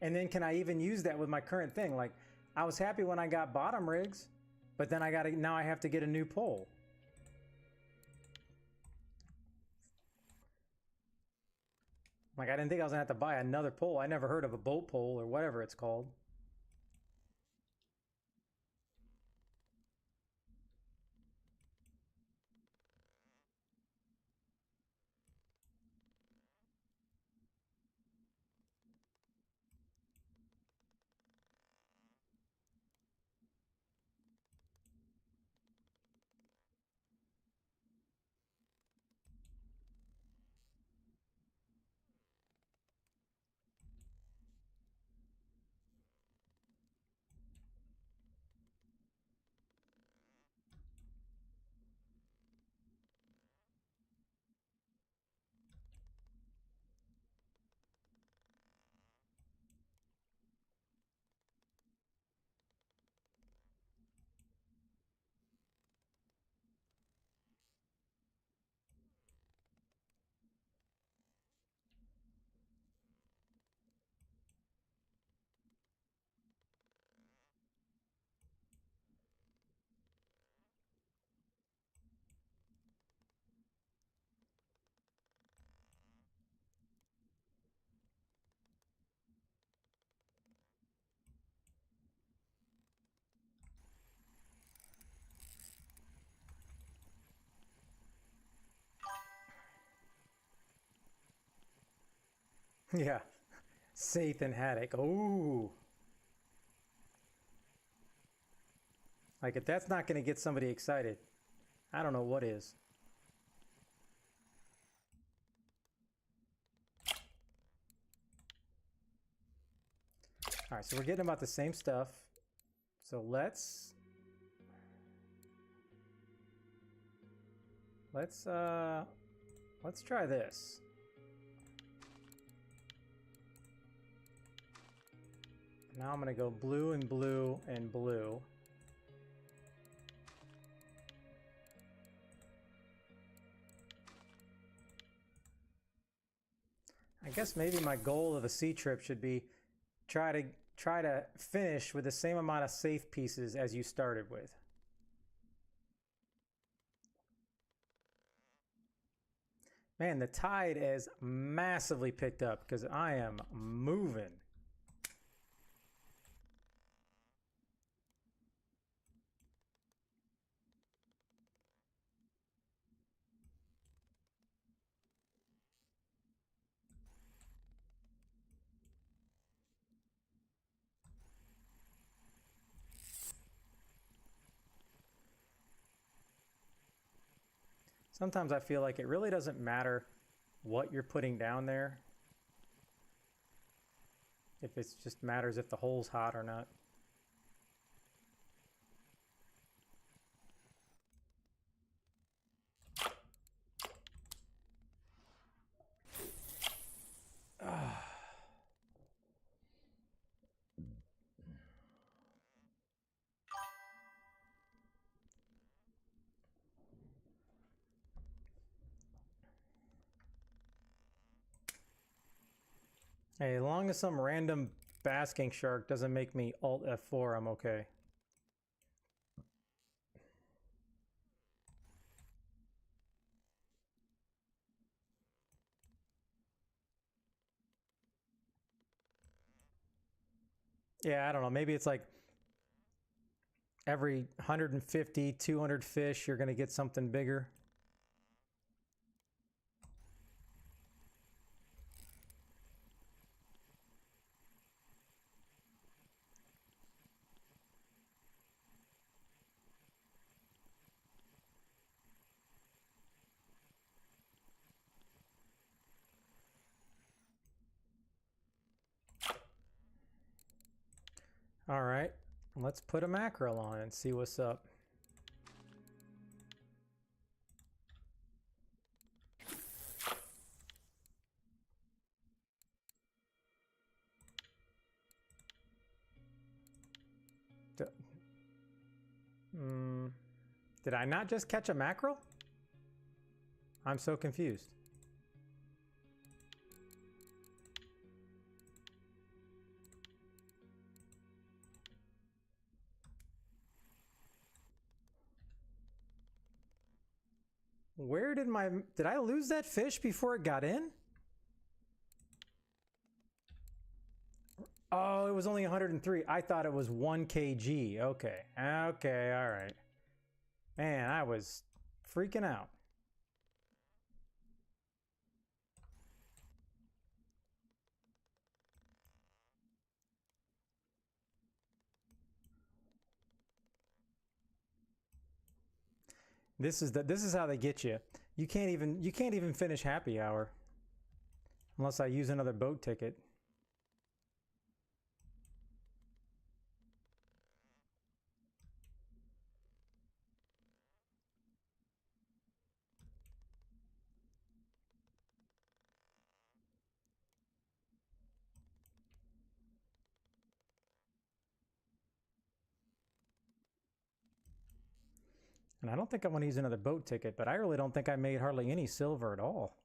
And then can I even use that with my current thing? Like, I was happy when I got bottom rigs, but then now I have to get a new pole. Like, I didn't think I was gonna have to buy another pole. I never heard of a boat pole or whatever it's called. Yeah. Saith and Haddock. Ooh. Like, if that's not going to get somebody excited, I don't know what is. All right, so we're getting about the same stuff. So let's try this. Now I'm gonna go blue and blue and blue. I guess maybe my goal of a sea trip should be try to finish with the same amount of safe pieces as you started with. Man, the tide has massively picked up because I am moving. Sometimes I feel like it really doesn't matter what you're putting down there. If it just matters if the hole's hot or not. Hey, as long as some random basking shark doesn't make me Alt F4, I'm okay. Yeah, I don't know. Maybe it's like every 150, 200 fish, you're going to get something bigger. All right, let's put a mackerel on and see what's up. Did I not just catch a mackerel? I'm so confused. Where did I lose that fish before it got in? Oh, it was only 103. I thought it was 1 kg. Okay. Okay, all right. Man, I was freaking out. This is how they get you. You can't even finish happy hour unless I use another boat ticket. And I don't think I want to use another boat ticket, but I really don't think I made hardly any silver at all.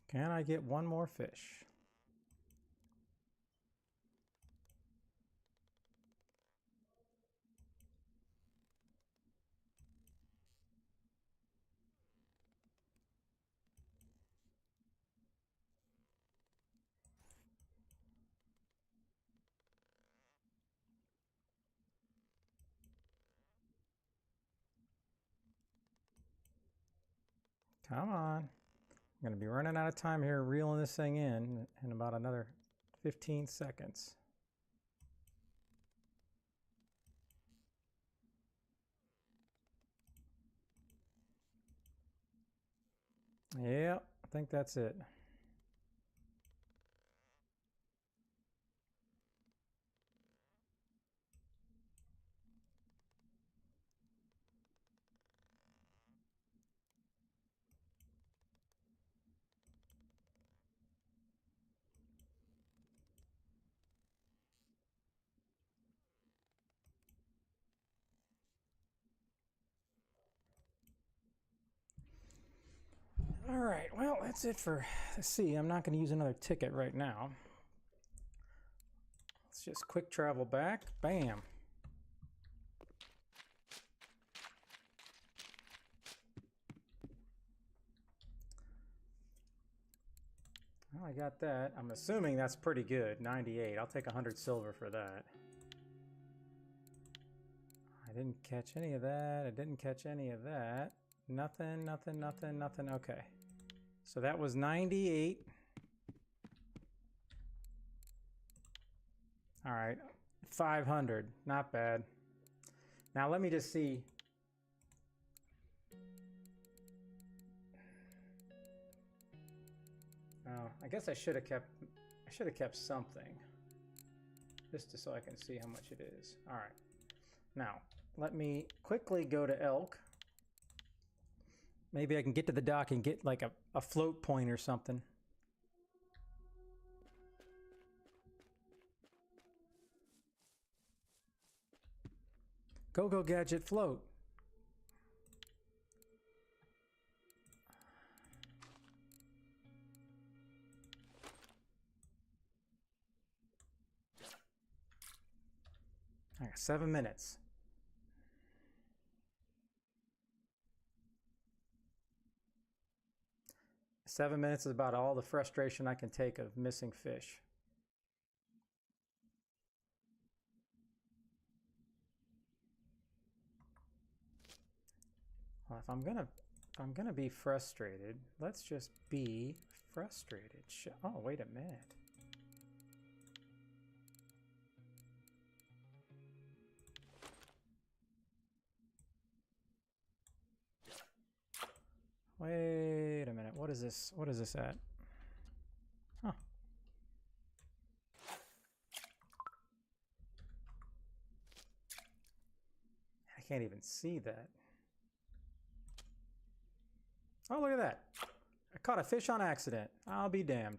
Can I get one more fish? Come on. I'm going to be running out of time here reeling this thing in about another 15 seconds. Yeah, I think that's it. All right, well, that's it for, let's see, I'm not going to use another ticket right now. Let's just quick travel back. Bam. Well, I got that. I'm assuming that's pretty good. 98. I'll take 100 silver for that. I didn't catch any of that. I didn't catch any of that. Nothing, nothing, nothing, nothing. Okay. So that was 98. All right. 500. Not bad. Now let me just see. Oh, I guess I should have kept something. Just so I can see how much it is. All right. Now, let me quickly go to elk. Maybe I can get to the dock and get like a float point or something. Go gadget float. I got 7 minutes. Seven minutes is about all the frustration I can take of missing fish. Well, if I'm gonna be frustrated, let's just be frustrated. Oh, wait a minute. Wait a minute. What is this? What is this at? Huh. I can't even see that. Oh, look at that. I caught a fish on accident. I'll be damned.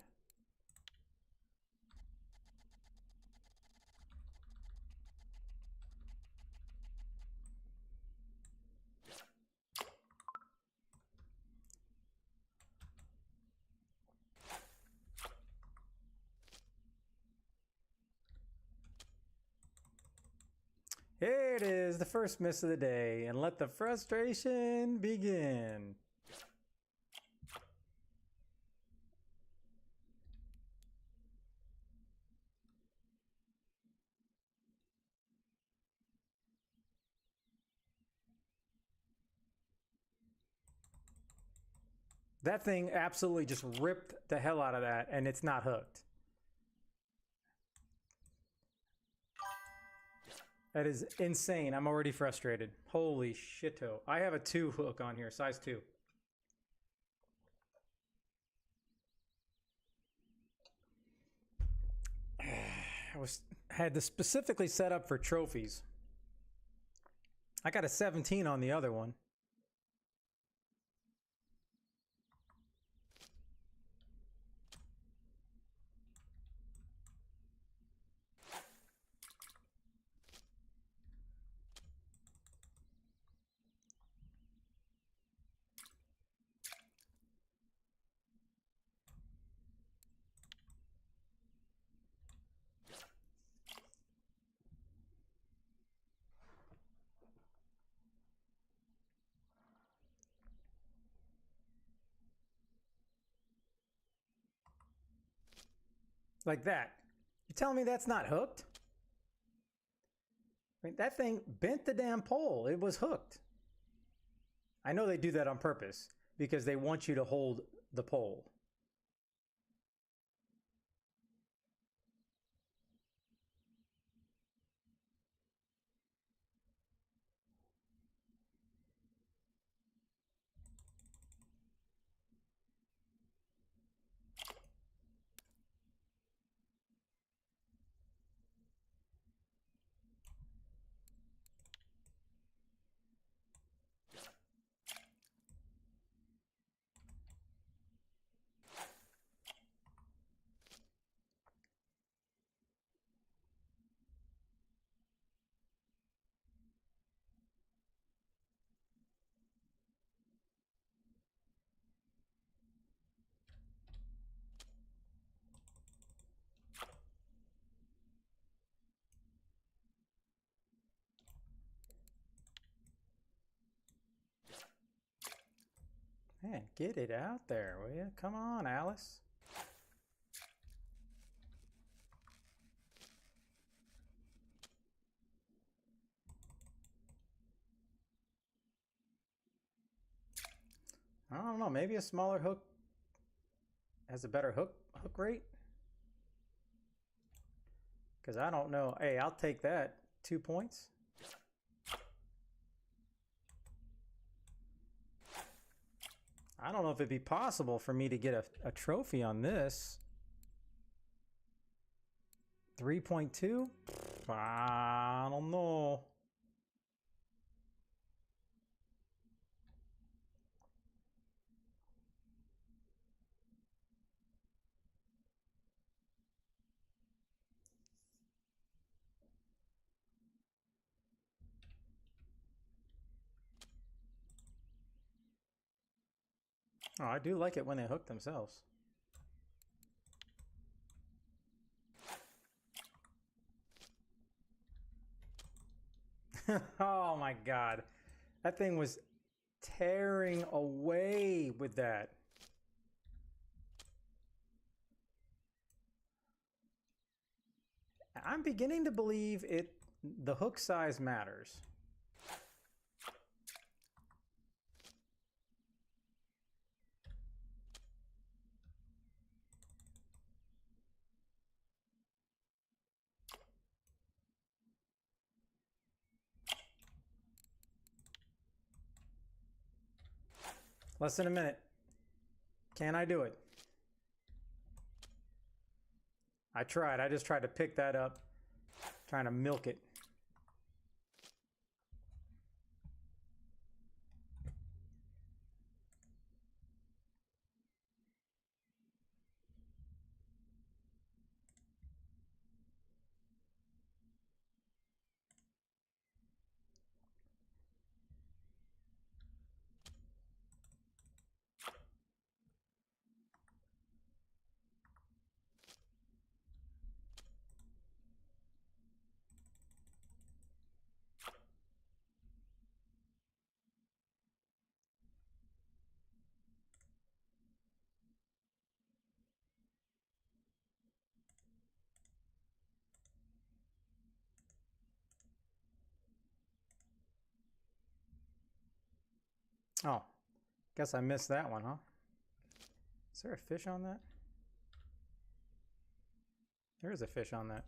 Here it is, the first miss of the day, and let the frustration begin. That thing absolutely just ripped the hell out of that, and it's not hooked. That is insane. I'm already frustrated. Holy shito. I have a 2 hook on here, size 2. I had this specifically set up for trophies. I got a 17 on the other one. Like that. You telling me that's not hooked? I mean, that thing bent the damn pole. It was hooked. I know they do that on purpose because they want you to hold the pole. Man, get it out there, will you? Come on, Alice. I don't know, maybe a smaller hook has a better hook rate? Because I don't know. Hey, I'll take that. 2 points. I don't know if it'd be possible for me to get a trophy on this. 3.2? I don't know. Oh, I do like it when they hook themselves. Oh my God. That thing was tearing away with that. I'm beginning to believe the hook size matters. Less than a minute. Can I do it? I tried. I just tried to pick that up, trying to milk it. Oh, guess I missed that one, huh? Is there a fish on that? There is a fish on that.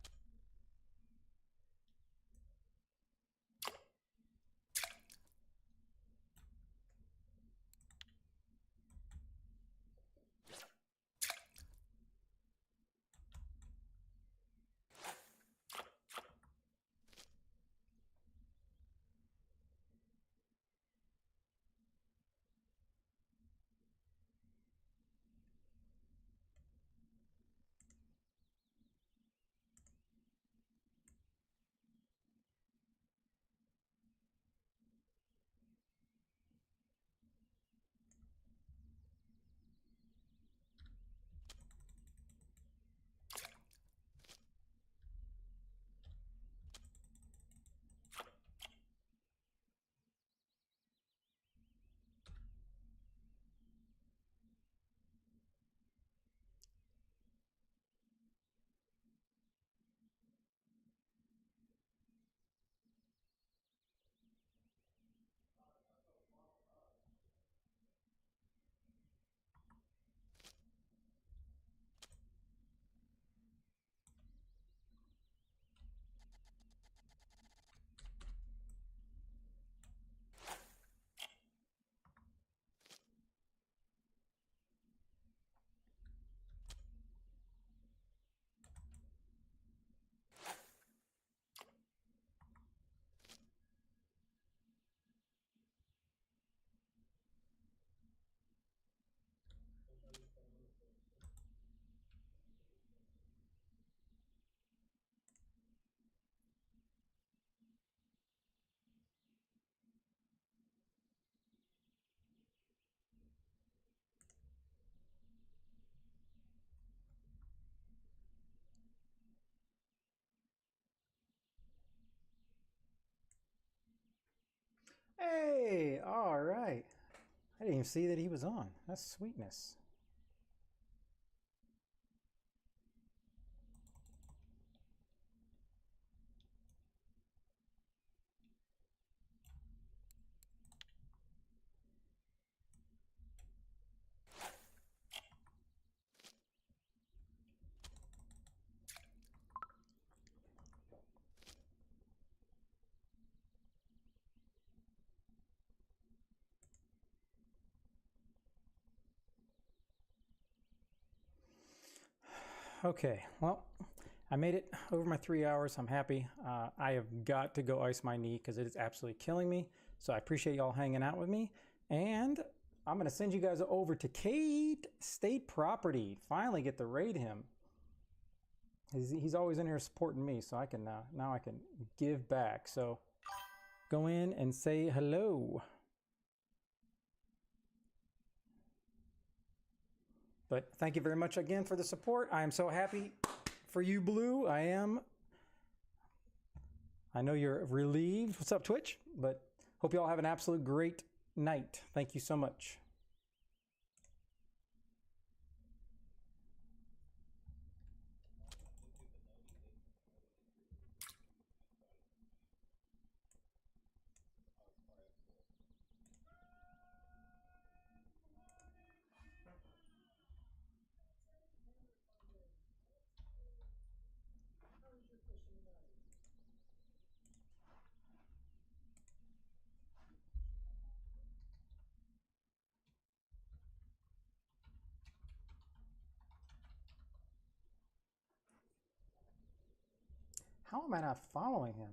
Hey, all right. I didn't even see that he was on. That's sweetness. Okay, well, I made it over my 3 hours. I'm happy. I have got to go ice my knee because it is absolutely killing me. So I appreciate y'all hanging out with me. And I'm going to send you guys over to Cade State Property. Finally get to raid him. He's always in here supporting me, so I can now I can give back. So go in and say hello. But thank you very much again for the support. I am so happy for you, Blue. I know you're relieved. What's up, Twitch? But hope you all have an absolute great night. Thank you so much. How am I not following him?